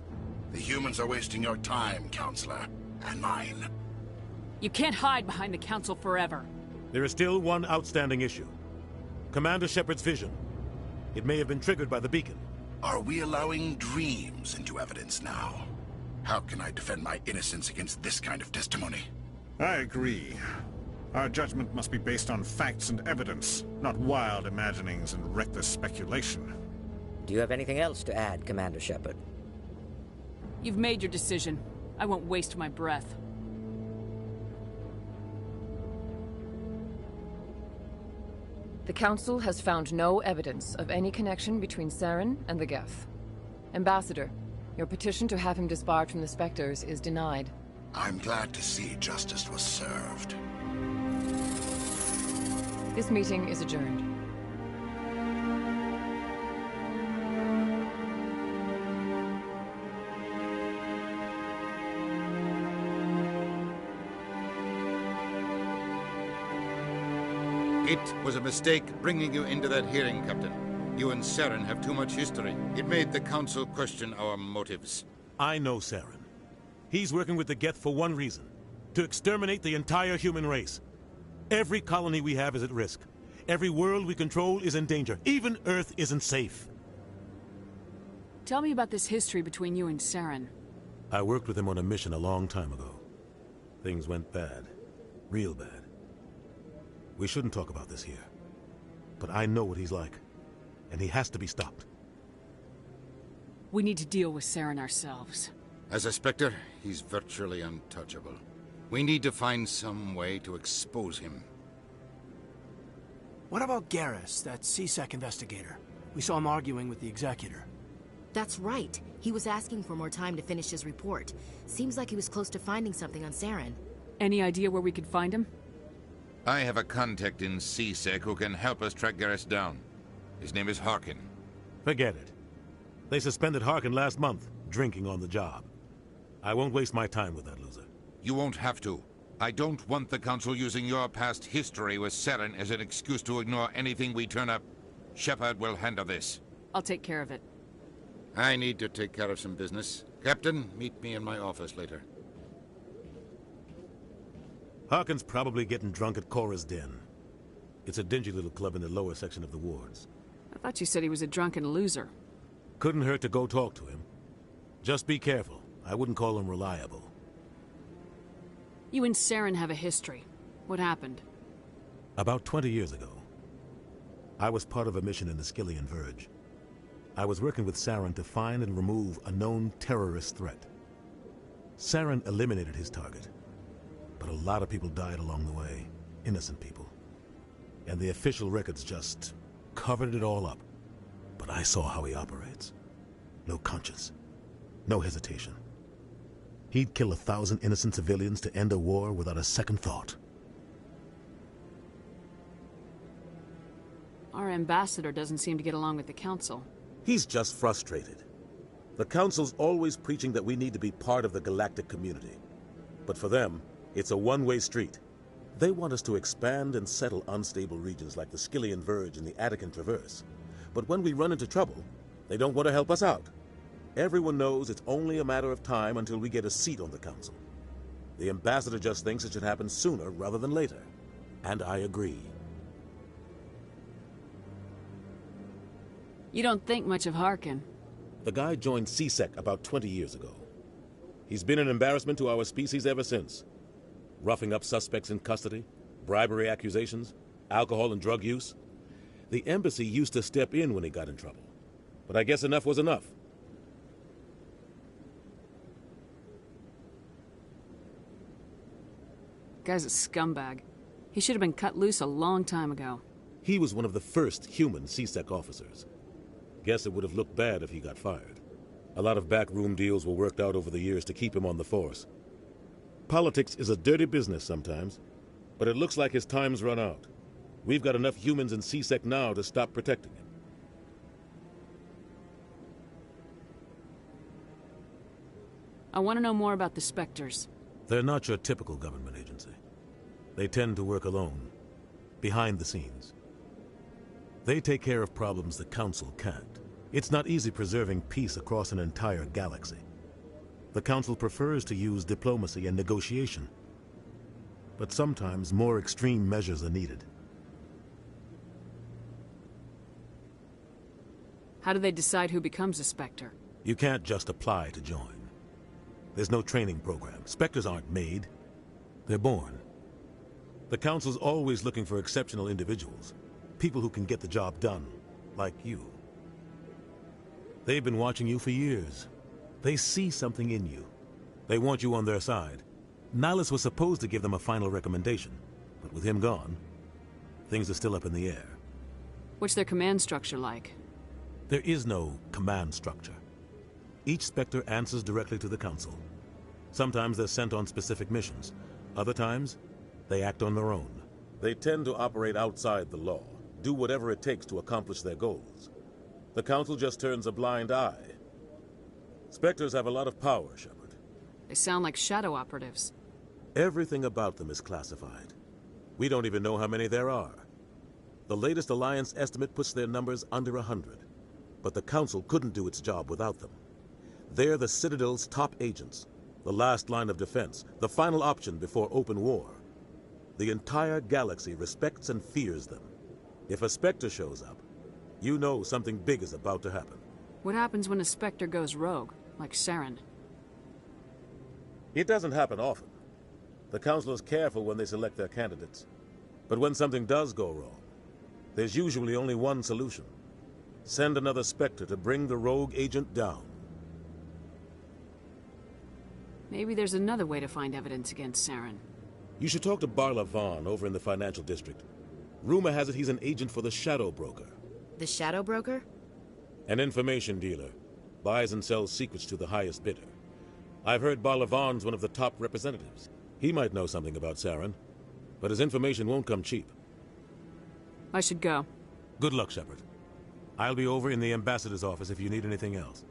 The humans are wasting your time, Counselor, and mine. You can't hide behind the Council forever. There is still one outstanding issue. Commander Shepard's vision. It may have been triggered by the beacon. Are we allowing dreams into evidence now? How can I defend my innocence against this kind of testimony? I agree. Our judgment must be based on facts and evidence, not wild imaginings and reckless speculation. Do you have anything else to add, Commander Shepard? You've made your decision. I won't waste my breath. The Council has found no evidence of any connection between Saren and the Geth. Ambassador, your petition to have him disbarred from the Spectres is denied. I'm glad to see justice was served. This meeting is adjourned. It was a mistake bringing you into that hearing, Captain. You and Saren have too much history. It made the Council question our motives. I know Saren. He's working with the Geth for one reason. To exterminate the entire human race. Every colony we have is at risk. Every world we control is in danger. Even Earth isn't safe. Tell me about this history between you and Saren. I worked with him on a mission a long time ago. Things went bad. Real bad. We shouldn't talk about this here. But I know what he's like. And he has to be stopped. We need to deal with Saren ourselves. As a Spectre, he's virtually untouchable. We need to find some way to expose him. What about Garrus, that CSEC investigator? We saw him arguing with the Executor. That's right. He was asking for more time to finish his report. Seems like he was close to finding something on Saren. Any idea where we could find him? I have a contact in CSEC who can help us track Garrus down. His name is Harkin. Forget it. They suspended Harkin last month, drinking on the job. I won't waste my time with that loser. You won't have to. I don't want the Council using your past history with Saren as an excuse to ignore anything we turn up. Shepard will handle this. I'll take care of it. I need to take care of some business. Captain, meet me in my office later. Harkin's probably getting drunk at Cora's Den. It's a dingy little club in the lower section of the wards. I thought you said he was a drunken loser. Couldn't hurt to go talk to him. Just be careful. I wouldn't call him reliable. You and Saren have a history. What happened? About 20 years ago, I was part of a mission in the Skillian Verge. I was working with Saren to find and remove a known terrorist threat. Saren eliminated his target, but a lot of people died along the way. Innocent people. And the official records just covered it all up. But I saw how he operates. No conscience. No hesitation. He'd kill 1,000 innocent civilians to end a war without a second thought. Our ambassador doesn't seem to get along with the Council. He's just frustrated. The Council's always preaching that we need to be part of the galactic community. But for them, it's a one-way street. They want us to expand and settle unstable regions like the Skillian Verge and the Attican Traverse. But when we run into trouble, they don't want to help us out. Everyone knows it's only a matter of time until we get a seat on the Council. The ambassador just thinks it should happen sooner rather than later. And I agree. You don't think much of Harkin. The guy joined CSEC about 20 years ago. He's been an embarrassment to our species ever since. Roughing up suspects in custody, bribery accusations, alcohol and drug use. The embassy used to step in when he got in trouble. But I guess enough was enough. Guy's a scumbag. He should have been cut loose a long time ago. He was one of the first human CSEC officers. Guess it would have looked bad if he got fired. A lot of backroom deals were worked out over the years to keep him on the force. Politics is a dirty business sometimes, but it looks like his time's run out. We've got enough humans in CSEC now to stop protecting him. I want to know more about the Spectres. They're not your typical government agency. They tend to work alone, behind the scenes. They take care of problems the Council can't. It's not easy preserving peace across an entire galaxy. The Council prefers to use diplomacy and negotiation. But sometimes more extreme measures are needed. How do they decide who becomes a Spectre? You can't just apply to join. There's no training program. Spectres aren't made. They're born. The Council's always looking for exceptional individuals. People who can get the job done, like you. They've been watching you for years. They see something in you. They want you on their side. Nihilus was supposed to give them a final recommendation, but with him gone, things are still up in the air. What's their command structure like? There is no command structure. Each Spectre answers directly to the Council. Sometimes they're sent on specific missions. Other times, they act on their own. They tend to operate outside the law, do whatever it takes to accomplish their goals. The Council just turns a blind eye. Spectres have a lot of power, Shepard. They sound like shadow operatives. Everything about them is classified. We don't even know how many there are. The latest Alliance estimate puts their numbers under 100. But the Council couldn't do its job without them. They're the Citadel's top agents, the last line of defense, the final option before open war. The entire galaxy respects and fears them. If a Spectre shows up, you know something big is about to happen. What happens when a Spectre goes rogue, like Saren? It doesn't happen often. The Council is careful when they select their candidates. But when something does go wrong, there's usually only one solution. Send another Spectre to bring the rogue agent down. Maybe there's another way to find evidence against Saren. You should talk to Barla Vaughn over in the financial district. Rumor has it he's an agent for the Shadow Broker. The Shadow Broker? An information dealer. Buys and sells secrets to the highest bidder. I've heard Barla Vaughn's one of the top representatives. He might know something about Saren, but his information won't come cheap. I should go. Good luck, Shepard. I'll be over in the ambassador's office if you need anything else.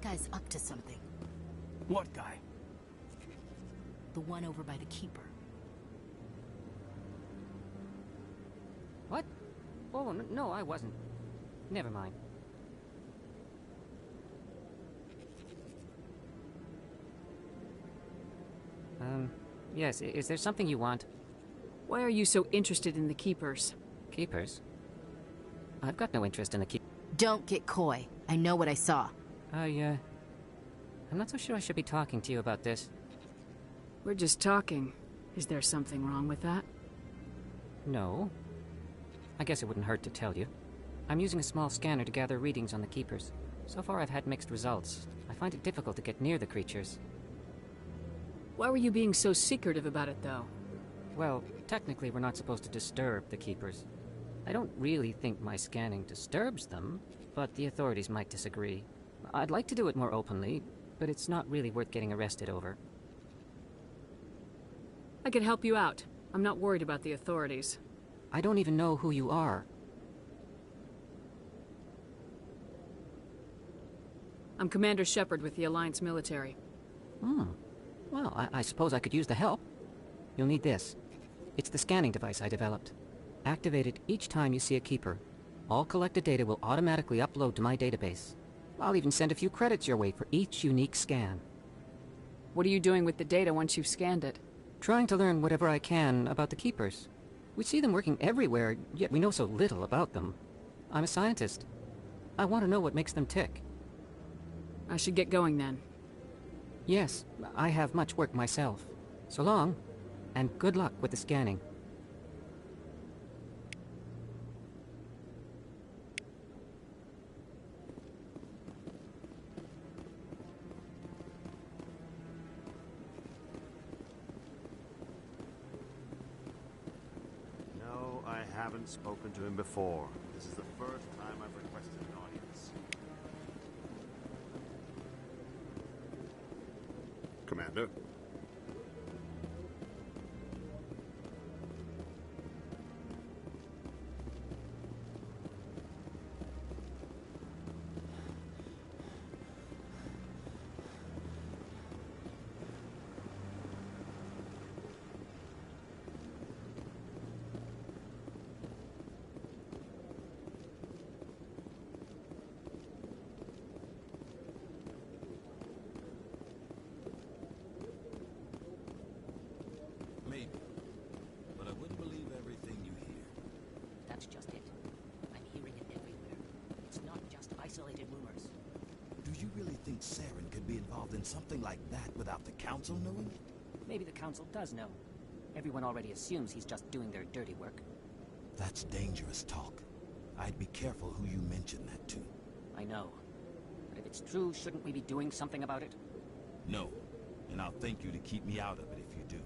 Guy's up to something. What guy? The one over by the Keeper. What? Oh, no, I wasn't. Never mind. Yes, is there something you want? Why are you so interested in the Keepers? Keepers? I've got no interest in the Keepers. Don't get coy. I know what I saw. I'm not so sure I should be talking to you about this. We're just talking. Is there something wrong with that? No. I guess it wouldn't hurt to tell you. I'm using a small scanner to gather readings on the Keepers. So far I've had mixed results. I find it difficult to get near the creatures. Why were you being so secretive about it, though? Well, technically we're not supposed to disturb the Keepers. I don't really think my scanning disturbs them, but the authorities might disagree. I'd like to do it more openly, but it's not really worth getting arrested over. I could help you out. I'm not worried about the authorities. I don't even know who you are. I'm Commander Shepard with the Alliance military. Well, I suppose I could use the help. You'll need this. It's the scanning device I developed. Activate it each time you see a Keeper. All collected data will automatically upload to my database. I'll even send a few credits your way for each unique scan. What are you doing with the data once you've scanned it? Trying to learn whatever I can about the Keepers. We see them working everywhere, yet we know so little about them. I'm a scientist. I want to know what makes them tick. I should get going then. Yes, I have much work myself. So long, and good luck with the scanning. No, I haven't spoken to him before. This is the first time I've requested an audience. Commander? Maybe. But I wouldn't believe everything you hear. That's just it. I'm hearing it everywhere. It's not just isolated rumors. Do you really think Saren could be involved in something like that without the Council knowing? Maybe the Council does know. Everyone already assumes he's just doing their dirty work. That's dangerous talk. I'd be careful who you mention that to. I know. But if it's true, shouldn't we be doing something about it? No. And I'll thank you to keep me out of it if you do.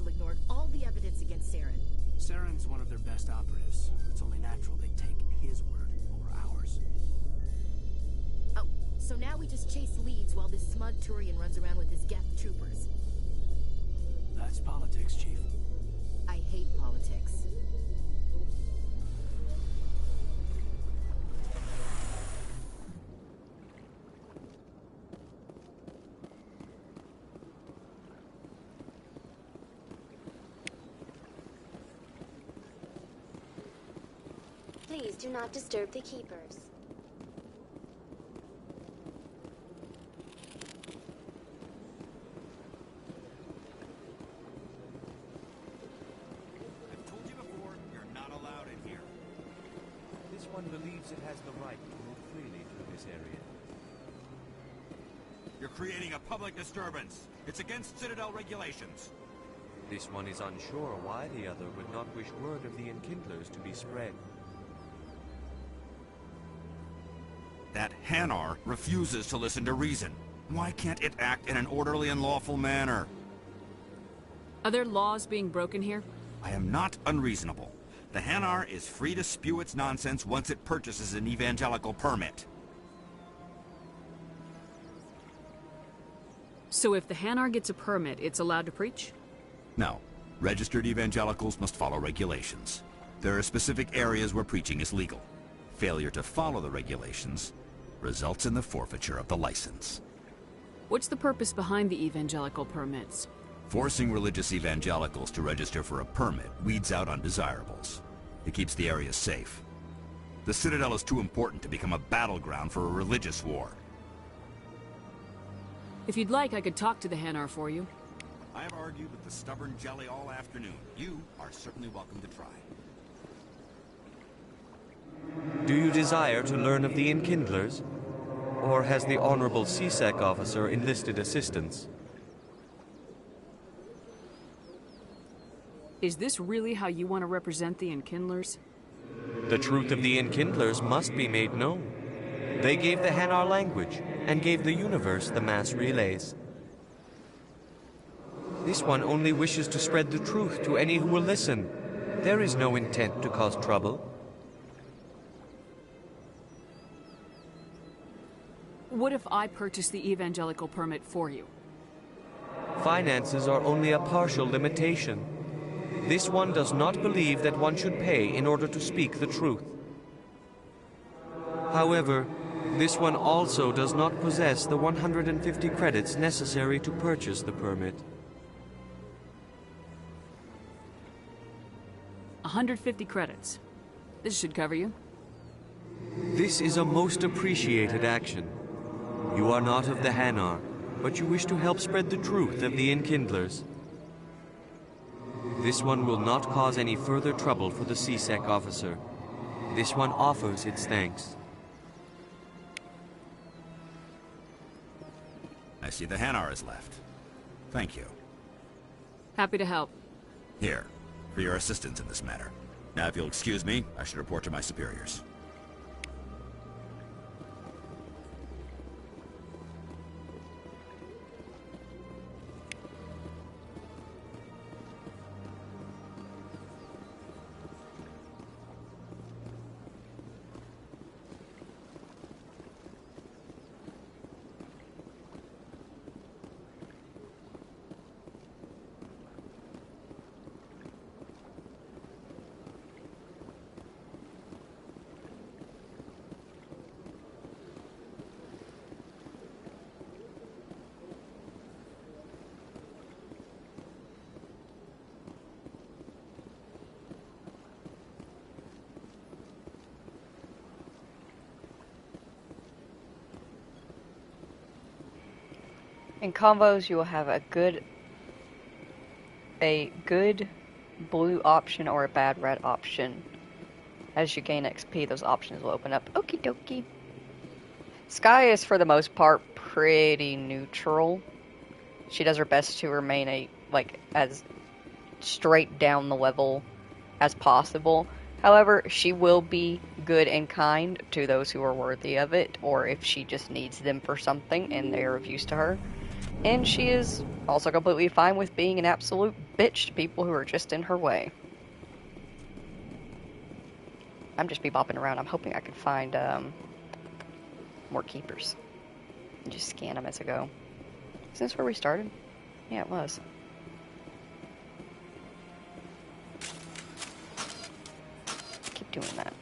Ignored all the evidence against Saren. Saren's one of their best operatives. It's only natural they take his word over ours. Oh, so now we just chase leads while this smug Turian runs around with his Geth troopers. That's politics, Chief. I hate politics. Please do not disturb the keepers. I've told you before, you're not allowed in here. This one believes it has the right to move freely through this area. You're creating a public disturbance. It's against Citadel regulations. This one is unsure why the other would not wish word of the Enkindlers to be spread. That Hanar refuses to listen to reason. Why can't it act in an orderly and lawful manner? Are there laws being broken here? I am not unreasonable. The Hanar is free to spew its nonsense once it purchases an evangelical permit. So if the Hanar gets a permit, it's allowed to preach? No. Registered evangelicals must follow regulations. There are specific areas where preaching is legal. Failure to follow the regulations results in the forfeiture of the license. What's the purpose behind the evangelical permits? Forcing religious evangelicals to register for a permit weeds out undesirables. It keeps the area safe. The Citadel is too important to become a battleground for a religious war. If you'd like, I could talk to the Hanar for you. I have argued with the stubborn jelly all afternoon. You are certainly welcome to try. Do you desire to learn of the Enkindlers? Or has the Honorable CSEC officer enlisted assistance? Is this really how you want to represent the Enkindlers? The truth of the Enkindlers must be made known. They gave the Hanar language, and gave the universe the mass relays. This one only wishes to spread the truth to any who will listen. There is no intent to cause trouble. What if I purchase the evangelical permit for you? Finances are only a partial limitation. This one does not believe that one should pay in order to speak the truth. However, this one also does not possess the 150 credits necessary to purchase the permit. 150 credits. This should cover you. This is a most appreciated action. You are not of the Hanar, but you wish to help spread the truth of the Enkindlers. This one will not cause any further trouble for the CSEC officer. This one offers its thanks. I see the Hanar is left. Thank you. Happy to help. Here, for your assistance in this matter. Now, if you'll excuse me, I should report to my superiors. In combos, you will have a good blue option or a bad red option. As you gain XP, those options will open up. Okie dokie. Sky is, for the most part, pretty neutral. She does her best to remain as straight down the level as possible. However, she will be good and kind to those who are worthy of it, or if she just needs them for something and they are of use to her. And she is also completely fine with being an absolute bitch to people who are just in her way. I'm just bebopping around. I'm hoping I can find more keepers and just scan them as I go. Is this where we started? Yeah, it was. Keep doing that.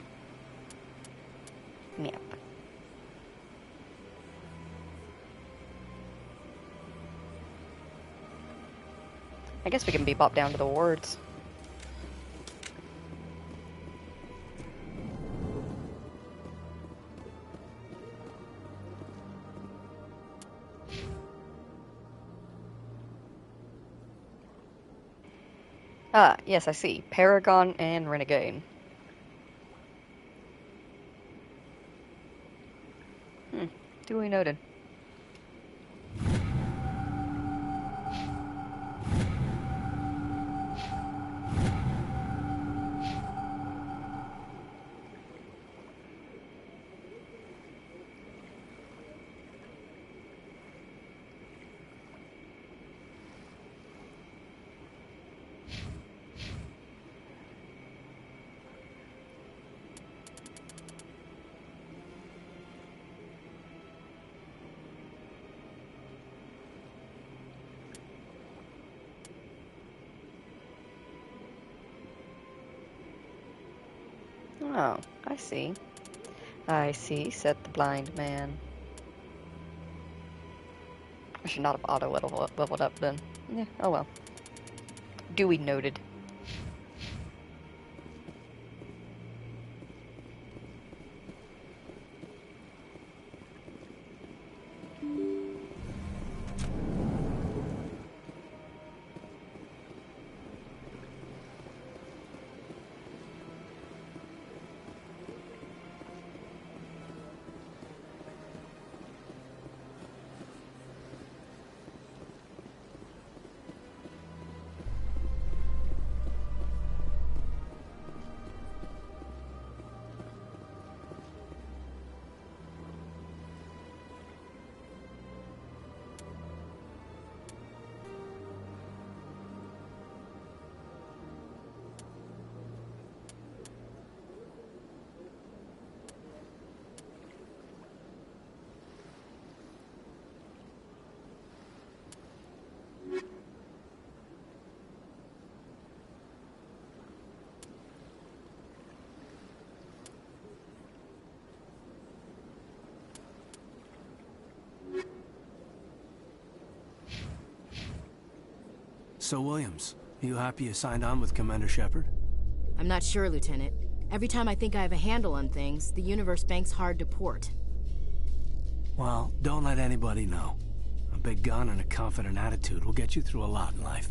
Yep. I guess we can bebop down to the wards. Ah, yes, I see. Paragon and Renegade. Duly noted. Oh, I see. I see, said the blind man. I should not have auto-leveled up then. Yeah, oh well. Duly noted. So, Williams, you happy you signed on with Commander Shepard? I'm not sure, Lieutenant. Every time I think I have a handle on things, the universe banks hard to port. Well, don't let anybody know. A big gun and a confident attitude will get you through a lot in life.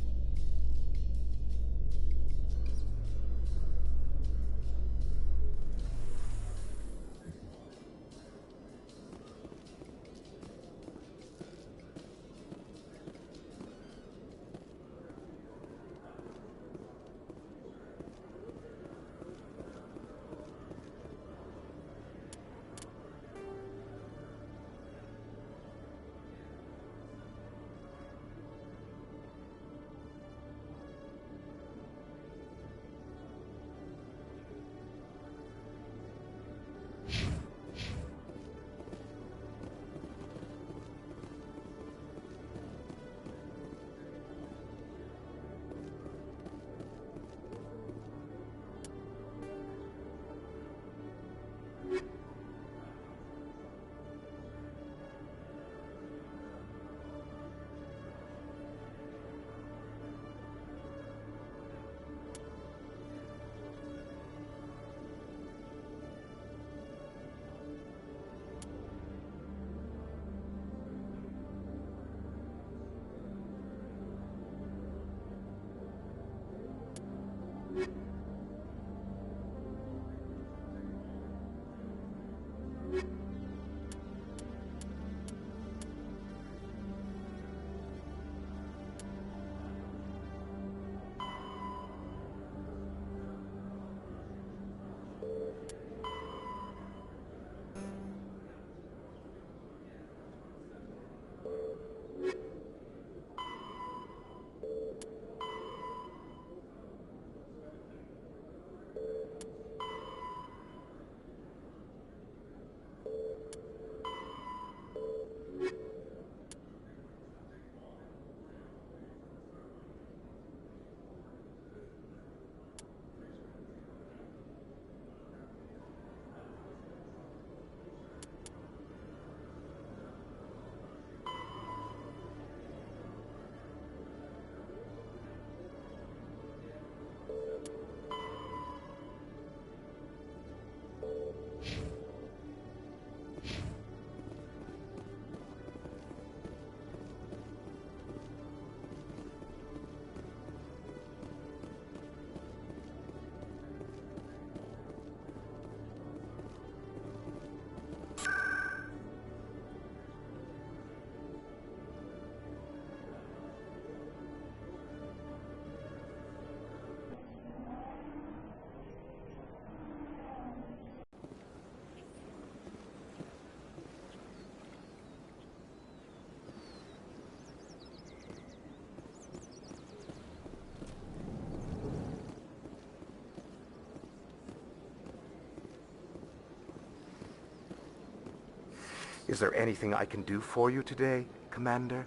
Is there anything I can do for you today, Commander?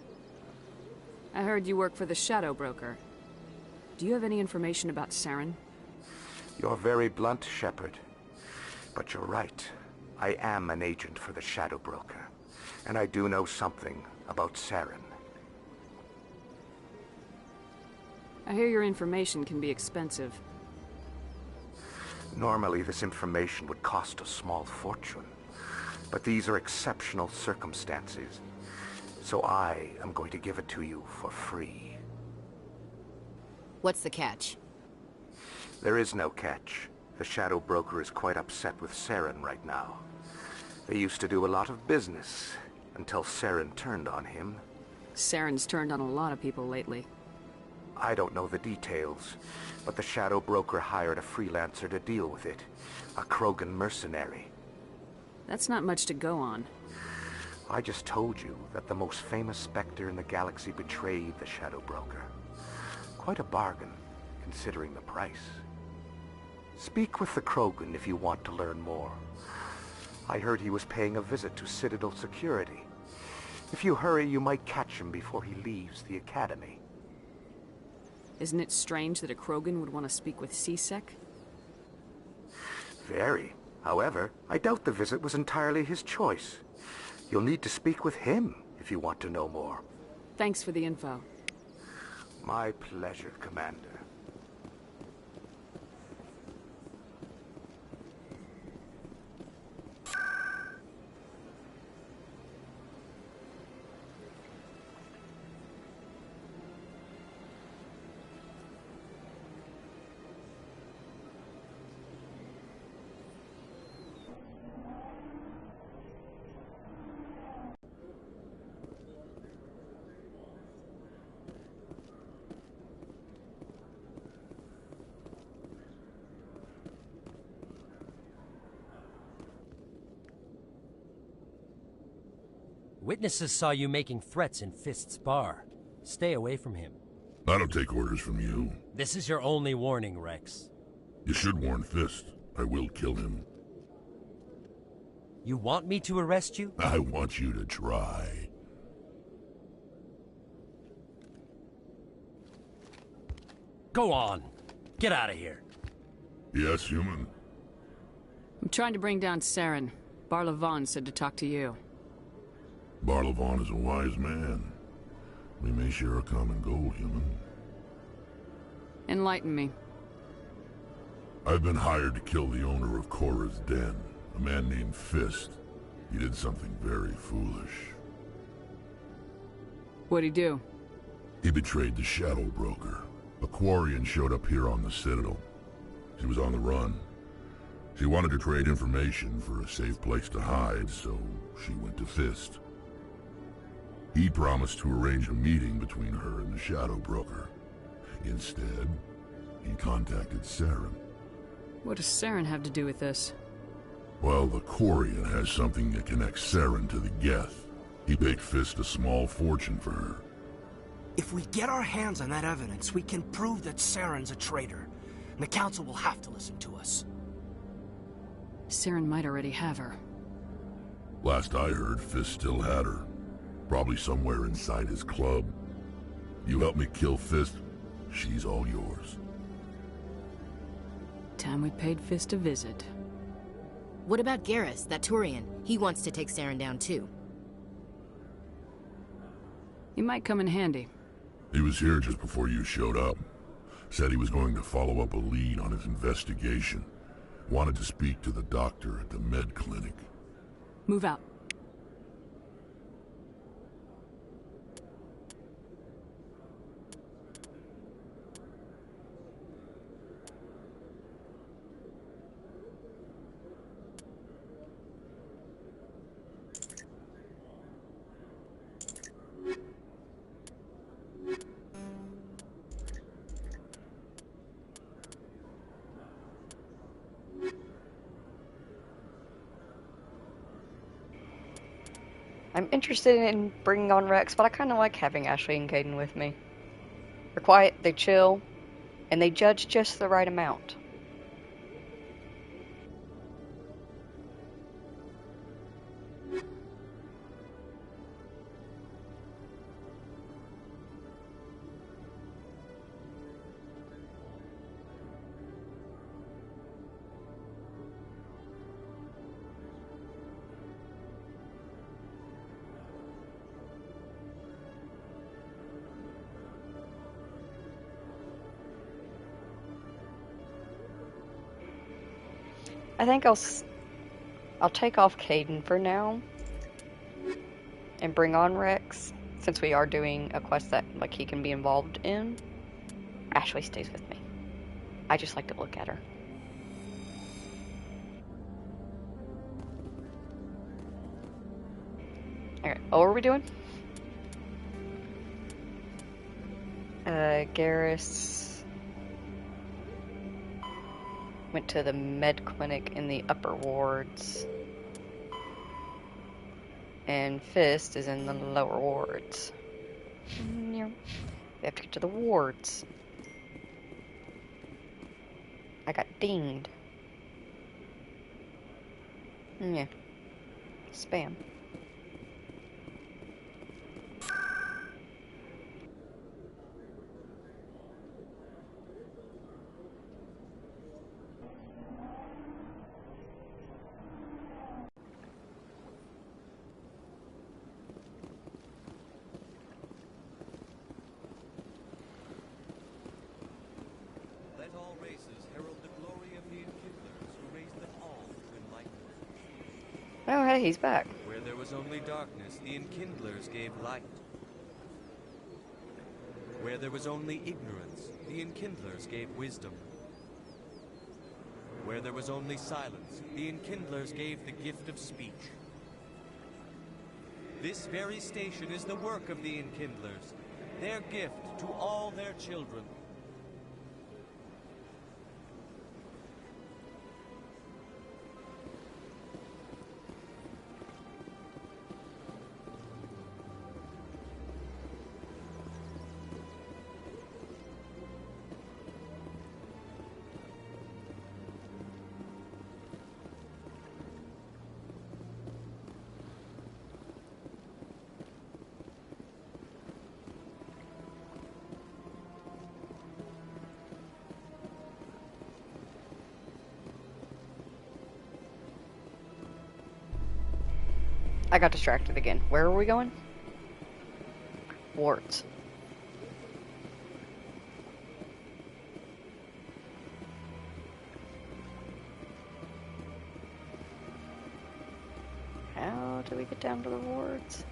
I heard you work for the Shadow Broker. Do you have any information about Saren? You're very blunt, Shepard. But you're right. I am an agent for the Shadow Broker. And I do know something about Saren. I hear your information can be expensive. Normally, this information would cost a small fortune. But these are exceptional circumstances. So I am going to give it to you for free. What's the catch? There is no catch. The Shadow Broker is quite upset with Saren right now. They used to do a lot of business, until Saren turned on him. Saren's turned on a lot of people lately. I don't know the details, but the Shadow Broker hired a freelancer to deal with it. A Krogan mercenary. That's not much to go on. I just told you that the most famous Spectre in the galaxy betrayed the Shadow Broker. Quite a bargain, considering the price. Speak with the Krogan if you want to learn more. I heard he was paying a visit to Citadel security. If you hurry, you might catch him before he leaves the Academy. Isn't it strange that a Krogan would want to speak with CSEC? Very. However, I doubt the visit was entirely his choice. You'll need to speak with him if you want to know more. Thanks for the info. My pleasure, Commander. Witnesses saw you making threats in Fist's bar. Stay away from him. I don't take orders from you. This is your only warning, Rex. You should warn Fist. I will kill him. You want me to arrest you? I want you to try. Go on. Get out of here. Yes, human. I'm trying to bring down Saren. Barlavon said to talk to you. Barlavon is a wise man. We may share a common goal, human. Enlighten me. I've been hired to kill the owner of Korra's Den, a man named Fist. He did something very foolish. What'd he do? He betrayed the Shadow Broker. A Quarian showed up here on the Citadel. She was on the run. She wanted to trade information for a safe place to hide, so she went to Fist. He promised to arrange a meeting between her and the Shadow Broker. Instead, he contacted Saren. What does Saren have to do with this? Well, the Quarian has something that connects Saren to the Geth. He paid Fist a small fortune for her. If we get our hands on that evidence, we can prove that Saren's a traitor. And the Council will have to listen to us. Saren might already have her. Last I heard, Fist still had her. Probably somewhere inside his club. You help me kill Fist, she's all yours. Time we paid Fist a visit. What about Garrus, that Turian? He wants to take Saren down too. He might come in handy. He was here just before you showed up. Said he was going to follow up a lead on his investigation. Wanted to speak to the doctor at the med clinic. Move out. I'm interested in bringing on Rex, but I kind of like having Ashley and Caden with me. They're quiet, they chill, and they judge just the right amount. I think I'll take off Caden for now and bring on Rex, since we are doing a quest that like he can be involved in. Ashley stays with me. I just like to look at her. Alright, what are we doing? Garrus went to the med clinic in the upper wards. And Fist is in the lower wards. Yeah. We have to get to the wards. I got dinged. Yeah. Spam. Let all races herald the glory of the Enkindlers who raised them all to enlightenment. Oh, hey, he's back. Where there was only darkness, the Enkindlers gave light. Where there was only ignorance, the Enkindlers gave wisdom. Where there was only silence, the Enkindlers gave the gift of speech. This very station is the work of the Enkindlers, their gift to all their children. I got distracted again. Where are we going? Wards. How do we get down to the wards?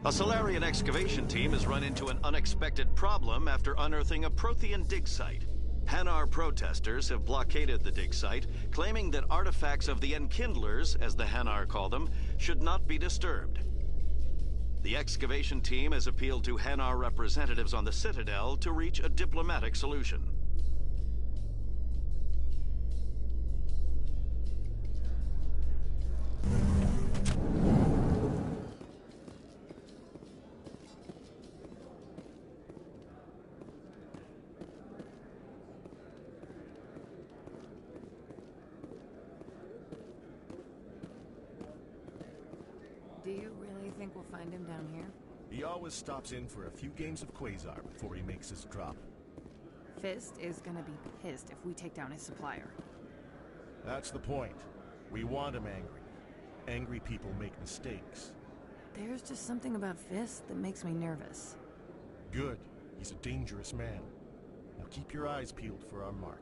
A Solarian excavation team has run into an unexpected problem after unearthing a Prothean dig site. Hanar protesters have blockaded the dig site, claiming that artifacts of the Enkindlers, as the Hanar call them, should not be disturbed. The excavation team has appealed to Hanar representatives on the Citadel to reach a diplomatic solution. Do you really think we'll find him down here? He always stops in for a few games of Quasar before he makes his drop. Fist is gonna be pissed if we take down his supplier. That's the point. We want him angry. Angry people make mistakes. There's just something about Fist that makes me nervous. Good. He's a dangerous man. Now keep your eyes peeled for our mark.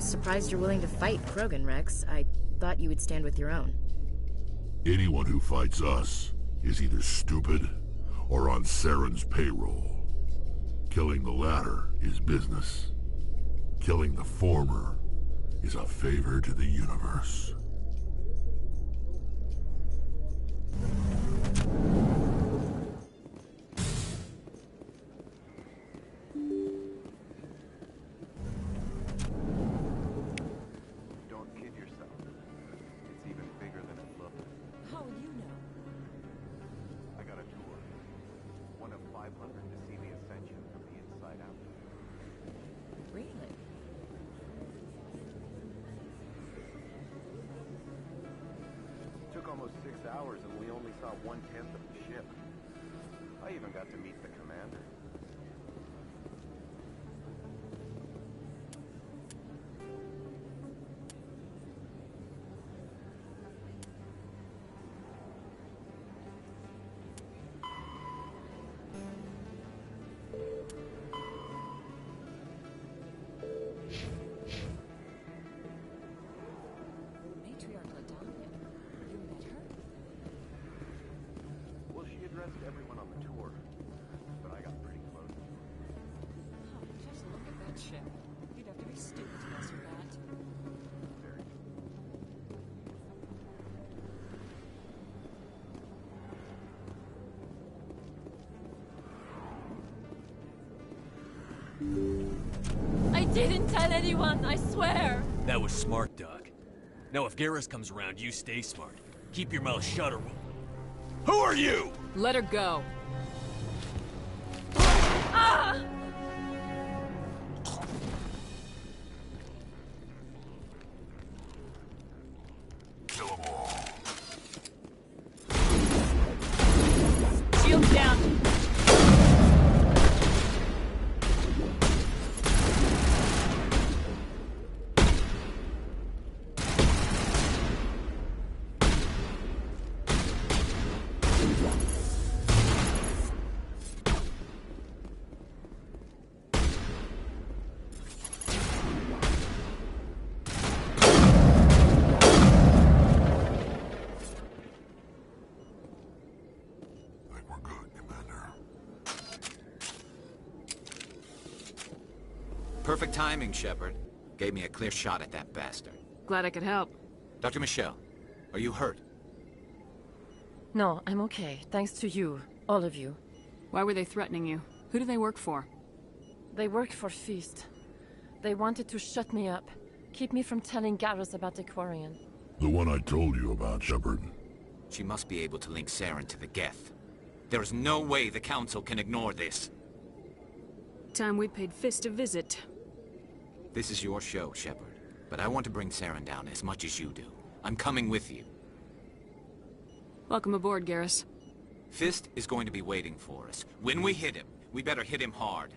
I'm surprised you're willing to fight Krogan, Rex. I thought you would stand with your own. Anyone who fights us is either stupid or on Saren's payroll. Killing the latter is business. Killing the former is a favor to the universe. Don't kid yourself. It's even bigger than it looked. How will you know? I got a tour. One of 500 to see the Ascension from the inside out. Really? Took almost 6 hours and we only saw 1/10 of the ship. I even got to meet the commander. Well, she addressed everyone on the tour, but I got pretty close. Just look at that ship. You'd have to be stupid to mess with that. Very. I didn't tell anyone, I swear! That was smart, Doc. Now if Garrus comes around, you stay smart. Keep your mouth shut or we'll... Who are you? Let her go. Ah! Kill them all. Shield down! Perfect timing, Shepard. Gave me a clear shot at that bastard. Glad I could help. Dr. Michelle, are you hurt? No, I'm okay. Thanks to you. All of you. Why were they threatening you? Who do they work for? They work for Feast. They wanted to shut me up. Keep me from telling Garrus about the Quarian. The one I told you about, Shepard. She must be able to link Saren to the Geth. There is no way the Council can ignore this. Time we paid Fist a visit. This is your show, Shepard. But I want to bring Saren down as much as you do. I'm coming with you. Welcome aboard, Garrus. Fist is going to be waiting for us. When we hit him, we better hit him hard.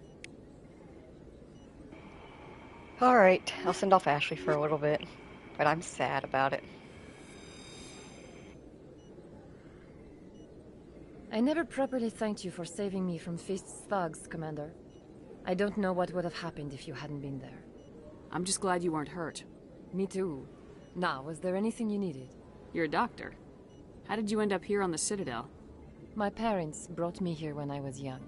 Alright, I'll send off Ashley for a little bit, but I'm sad about it. I never properly thanked you for saving me from Feast's thugs, Commander. I don't know what would have happened if you hadn't been there. I'm just glad you weren't hurt. Me too. Now, was there anything you needed? You're a doctor. How did you end up here on the Citadel? My parents brought me here when I was young.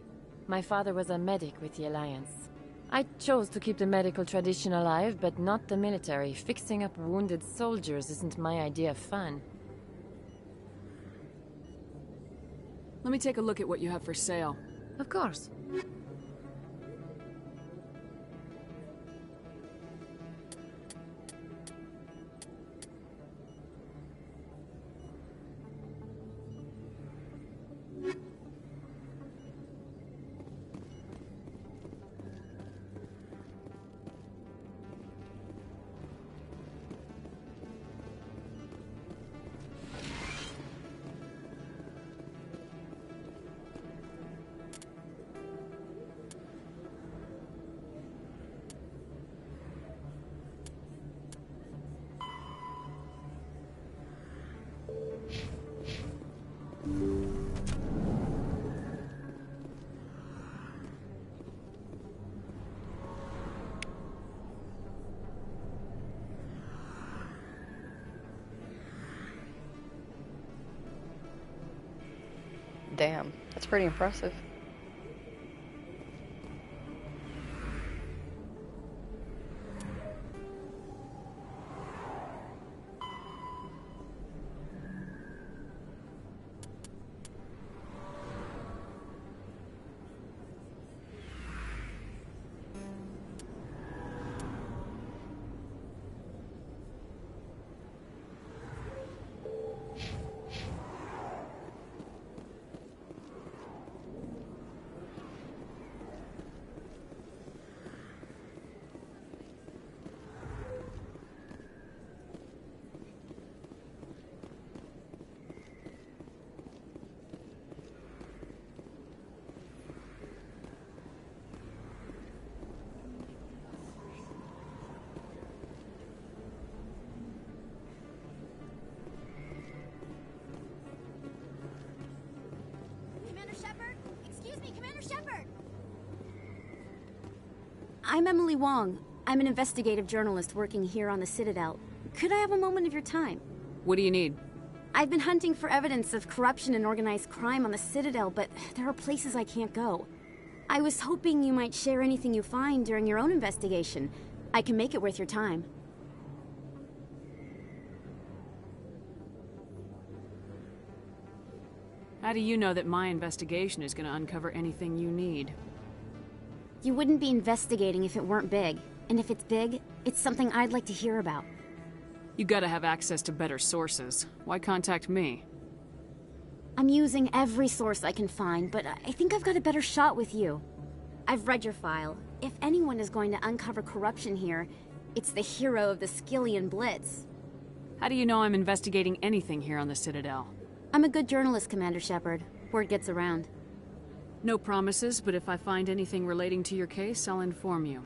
My father was a medic with the Alliance. I chose to keep the medical tradition alive, but not the military. Fixing up wounded soldiers isn't my idea of fun. Let me take a look at what you have for sale. Of course. Damn, that's pretty impressive. Shepard? Excuse me, Commander Shepard! I'm Emily Wong. I'm an investigative journalist working here on the Citadel. Could I have a moment of your time? What do you need? I've been hunting for evidence of corruption and organized crime on the Citadel, but there are places I can't go. I was hoping you might share anything you find during your own investigation. I can make it worth your time. How do you know that my investigation is going to uncover anything you need? You wouldn't be investigating if it weren't big. And if it's big, it's something I'd like to hear about. You gotta have access to better sources. Why contact me? I'm using every source I can find, but I think I've got a better shot with you. I've read your file. If anyone is going to uncover corruption here, it's the hero of the Skillian Blitz. How do you know I'm investigating anything here on the Citadel? I'm a good journalist, Commander Shepard. Word gets around. No promises, but if I find anything relating to your case, I'll inform you.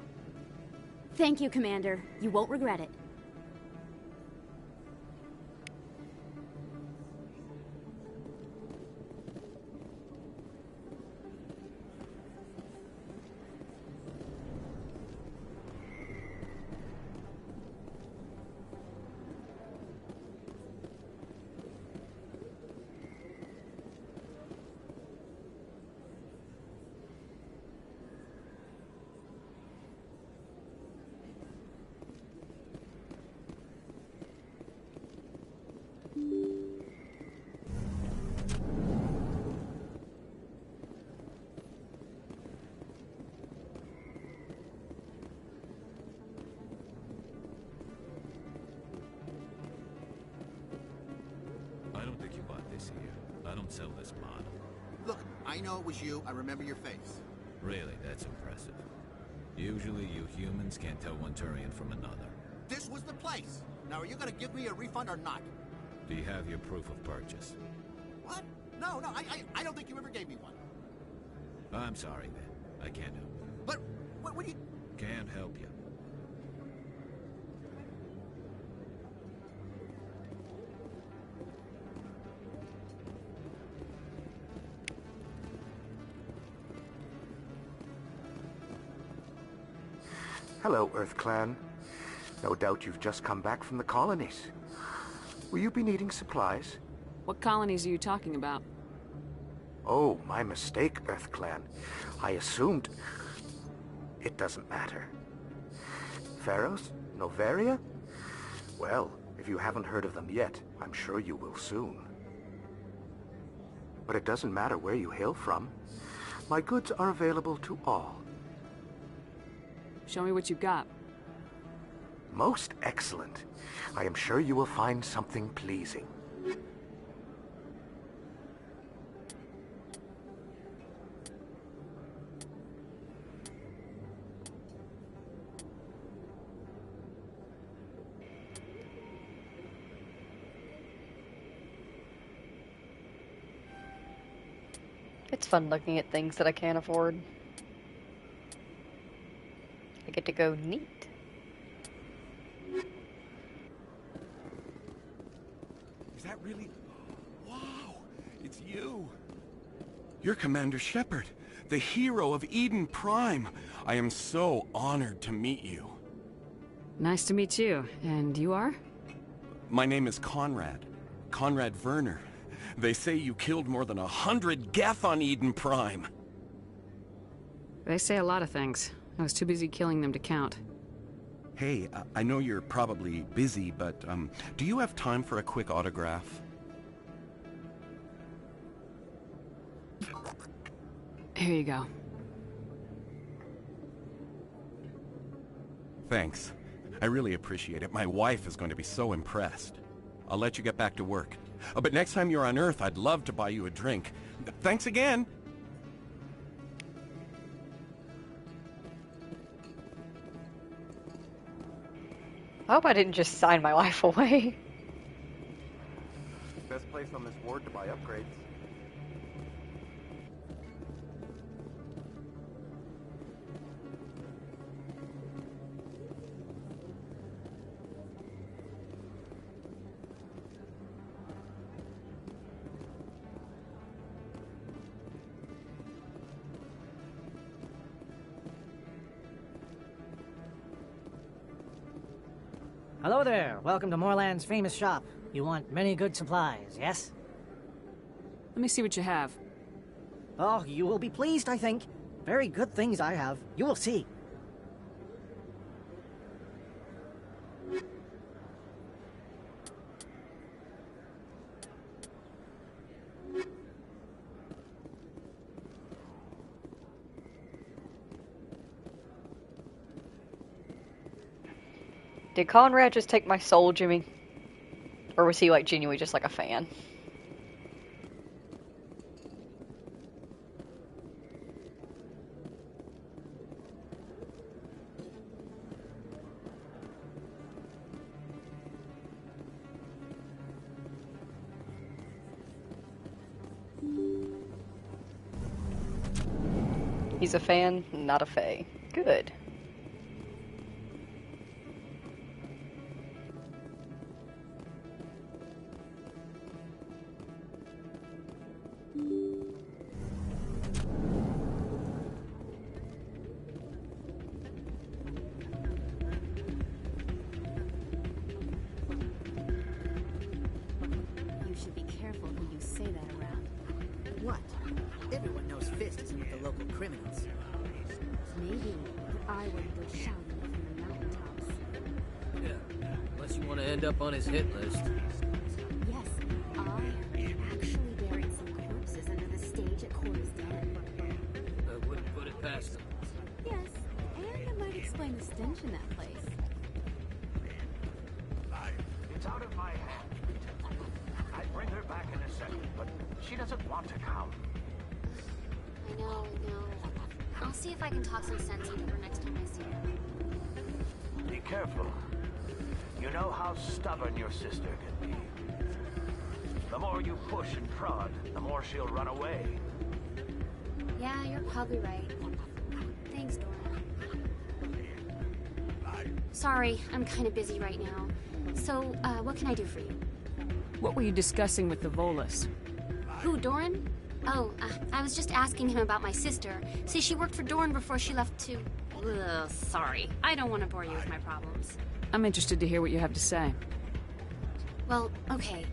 Thank you, Commander. You won't regret it. I don't sell this mod. Look, I know it was you. I remember your face. Really, that's impressive. Usually you humans can't tell one Turian from another. This was the place. Now, are you going to give me a refund or not? Do you have your proof of purchase? What? No, I don't think you ever gave me one. I'm sorry, then. I can't help you. But, what do you... Can't help you. Hello, Earth Clan. No doubt you've just come back from the colonies. Will you be needing supplies? What colonies are you talking about? Oh, my mistake, Earth Clan. I assumed... It doesn't matter. Pharaohs? Novaria? Well, if you haven't heard of them yet, I'm sure you will soon. But it doesn't matter where you hail from. My goods are available to all. Show me what you've got. Most excellent. I am sure you will find something pleasing. It's fun looking at things that I can't afford. I get to go neat. Is that really... Wow! It's you! You're Commander Shepard, the hero of Eden Prime. I am so honored to meet you. Nice to meet you. And you are? My name is Conrad. Conrad Werner. They say you killed more than 100 Geth on Eden Prime. They say a lot of things. I was too busy killing them to count. Hey, I know you're probably busy, but do you have time for a quick autograph? Here you go. Thanks. I really appreciate it. My wife is going to be so impressed. I'll let you get back to work. But next time you're on Earth, I'd love to buy you a drink. Thanks again! I hope I didn't just sign my life away. Best place on this ward to buy upgrades. Hello there. Welcome to Moorland's famous shop. You want many good supplies, yes? Let me see what you have. Oh, you will be pleased, I think. Very good things I have. You will see. Did Conrad just take my soul, Jimmy? Or was he, like, genuinely just, like, a fan? He's a fan, not a fae. Good. You should be careful who you say that around. What? Everyone knows Fist isn't with the local criminals. Maybe, but I wouldn't go shouting it from the mountaintops. Yeah, unless you want to end up on his hit list. Yes, I am actually buried some corpses under the stage at Cora's Den. I wouldn't put it past him. Yes, and it might explain the stench in that place. It's out of my hand. I'd bring her back in a second, but she doesn't want to come. I know. I'll see if I can talk some sense into her next time I see her. Be careful. You know how stubborn your sister can be. The more you push and prod, the more she'll run away. Yeah, you're probably right. Thanks, Doran. Sorry, I'm kind of busy right now. So, what can I do for you? What were you discussing with the Volus? Who, Doran? Oh, I was just asking him about my sister. See, she worked for Doran before she left to... Ugh, sorry. I don't want to bore you with my problems. I'm interested to hear what you have to say. Well, okay.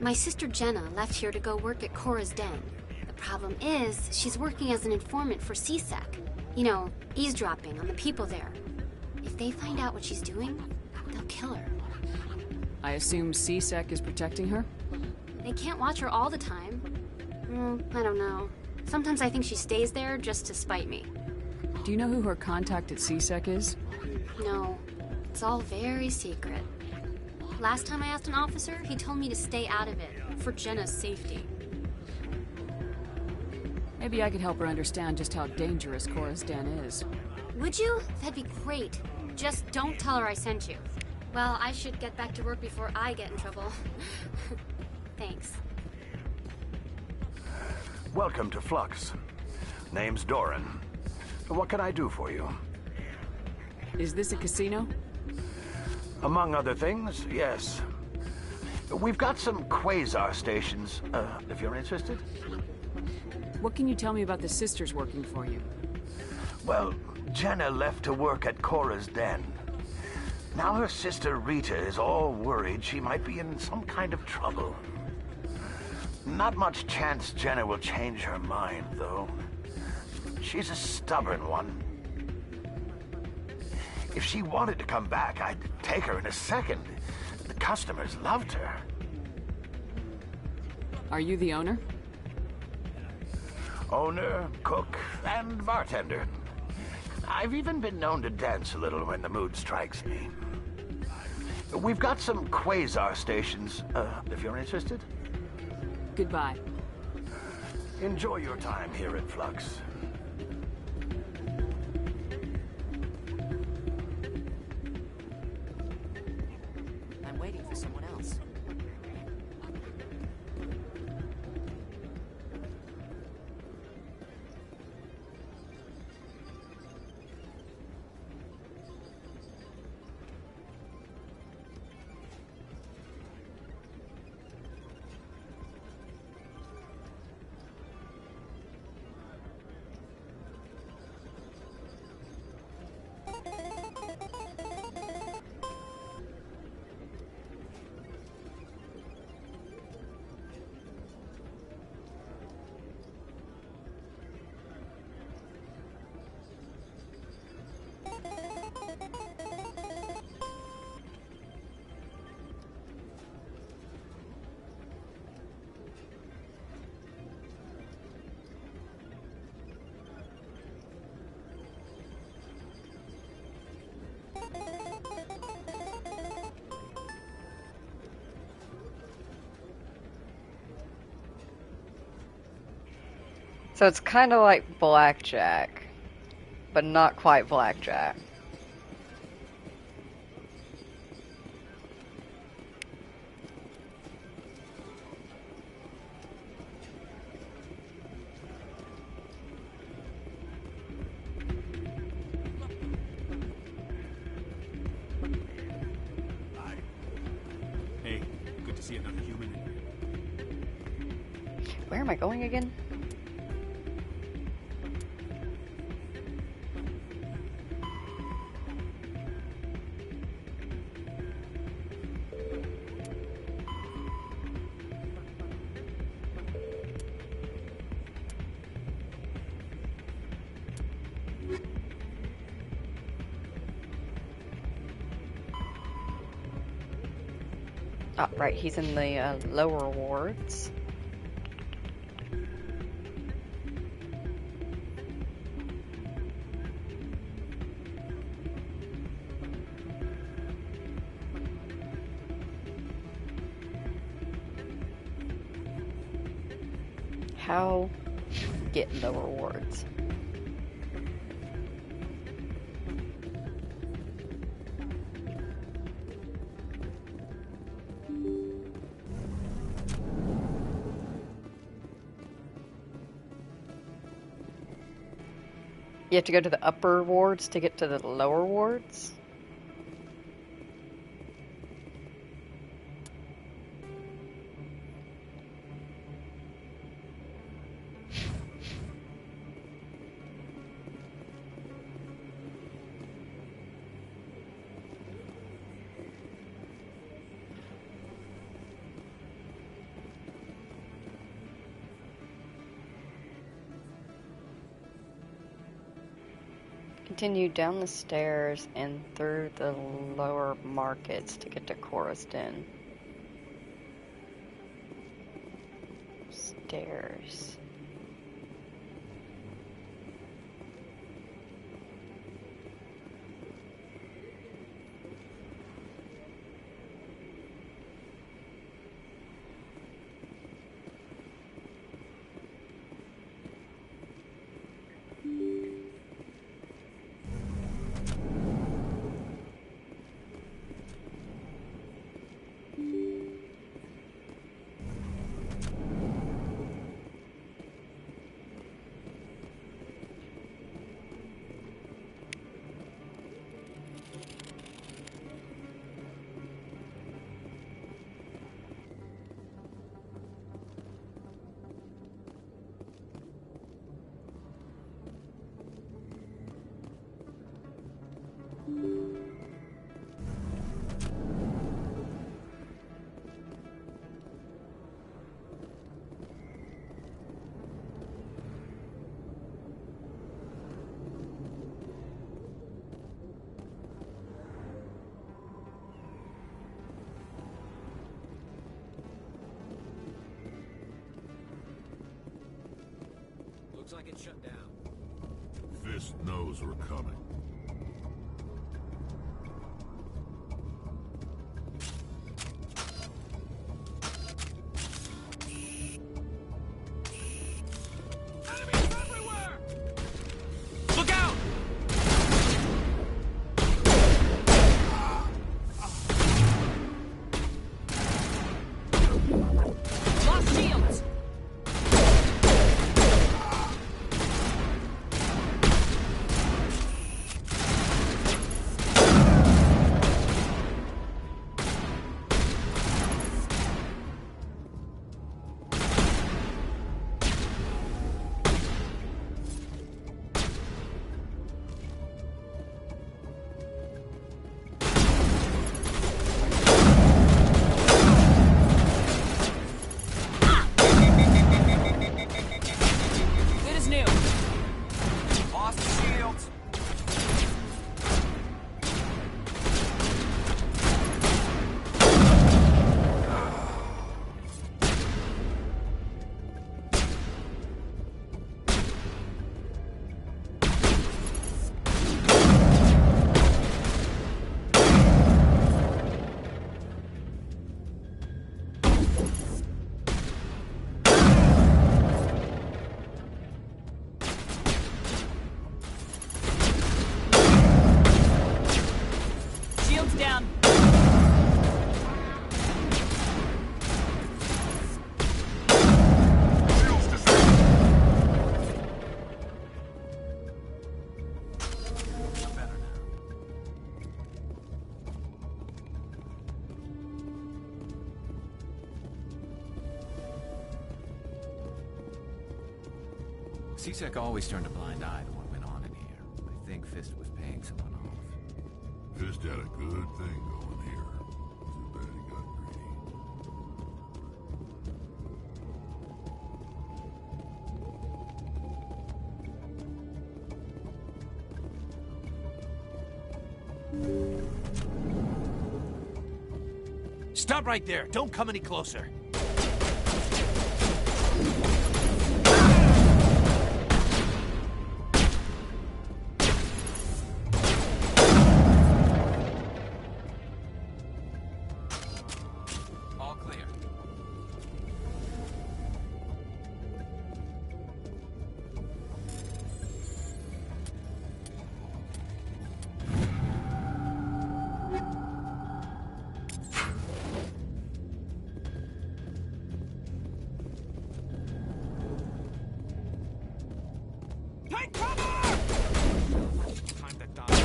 My sister Jenna left here to go work at Cora's Den. The problem is, she's working as an informant for CSEC. You know, eavesdropping on the people there. If they find out what she's doing, they'll kill her. I assume CSEC is protecting her? They can't watch her all the time. I don't know. Sometimes I think she stays there just to spite me. Do you know who her contact at CSEC is? No. It's all very secret. Last time I asked an officer, he told me to stay out of it, for Jenna's safety. Maybe I could help her understand just how dangerous Cora's Den is. Would you? That'd be great. Just don't tell her I sent you. Well, I should get back to work before I get in trouble. Thanks. Welcome to Flux. Name's Doran. What can I do for you? Is this a casino? Among other things, yes. We've got some quasar stations, if you're interested. What can you tell me about the sisters working for you? Well, Jenna left to work at Cora's Den. Now her sister Rita is all worried she might be in some kind of trouble. Not much chance Jenna will change her mind, though. She's a stubborn one. If she wanted to come back, I'd take her in a second. The customers loved her. Are you the owner? Owner, cook, and bartender. I've even been known to dance a little when the mood strikes me. We've got some quasar stations, if you're interested. Goodbye. Enjoy your time here at Flux. I'm waiting for someone else. So it's kind of like blackjack, but not quite blackjack. Hey, good to see another human in here. Where am I going again? Oh, right, he's in the lower wards. How get lower wards? You have to go to the upper wards to get to the lower wards? Continue down the stairs and through the lower markets to get to Chorus Den. Stairs. shut down. Fist knows we're coming. Look out! Lost shields! Good as new. Lost shields. Shields down. C-Sec always turned a blind eye to what went on in here. I think Fist was paying someone off. Fist had a good thing going here. Too bad he got greedy. Stop right there. Don't come any closer. All clear. Take cover! Time to die.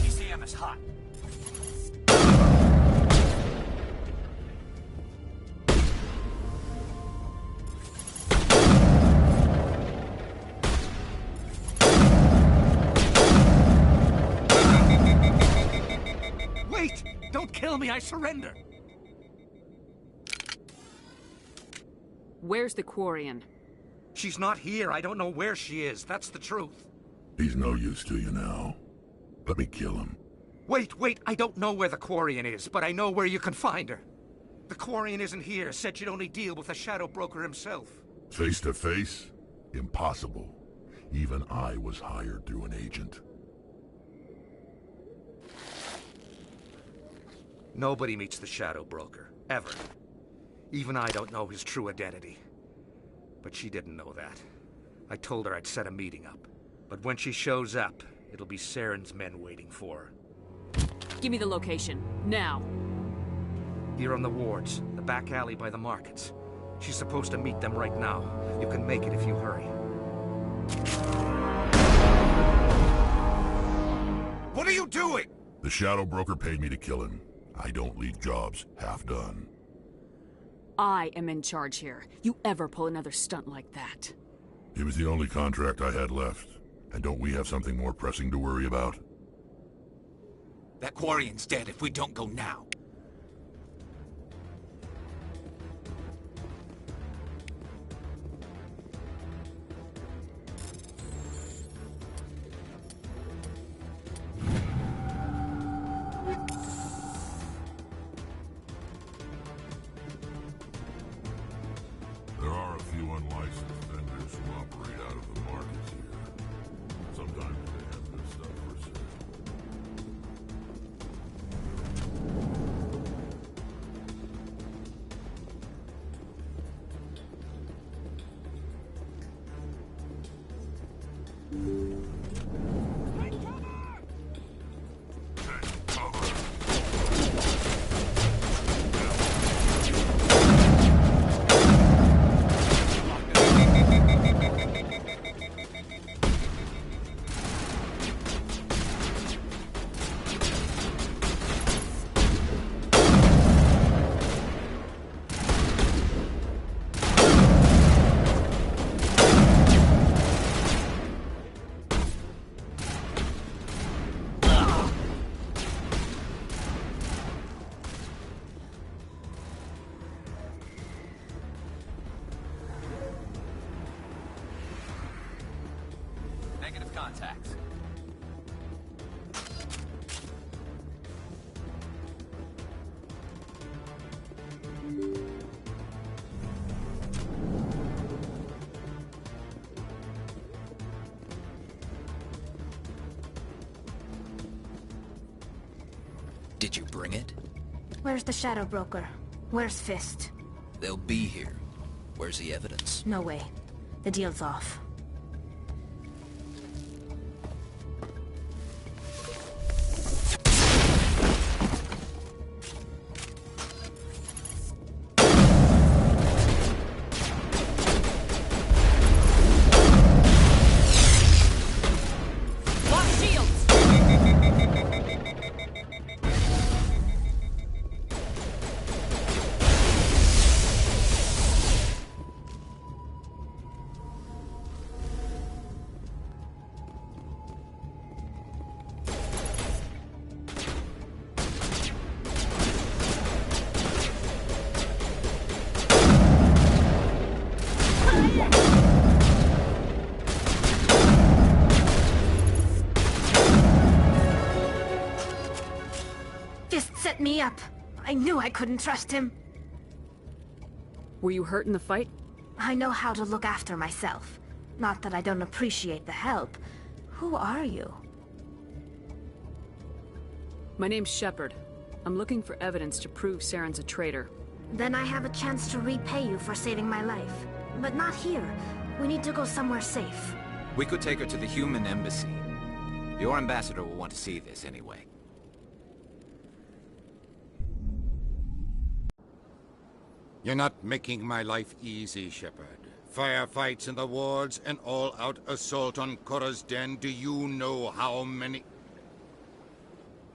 ECM is hot. Wait! Don't kill me, I surrender! Where's the Quarian? She's not here. I don't know where she is. That's the truth. He's no use to you now. Let me kill him. Wait. I don't know where the Quarian is, but I know where you can find her. The Quarian isn't here. Said she'd only deal with the Shadow Broker himself. Face to face? Impossible. Even I was hired through an agent. Nobody meets the Shadow Broker. Ever. Even I don't know his true identity. But she didn't know that. I told her I'd set a meeting up. But when she shows up, it'll be Saren's men waiting for her. Give me the location. Now. Here on the wards. the back alley by the markets. She's supposed to meet them right now. You can make it if you hurry. What are you doing? The Shadow Broker paid me to kill him. I don't leave jobs half done. I am in charge here. You ever pull another stunt like that? It was the only contract I had left. And don't we have something more pressing to worry about? That Quarian's dead if we don't go now. There are a few unlicensed vendors who operate out of the markets here. Sometimes they have good stuff for sale. Negative contact. Did you bring it? Where's the Shadow Broker? Where's Fist? They'll be here. Where's the evidence? No way. The deal's off. Fist set me up. I knew I couldn't trust him. Were you hurt in the fight? I know how to look after myself. Not that I don't appreciate the help. Who are you? My name's Shepard. I'm looking for evidence to prove Saren's a traitor. Then I have a chance to repay you for saving my life. But not here. We need to go somewhere safe. We could take her to the human embassy. Your ambassador will want to see this anyway. You're not making my life easy, Shepard. Firefights in the wards, an all-out assault on Korra's den. Do you know how many...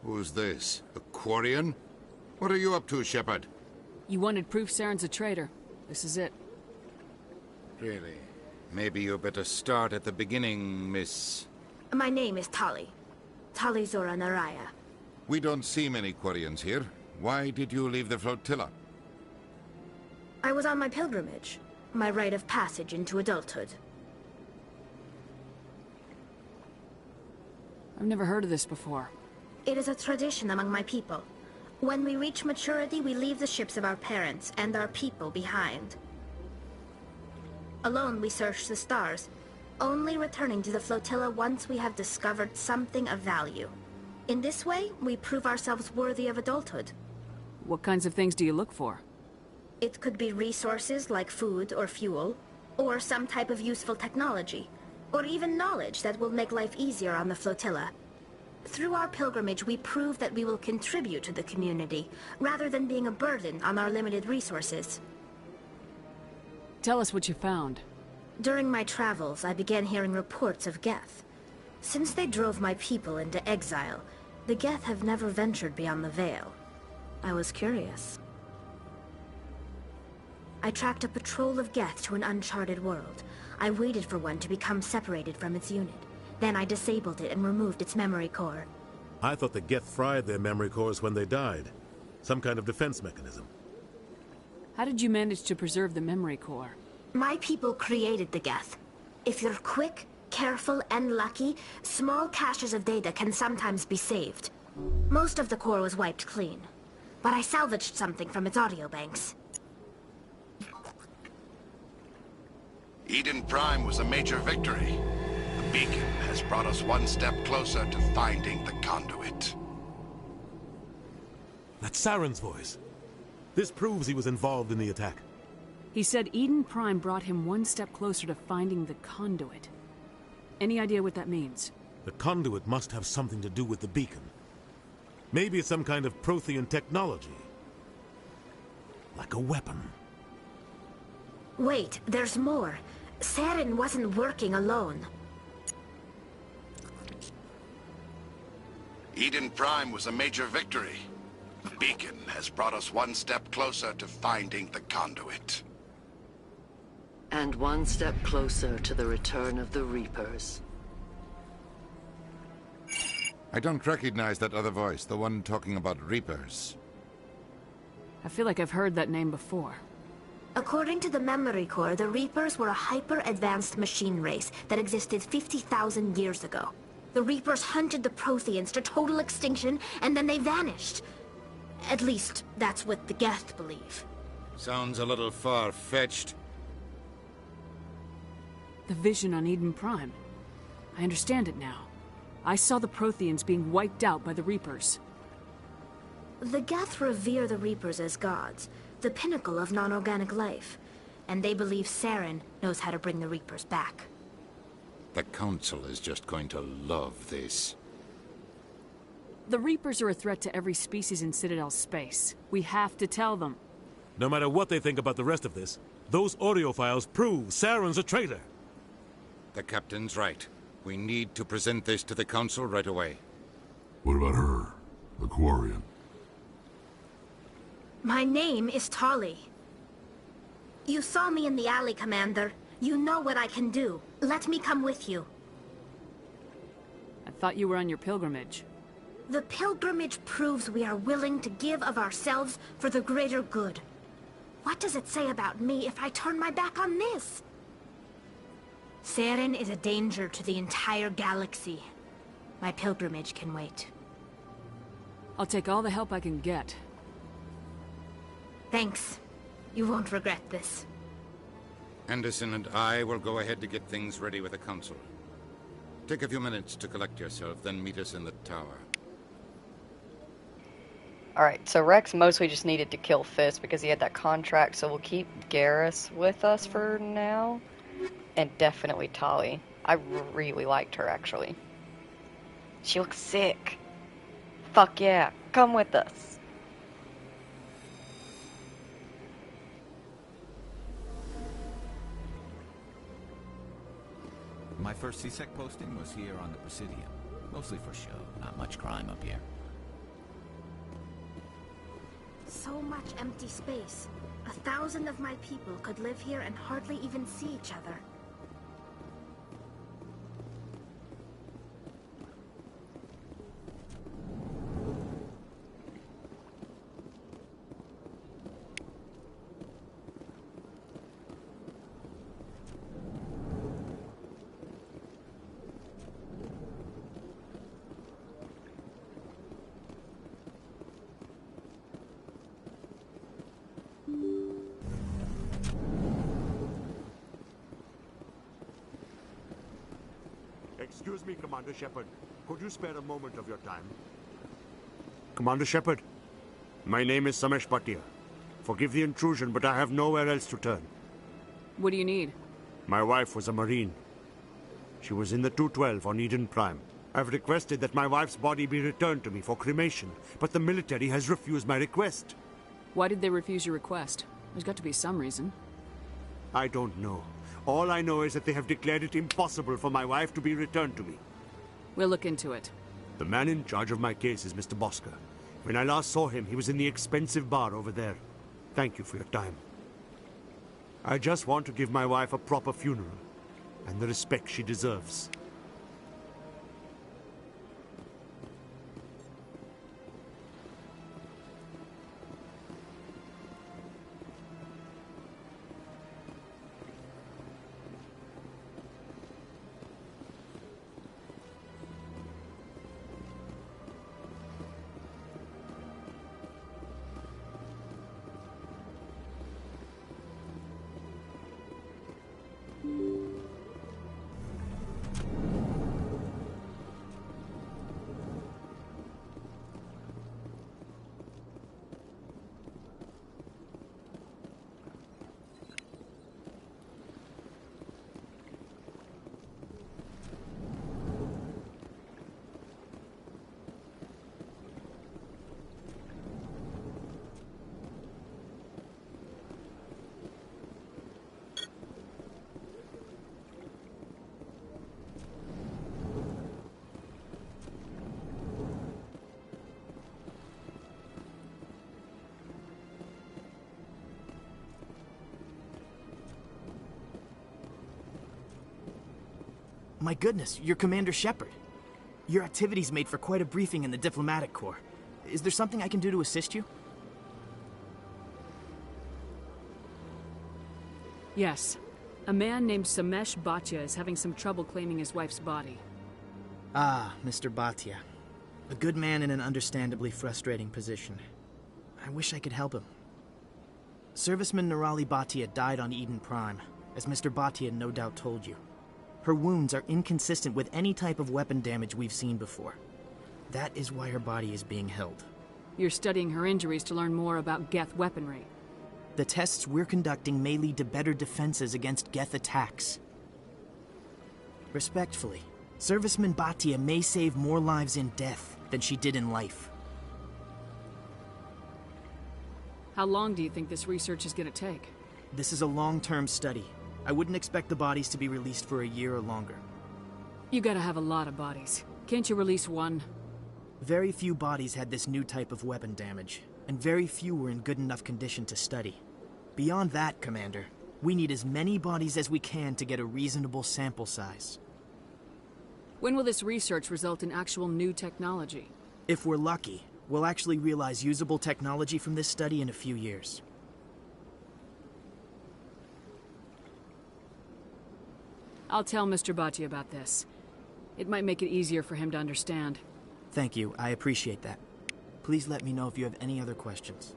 Who's this? A Quarian? What are you up to, Shepard? You wanted proof Saren's a traitor. This is it. Really? Maybe you better start at the beginning, Miss... My name is Tali. Tali Zora Naraya. We don't see many Quarians here. Why did you leave the flotilla? I was on my pilgrimage. My rite of passage into adulthood. I've never heard of this before. It is a tradition among my people. When we reach maturity, we leave the ships of our parents and our people behind. Alone, we search the stars, only returning to the flotilla once we have discovered something of value. In this way, we prove ourselves worthy of adulthood. What kinds of things do you look for? It could be resources like food or fuel, or some type of useful technology, or even knowledge that will make life easier on the flotilla. Through our pilgrimage, we prove that we will contribute to the community, rather than being a burden on our limited resources. Tell us what you found. During my travels, I began hearing reports of Geth. Since they drove my people into exile, the Geth have never ventured beyond the Veil. I was curious. I tracked a patrol of Geth to an uncharted world. I waited for one to become separated from its unit. Then I disabled it and removed its memory core. I thought the Geth fried their memory cores when they died. Some kind of defense mechanism. How did you manage to preserve the memory core? My people created the Geth. If you're quick, careful, and lucky, small caches of data can sometimes be saved. Most of the core was wiped clean, but I salvaged something from its audio banks. Eden Prime was a major victory. The beacon has brought us one step closer to finding the conduit. That's Saren's voice. This proves he was involved in the attack. He said Eden Prime brought him one step closer to finding the conduit. Any idea what that means? The conduit must have something to do with the beacon. Maybe it's some kind of Prothean technology. Like a weapon. Wait, there's more. Saren wasn't working alone. Eden Prime was a major victory. The beacon has brought us one step closer to finding the conduit. And one step closer to the return of the Reapers. I don't recognize that other voice, the one talking about Reapers. I feel like I've heard that name before. According to the memory core, the Reapers were a hyper-advanced machine race that existed 50,000 years ago. The Reapers hunted the Protheans to total extinction, and then they vanished. At least, that's what the Geth believe. Sounds a little far-fetched. The vision on Eden Prime. I understand it now. I saw the Protheans being wiped out by the Reapers. The Geth revere the Reapers as gods, the pinnacle of non-organic life. And they believe Saren knows how to bring the Reapers back. The Council is just going to love this. The Reapers are a threat to every species in Citadel space. We have to tell them. No matter what they think about the rest of this, those audio files prove Saren's a traitor. The Captain's right. We need to present this to the Council right away. What about her? The Quarian? My name is Tali. You saw me in the alley, Commander. You know what I can do. Let me come with you. I thought you were on your pilgrimage. The pilgrimage proves we are willing to give of ourselves for the greater good. What does it say about me if I turn my back on this? Saren is a danger to the entire galaxy. My pilgrimage can wait. I'll take all the help I can get. Thanks. You won't regret this. Anderson and I will go ahead to get things ready with the Council. Take a few minutes to collect yourself, then meet us in the tower. Alright, so Rex mostly just needed to kill Fist because he had that contract, so we'll keep Garrus with us for now. And definitely Tali. I really liked her, actually. She looks sick. Fuck yeah, come with us. My first CSEC posting was here on the Presidium. Mostly for show, not much crime up here. So much empty space. 1,000 of my people could live here and hardly even see each other. Excuse me, Commander Shepard. Could you spare a moment of your time? Commander Shepard, my name is Samesh Bhatia. Forgive the intrusion, but I have nowhere else to turn. What do you need? My wife was a Marine. She was in the 212 on Eden Prime. I've requested that my wife's body be returned to me for cremation, but the military has refused my request. Why did they refuse your request? There's got to be some reason. I don't know. All I know is that they have declared it impossible for my wife to be returned to me. We'll look into it. The man in charge of my case is Mr. Bosker. When I last saw him, he was in the expensive bar over there. Thank you for your time. I just want to give my wife a proper funeral, and the respect she deserves. My goodness, you're Commander Shepard. Your activities made for quite a briefing in the Diplomatic Corps. Is there something I can do to assist you? Yes. A man named Samesh Bhatia is having some trouble claiming his wife's body. Ah, Mr. Bhatia. A good man in an understandably frustrating position. I wish I could help him. Serviceman Nirali Bhatia died on Eden Prime, as Mr. Bhatia no doubt told you. Her wounds are inconsistent with any type of weapon damage we've seen before. That is why her body is being held. You're studying her injuries to learn more about Geth weaponry. The tests we're conducting may lead to better defenses against Geth attacks. Respectfully, Serviceman Bhatia may save more lives in death than she did in life. How long do you think this research is going to take? This is a long-term study. I wouldn't expect the bodies to be released for a year or longer. You gotta have a lot of bodies. Can't you release one? Very few bodies had this new type of weapon damage, and very few were in good enough condition to study. Beyond that, Commander, we need as many bodies as we can to get a reasonable sample size. When will this research result in actual new technology? If we're lucky, we'll actually realize usable technology from this study in a few years. I'll tell Mr. Bhatia about this. It might make it easier for him to understand. Thank you, I appreciate that. Please let me know if you have any other questions.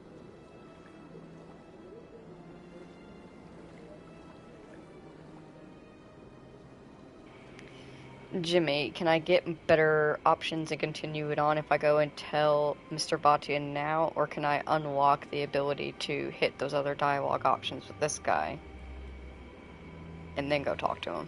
Jimmy, can I get better options and continue it on if I go and tell Mr. Bhatia now, or can I unlock the ability to hit those other dialogue options with this guy and then go talk to him?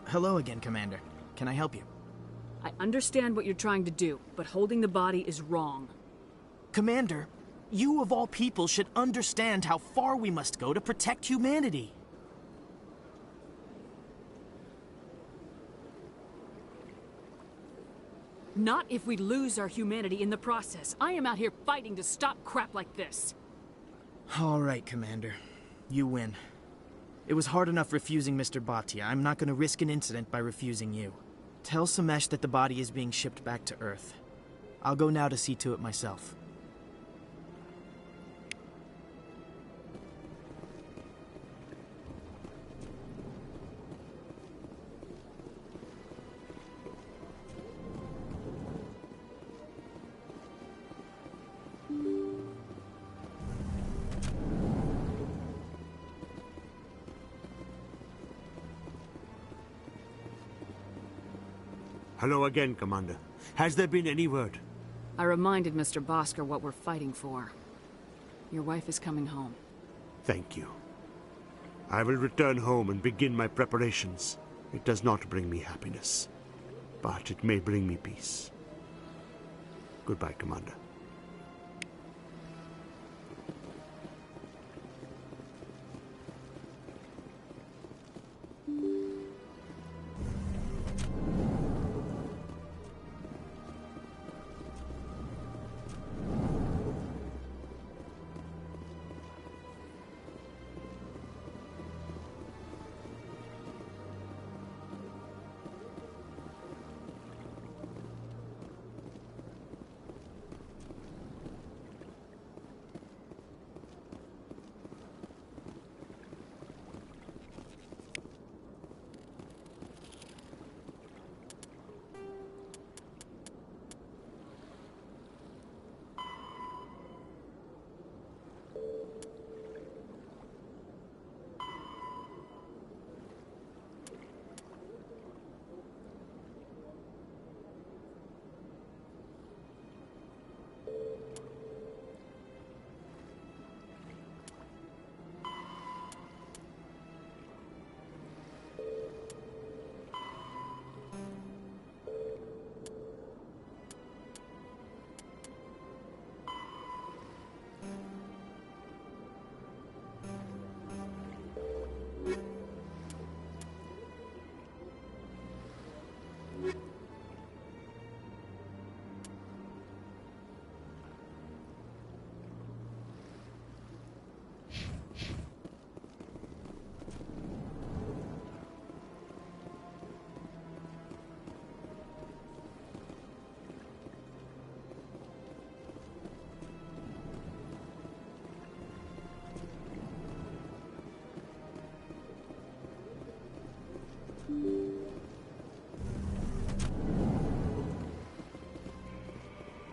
Hello again, Commander. Can I help you? I understand what you're trying to do, but holding the body is wrong. Commander, you of all people should understand how far we must go to protect humanity. Not if we lose our humanity in the process. I am out here fighting to stop crap like this. All right, Commander. You win. It was hard enough refusing Mr. Bhatia. I'm not going to risk an incident by refusing you. Tell Samesh that the body is being shipped back to Earth. I'll go now to see to it myself. Hello again, Commander. Has there been any word? I reminded Mr. Bosker what we're fighting for. Your wife is coming home. Thank you. I will return home and begin my preparations. It does not bring me happiness, but it may bring me peace. Goodbye, Commander.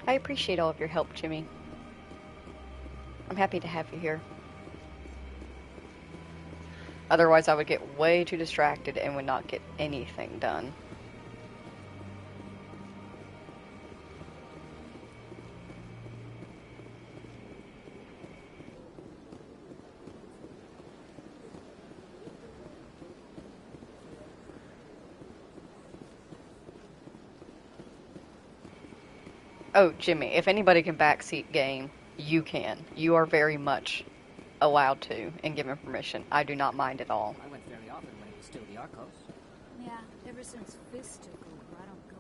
I appreciate all of your help, Jimmy. I'm happy to have you here. Otherwise, I would get way too distracted and would not get anything done. Oh, Jimmy, if anybody can backseat game, you can. You are very much allowed to and given permission. I do not mind at all. I went very often when it was still the Arcos. Yeah, ever since Fist took over, I don't go.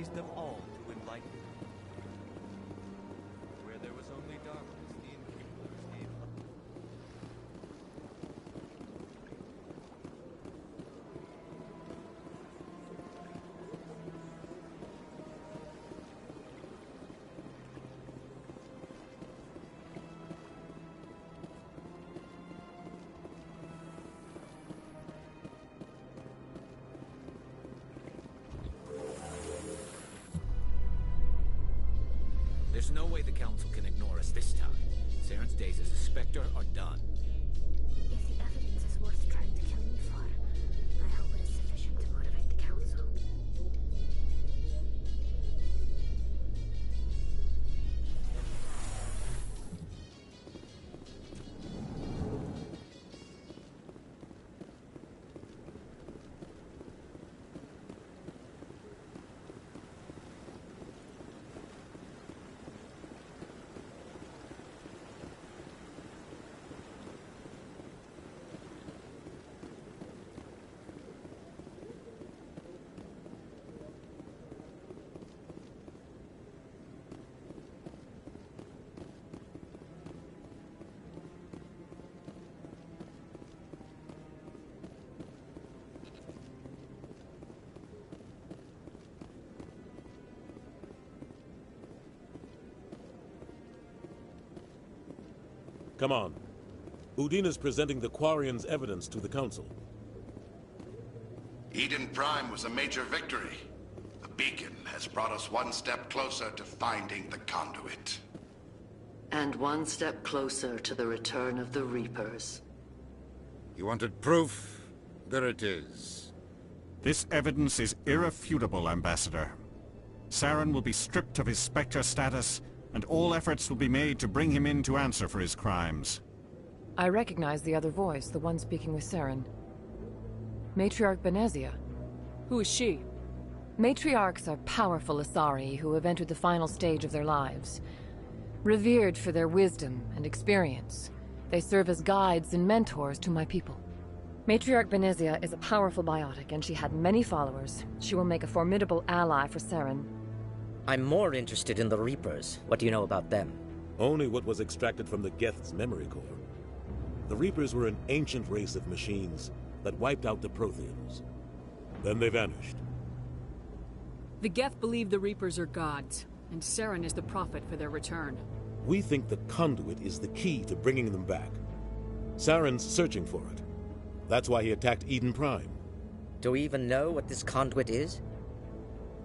raised them all to enlightenment. Where there was only darkness, the Innkeepers gave light. There's no way the Council can ignore us this time. Saren's days as a Spectre are done. If the evidence is worth trying to kill me for, I hope it is sufficient to motivate the Council. Come on. Udina's presenting the Quarian's evidence to the Council. Eden Prime was a major victory. The beacon has brought us one step closer to finding the conduit. And one step closer to the return of the Reapers. You wanted proof? There it is. This evidence is irrefutable, Ambassador. Saren will be stripped of his Spectre status, and all efforts will be made to bring him in to answer for his crimes. I recognize the other voice, the one speaking with Saren. Matriarch Benezia. Who is she? Matriarchs are powerful Asari who have entered the final stage of their lives. Revered for their wisdom and experience, they serve as guides and mentors to my people. Matriarch Benezia is a powerful biotic, and she had many followers. She will make a formidable ally for Saren. I'm more interested in the Reapers. What do you know about them? Only what was extracted from the Geth's memory core. The Reapers were an ancient race of machines that wiped out the Protheans. Then they vanished. The Geth believe the Reapers are gods, and Saren is the prophet for their return. We think the conduit is the key to bringing them back. Saren's searching for it. That's why he attacked Eden Prime. Do we even know what this conduit is?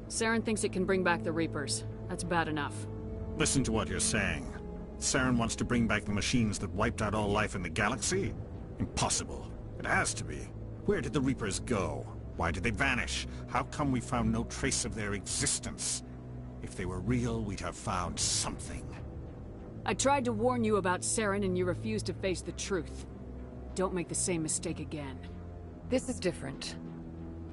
Saren thinks it can bring back the Reapers. That's bad enough. Listen to what you're saying. Saren wants to bring back the machines that wiped out all life in the galaxy? Impossible. It has to be. Where did the Reapers go? Why did they vanish? How come we found no trace of their existence? If they were real, we'd have found something. I tried to warn you about Saren, and you refused to face the truth. Don't make the same mistake again. This is different.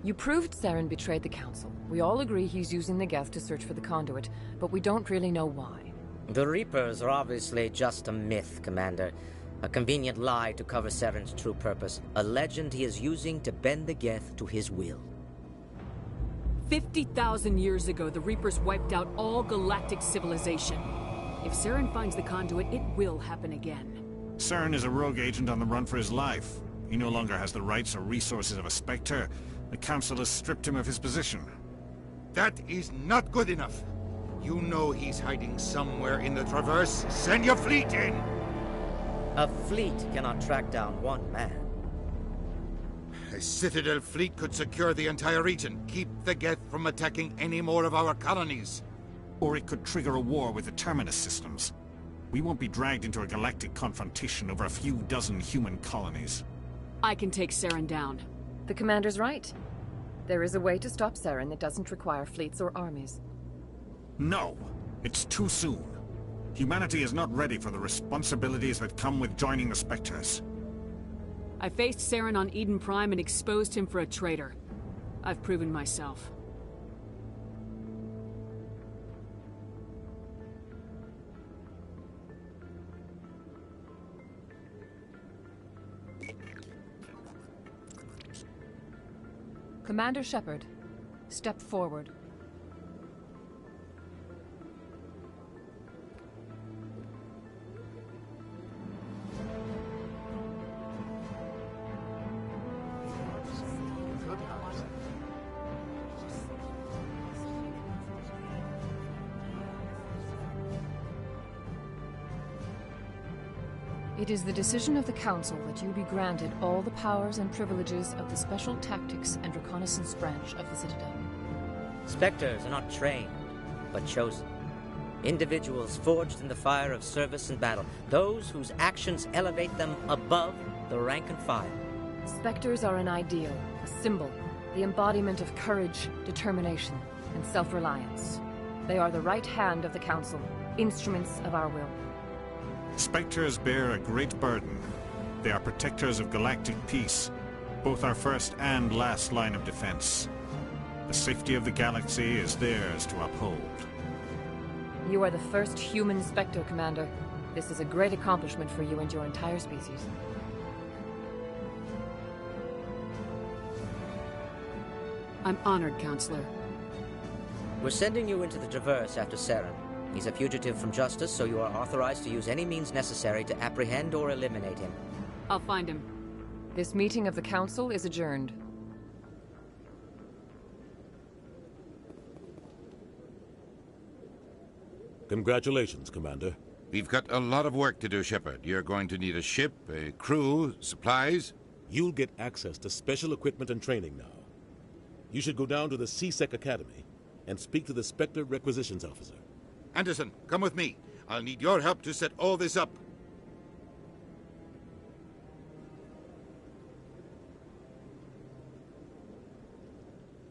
You proved Saren betrayed the Council. We all agree he's using the Geth to search for the conduit, but we don't really know why. The Reapers are obviously just a myth, Commander. A convenient lie to cover Saren's true purpose. A legend he is using to bend the Geth to his will. 50,000 years ago, the Reapers wiped out all galactic civilization. If Saren finds the conduit, it will happen again. Saren is a rogue agent on the run for his life. He no longer has the rights or resources of a Spectre. The Council has stripped him of his position. That is not good enough. You know he's hiding somewhere in the Traverse. Send your fleet in! A fleet cannot track down one man. A Citadel fleet could secure the entire region, keep the Geth from attacking any more of our colonies. Or it could trigger a war with the Terminus systems. We won't be dragged into a galactic confrontation over a few dozen human colonies. I can take Saren down. The Commander's right. There is a way to stop Saren that doesn't require fleets or armies. No! It's too soon. Humanity is not ready for the responsibilities that come with joining the Spectres. I faced Saren on Eden Prime and exposed him for a traitor. I've proven myself. Commander Shepard, step forward. It is the decision of the Council that you be granted all the powers and privileges of the Special Tactics and Reconnaissance Branch of the Citadel. Spectres are not trained, but chosen. Individuals forged in the fire of service and battle. Those whose actions elevate them above the rank and file. Spectres are an ideal, a symbol, the embodiment of courage, determination, and self-reliance. They are the right hand of the Council, instruments of our will. Spectres bear a great burden. They are protectors of galactic peace, both our first and last line of defense. The safety of the galaxy is theirs to uphold. You are the first human Spectre, Commander. This is a great accomplishment for you and your entire species. I'm honored, Counselor. We're sending you into the Traverse after Saren. He's a fugitive from justice, so you are authorized to use any means necessary to apprehend or eliminate him. I'll find him. This meeting of the Council is adjourned. Congratulations, Commander. We've got a lot of work to do, Shepard. You're going to need a ship, a crew, supplies. You'll get access to special equipment and training now. You should go down to the CSEC Academy and speak to the Spectre Requisitions Officer. Anderson, come with me. I'll need your help to set all this up.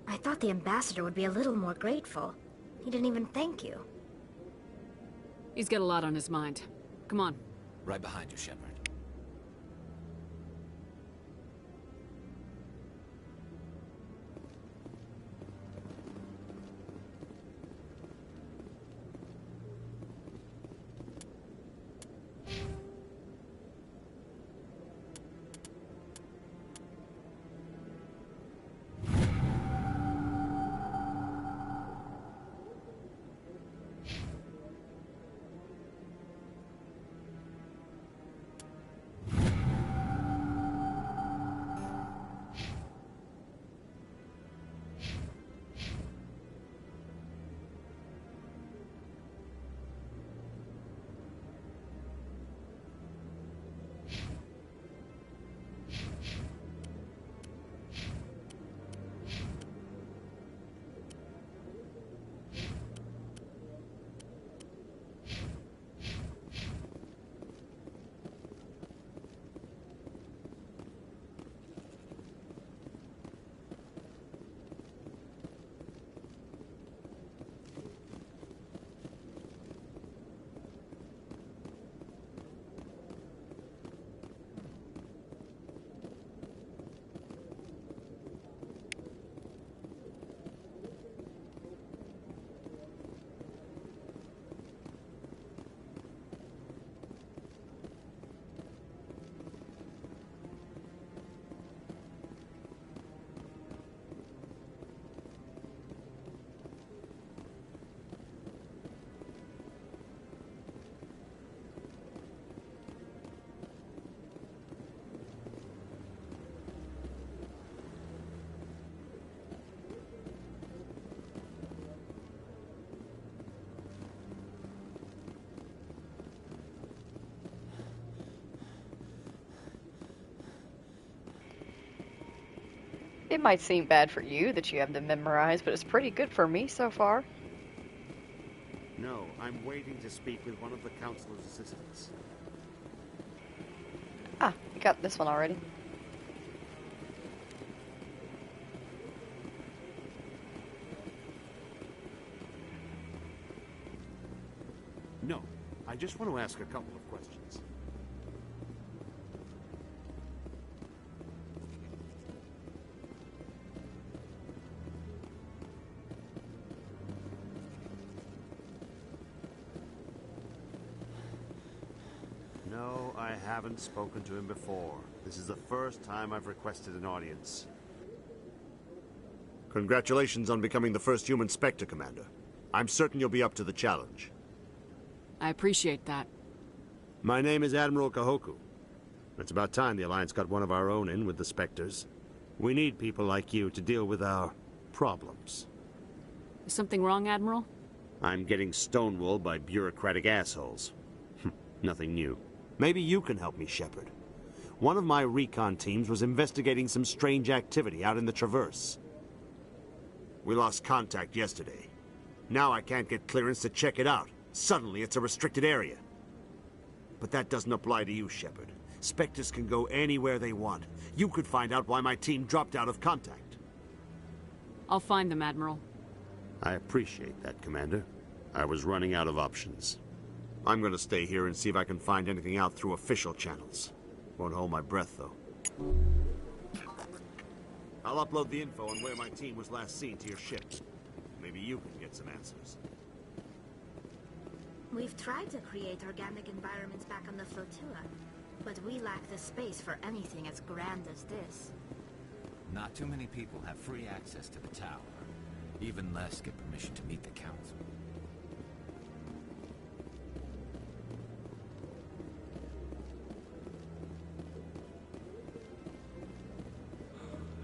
I thought the ambassador would be a little more grateful. He didn't even thank you. He's got a lot on his mind. Come on. Right behind you, Shepard. It might seem bad for you that you have to memorize, but it's pretty good for me so far. No, I'm waiting to speak with one of the Councilor's assistants. Ah, you got this one already. No, I just want to ask a couple of questions. No, I haven't spoken to him before. This is the first time I've requested an audience. Congratulations on becoming the first human Spectre, Commander. I'm certain you'll be up to the challenge. I appreciate that. My name is Admiral Kahoku. It's about time the Alliance got one of our own in with the Spectres. We need people like you to deal with our problems. Is something wrong, Admiral? I'm getting stonewalled by bureaucratic assholes. Nothing new. Maybe you can help me, Shepard. One of my recon teams was investigating some strange activity out in the Traverse. We lost contact yesterday. Now I can't get clearance to check it out. Suddenly it's a restricted area. But that doesn't apply to you, Shepard. Spectres can go anywhere they want. You could find out why my team dropped out of contact. I'll find them, Admiral. I appreciate that, Commander. I was running out of options. I'm gonna stay here and see if I can find anything out through official channels. Won't hold my breath, though. I'll upload the info on where my team was last seen to your ship. Maybe you can get some answers. We've tried to create organic environments back on the flotilla, but we lack the space for anything as grand as this. Not too many people have free access to the tower. Even less get permission to meet the council.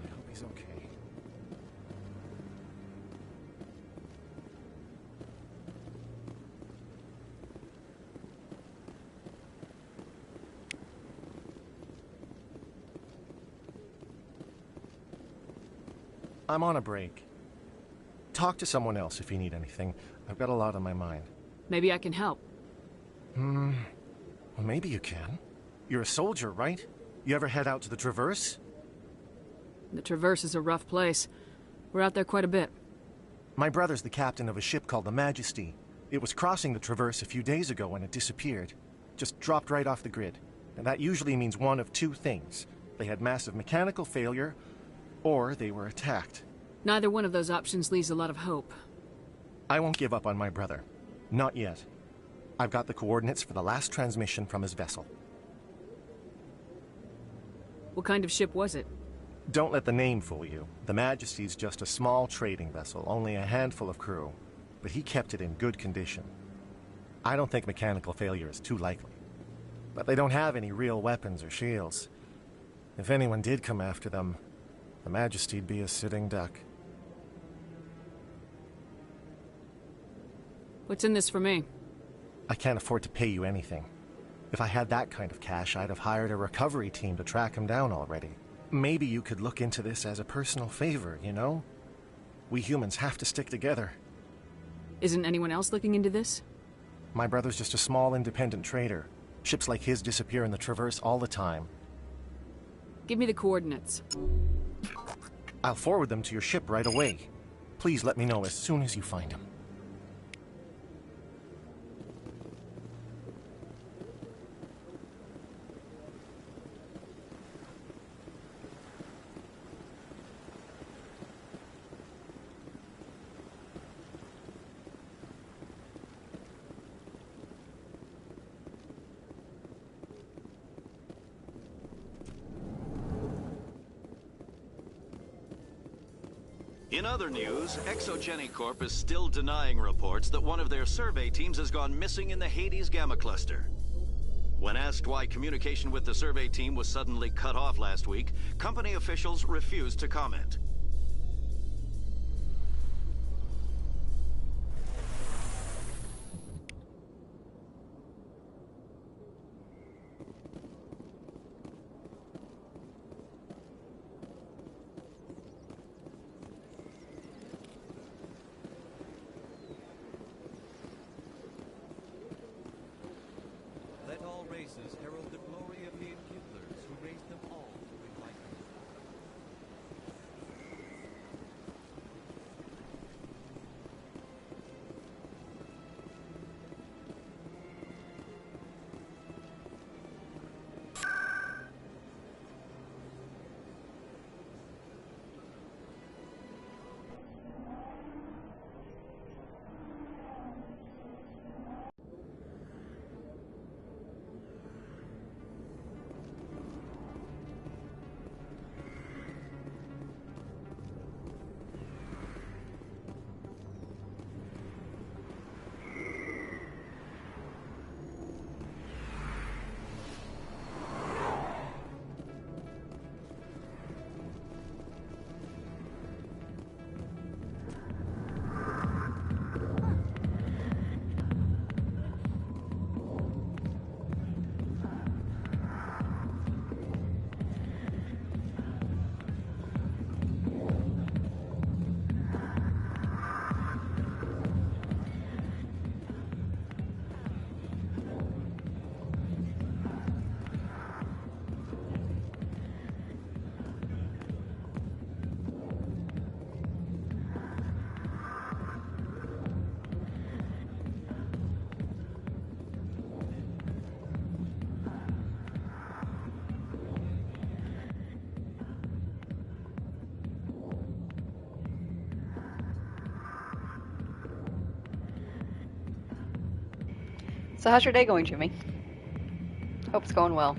I hope he's okay. I'm on a break. Talk to someone else if you need anything. I've got a lot on my mind. Maybe I can help. Well, maybe you can. You're a soldier, right? You ever head out to the Traverse? The Traverse is a rough place. We're out there quite a bit. My brother's the captain of a ship called the Majesty. It was crossing the Traverse a few days ago when it disappeared. Just dropped right off the grid. And that usually means one of two things. They had massive mechanical failure, or they were attacked. Neither one of those options leaves a lot of hope. I won't give up on my brother. Not yet. I've got the coordinates for the last transmission from his vessel. What kind of ship was it? Don't let the name fool you. The Majesty's just a small trading vessel, only a handful of crew. But he kept it in good condition. I don't think mechanical failure is too likely. But they don't have any real weapons or shields. If anyone did come after them, the Majesty'd be a sitting duck. What's in this for me? I can't afford to pay you anything. If I had that kind of cash, I'd have hired a recovery team to track him down already. Maybe you could look into this as a personal favor, you know? We humans have to stick together. Isn't anyone else looking into this? My brother's just a small independent trader. Ships like his disappear in the Traverse all the time. Give me the coordinates. I'll forward them to your ship right away. Please let me know as soon as you find him. In other news, Exogeny Corp is still denying reports that one of their survey teams has gone missing in the Hades Gamma Cluster. When asked why communication with the survey team was suddenly cut off last week, company officials refused to comment. Let all races herald the glory of the Enkindlers who raised them all to enlightenment. So how's your day going, Jimmy? Hope it's going well.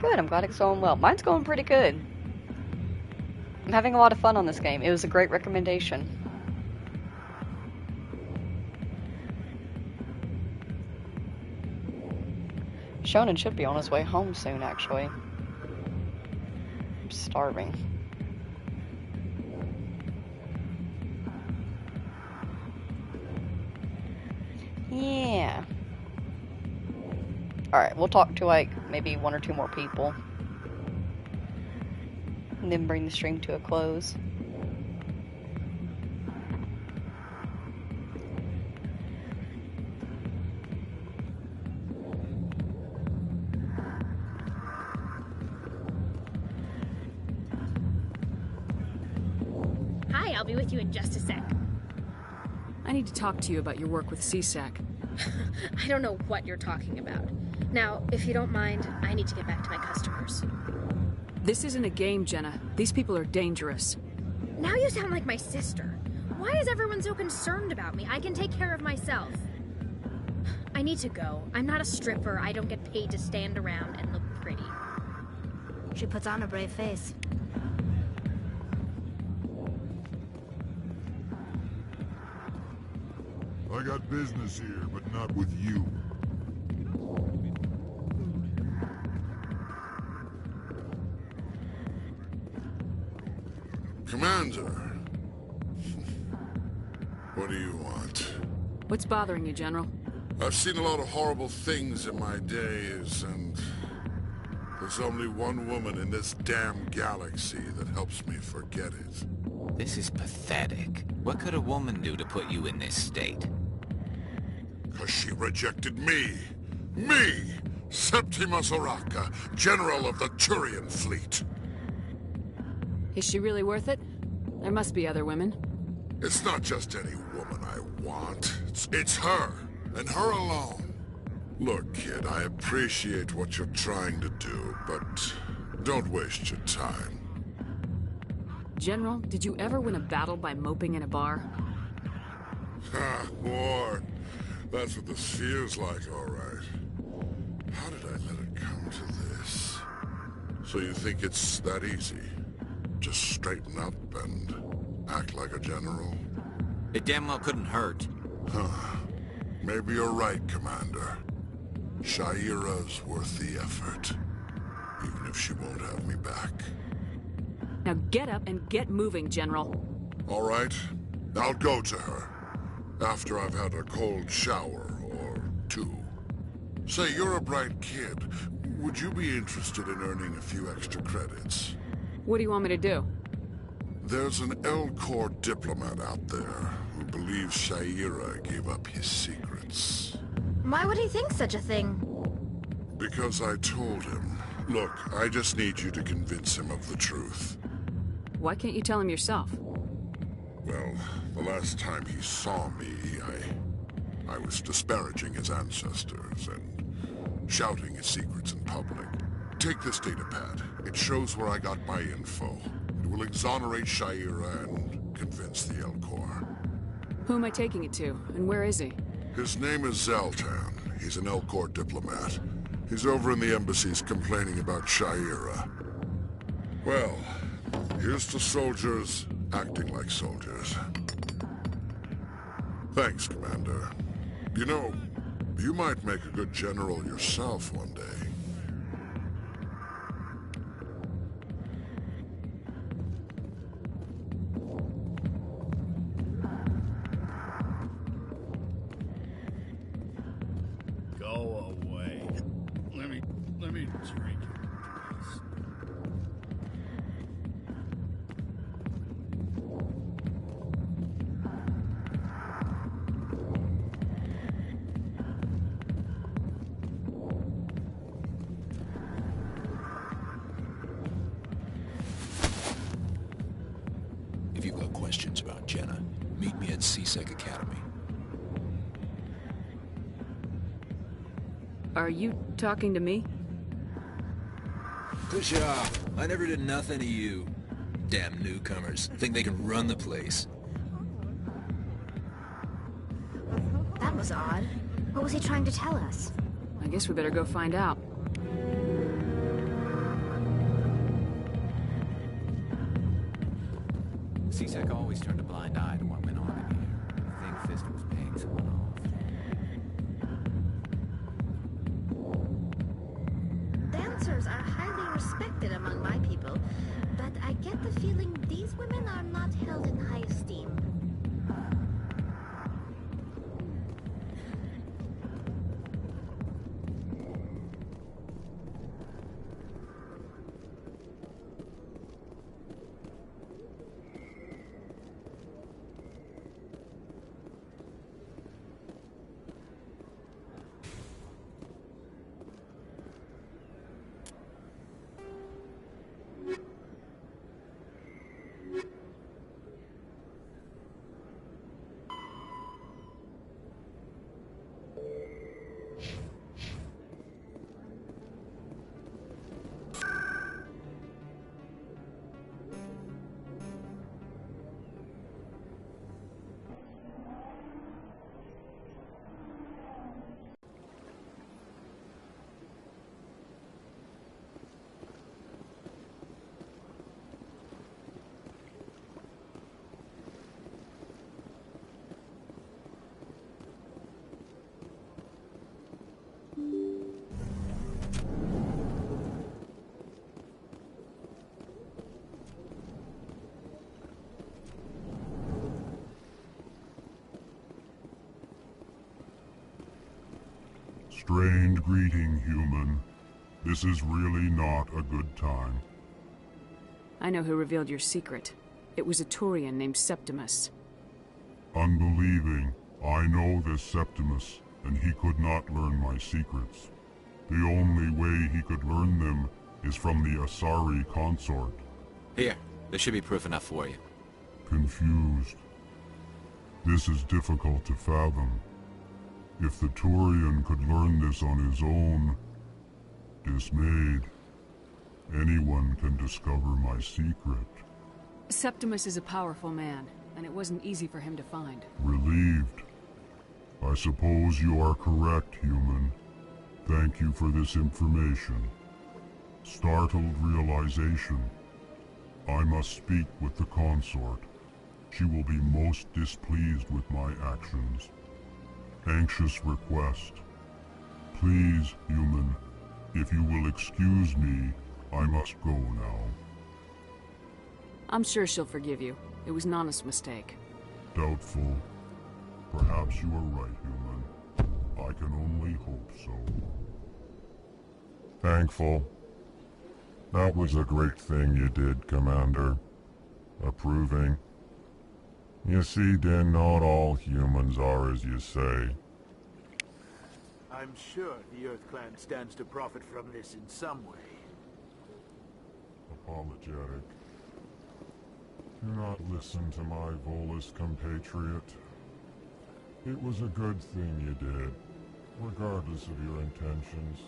Good, I'm glad it's going well. Mine's going pretty good. I'm having a lot of fun on this game. It was a great recommendation. Shonen should be on his way home soon, actually. I'm starving. Yeah. Alright, we'll talk to like maybe 1 or 2 more people. And then bring the stream to a close. Hi, I'll be with you in just a sec. I need to talk to you about your work with CSAC. I don't know what you're talking about. Now, if you don't mind, I need to get back to my customers. This isn't a game, Jenna. These people are dangerous. Now you sound like my sister. Why is everyone so concerned about me? I can take care of myself. I need to go. I'm not a stripper. I don't get paid to stand around and look pretty. She puts on a brave face. I got business here, but not with you. Commander. What do you want? What's bothering you, General? I've seen a lot of horrible things in my days, and there's only one woman in this damn galaxy that helps me forget it. This is pathetic. What could a woman do to put you in this state? 'Cause she rejected me. Me! Septimus Oraka, General of the Turian Fleet. Is she really worth it? There must be other women. It's not just any woman I want. It's her, and her alone. Look, kid, I appreciate what you're trying to do, but don't waste your time. General, did you ever win a battle by moping in a bar? Ha, war. That's what this feels like, all right. How did I let it come to this? So you think it's that easy? Just straighten up and act like a general? It damn well couldn't hurt. Huh. Maybe you're right, Commander. Shaira's worth the effort. Even if she won't have me back. Now get up and get moving, General. All right. I'll go to her. After I've had a cold shower or 2. Say, you're a bright kid. Would you be interested in earning a few extra credits? What do you want me to do? There's an L-Corps diplomat out there who believes Shaira gave up his secrets. Why would he think such a thing? Because I told him. Look, I just need you to convince him of the truth. Why can't you tell him yourself? Well, the last time he saw me, I was disparaging his ancestors and shouting his secrets in public. Take this data pad. It shows where I got my info. It will exonerate Shaira and convince the L-Corps. Who am I taking it to, and where is he? His name is Zaltan. He's an L-Corps diplomat. He's over in the embassies complaining about Shaira. Well, here's to soldiers acting like soldiers. Thanks, Commander. You know, you might make a good general yourself one day. Go away. Let me drink it. If you've got questions about Jenna, meet me at CSEC Academy. Are you talking to me? Push off. I never did nothing to you. Damn newcomers. Think they can run the place. That was odd. What was he trying to tell us? I guess we better go find out. CSEC always turned a blind eye to what went on in here. I think Fist was paying someone off. Dancers are highly respected among my people, but I get the feeling these women are not held in high esteem. Strained greeting, human. This is really not a good time. I know who revealed your secret. It was a Turian named Septimus. Unbelieving. I know this Septimus, and he could not learn my secrets. The only way he could learn them is from the Asari consort. Here, there should be proof enough for you. Confused. This is difficult to fathom. If the Turian could learn this on his own, dismayed, anyone can discover my secret. Septimus is a powerful man, and it wasn't easy for him to find. Relieved. I suppose you are correct, human. Thank you for this information. Startled realization. I must speak with the consort. She will be most displeased with my actions. Anxious request. Please, human, if you will excuse me, I must go now. I'm sure she'll forgive you. It was an honest mistake. Doubtful. Perhaps you are right, human. I can only hope so. Thankful. That was a great thing you did, Commander. Approving. You see, Din, not all humans are as you say. I'm sure the Earth Clan stands to profit from this in some way. Apologetic. Do not listen to my Volus compatriot. It was a good thing you did, regardless of your intentions.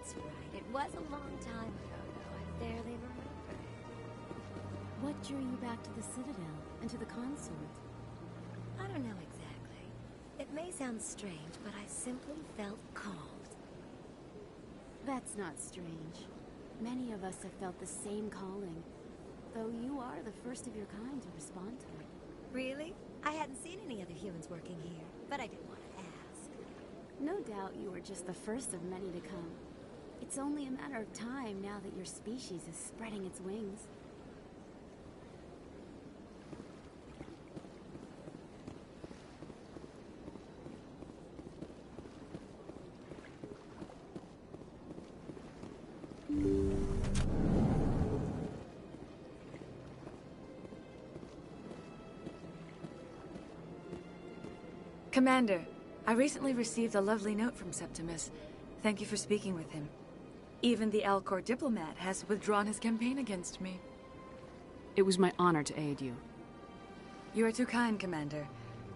That's right. It was a long time ago, though. I barely remember. What drew you back to the Citadel and to the consort? I don't know exactly. It may sound strange, but I simply felt called. That's not strange. Many of us have felt the same calling, though you are the first of your kind to respond to it. Really? I hadn't seen any other humans working here, but I didn't want to ask. No doubt you are just the first of many to come. It's only a matter of time now that your species is spreading its wings. Commander, I recently received a lovely note from Septimus. Thank you for speaking with him. Even the Alcor diplomat has withdrawn his campaign against me. It was my honor to aid you. You are too kind, Commander,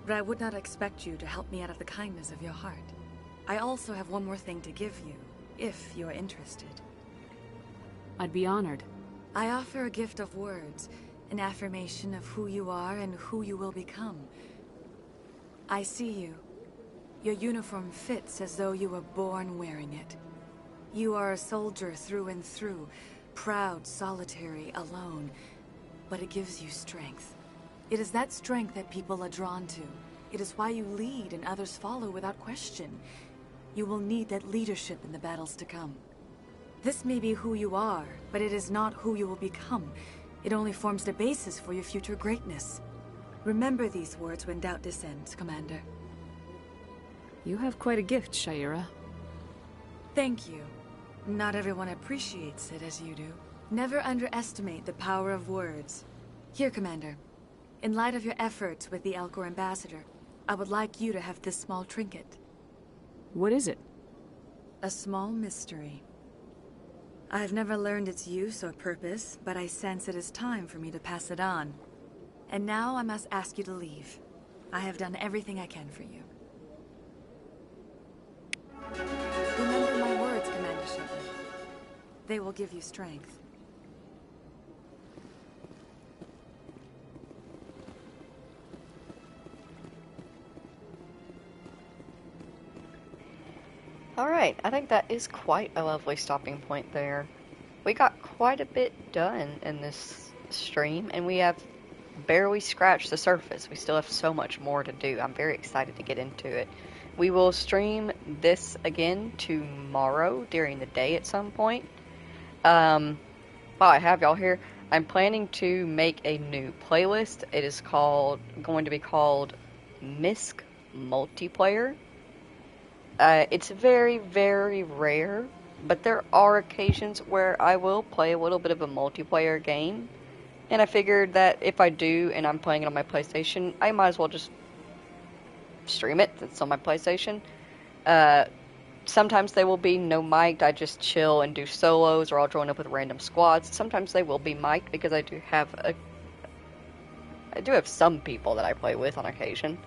but I would not expect you to help me out of the kindness of your heart. I also have one more thing to give you, if you are interested. I'd be honored. I offer a gift of words, an affirmation of who you are and who you will become. I see you. Your uniform fits as though you were born wearing it. You are a soldier through and through, proud, solitary, alone, but it gives you strength. It is that strength that people are drawn to. It is why you lead and others follow without question. You will need that leadership in the battles to come. This may be who you are, but it is not who you will become. It only forms the basis for your future greatness. Remember these words when doubt descends, Commander. You have quite a gift, Sha'ira. Thank you. Not everyone appreciates it as you do. Never underestimate the power of words. Here, Commander. In light of your efforts with the Alcor ambassador, I would like you to have this small trinket. What is it? A small mystery. I have never learned its use or purpose, but I sense it is time for me to pass it on. And now I must ask you to leave. I have done everything I can for you. Remember my words, Commander Shepard. They will give you strength. Alright, I think that is quite a lovely stopping point there. We got quite a bit done in this stream, and we have barely scratched the surface. We still have so much more to do. I'm very excited to get into it. We will stream this again tomorrow during the day at some point. While I have y'all here, I'm planning to make a new playlist. It is going to be called MISC Multiplayer. It's very, very rare, but there are occasions where I will play a little bit of a multiplayer game. And I figured that if I do, and I'm playing it on my PlayStation, I might as well just stream it. It's on my PlayStation. Sometimes they will be no mic'd. I just chill and do solos, or I'll join up with random squads. Sometimes they will be mic'd because I do have some people that I play with on occasion.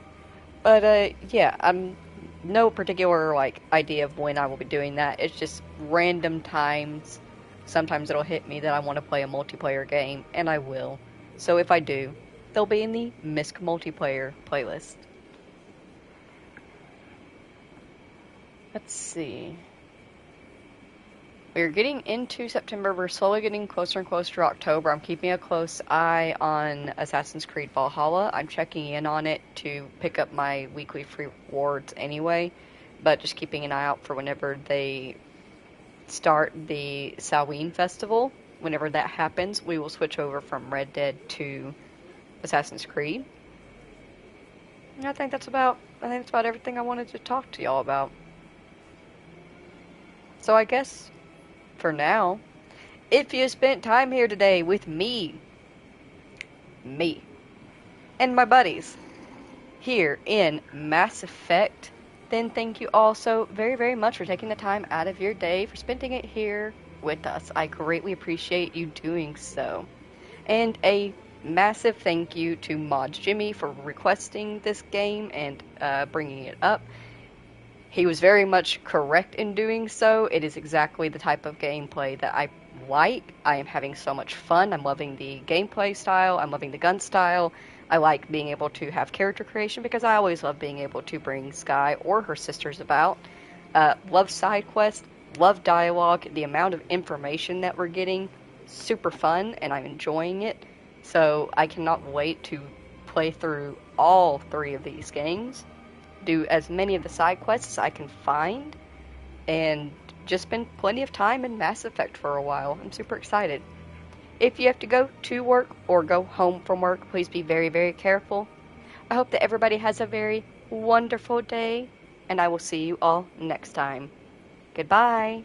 But yeah, I'm no particular idea of when I will be doing that. It's just random times. Sometimes it'll hit me that I want to play a multiplayer game, and I will. So if I do, they'll be in the MISC Multiplayer playlist. Let's see. We're getting into September. We're slowly getting closer and closer to October. I'm keeping a close eye on Assassin's Creed Valhalla. I'm checking in on it to pick up my weekly free rewards anyway, but just keeping an eye out for whenever they start the Samhain Festival. Whenever that happens, we will switch over from Red Dead to Assassin's Creed. And I think that's about everything I wanted to talk to y'all about. So I guess for now, if you spent time here today with me, and my buddies here in Mass Effect, then thank you all so very, very much for taking the time out of your day for spending it here with us. I greatly appreciate you doing so. And a massive thank you to Mod Jimmy for requesting this game and bringing it up. He was very much correct in doing so. It is exactly the type of gameplay that I like. I am having so much fun. I'm loving the gameplay style. I'm loving the gun style. I like being able to have character creation because I always love being able to bring Skye or her sisters about. Love side quests, love dialogue, the amount of information that we're getting, super fun, and I'm enjoying it. So I cannot wait to play through all 3 of these games, do as many of the side quests as I can find, and just spend plenty of time in Mass Effect for a while. I'm super excited. If you have to go to work or go home from work, please be very, very careful. I hope that everybody has a very wonderful day, and I will see you all next time. Goodbye.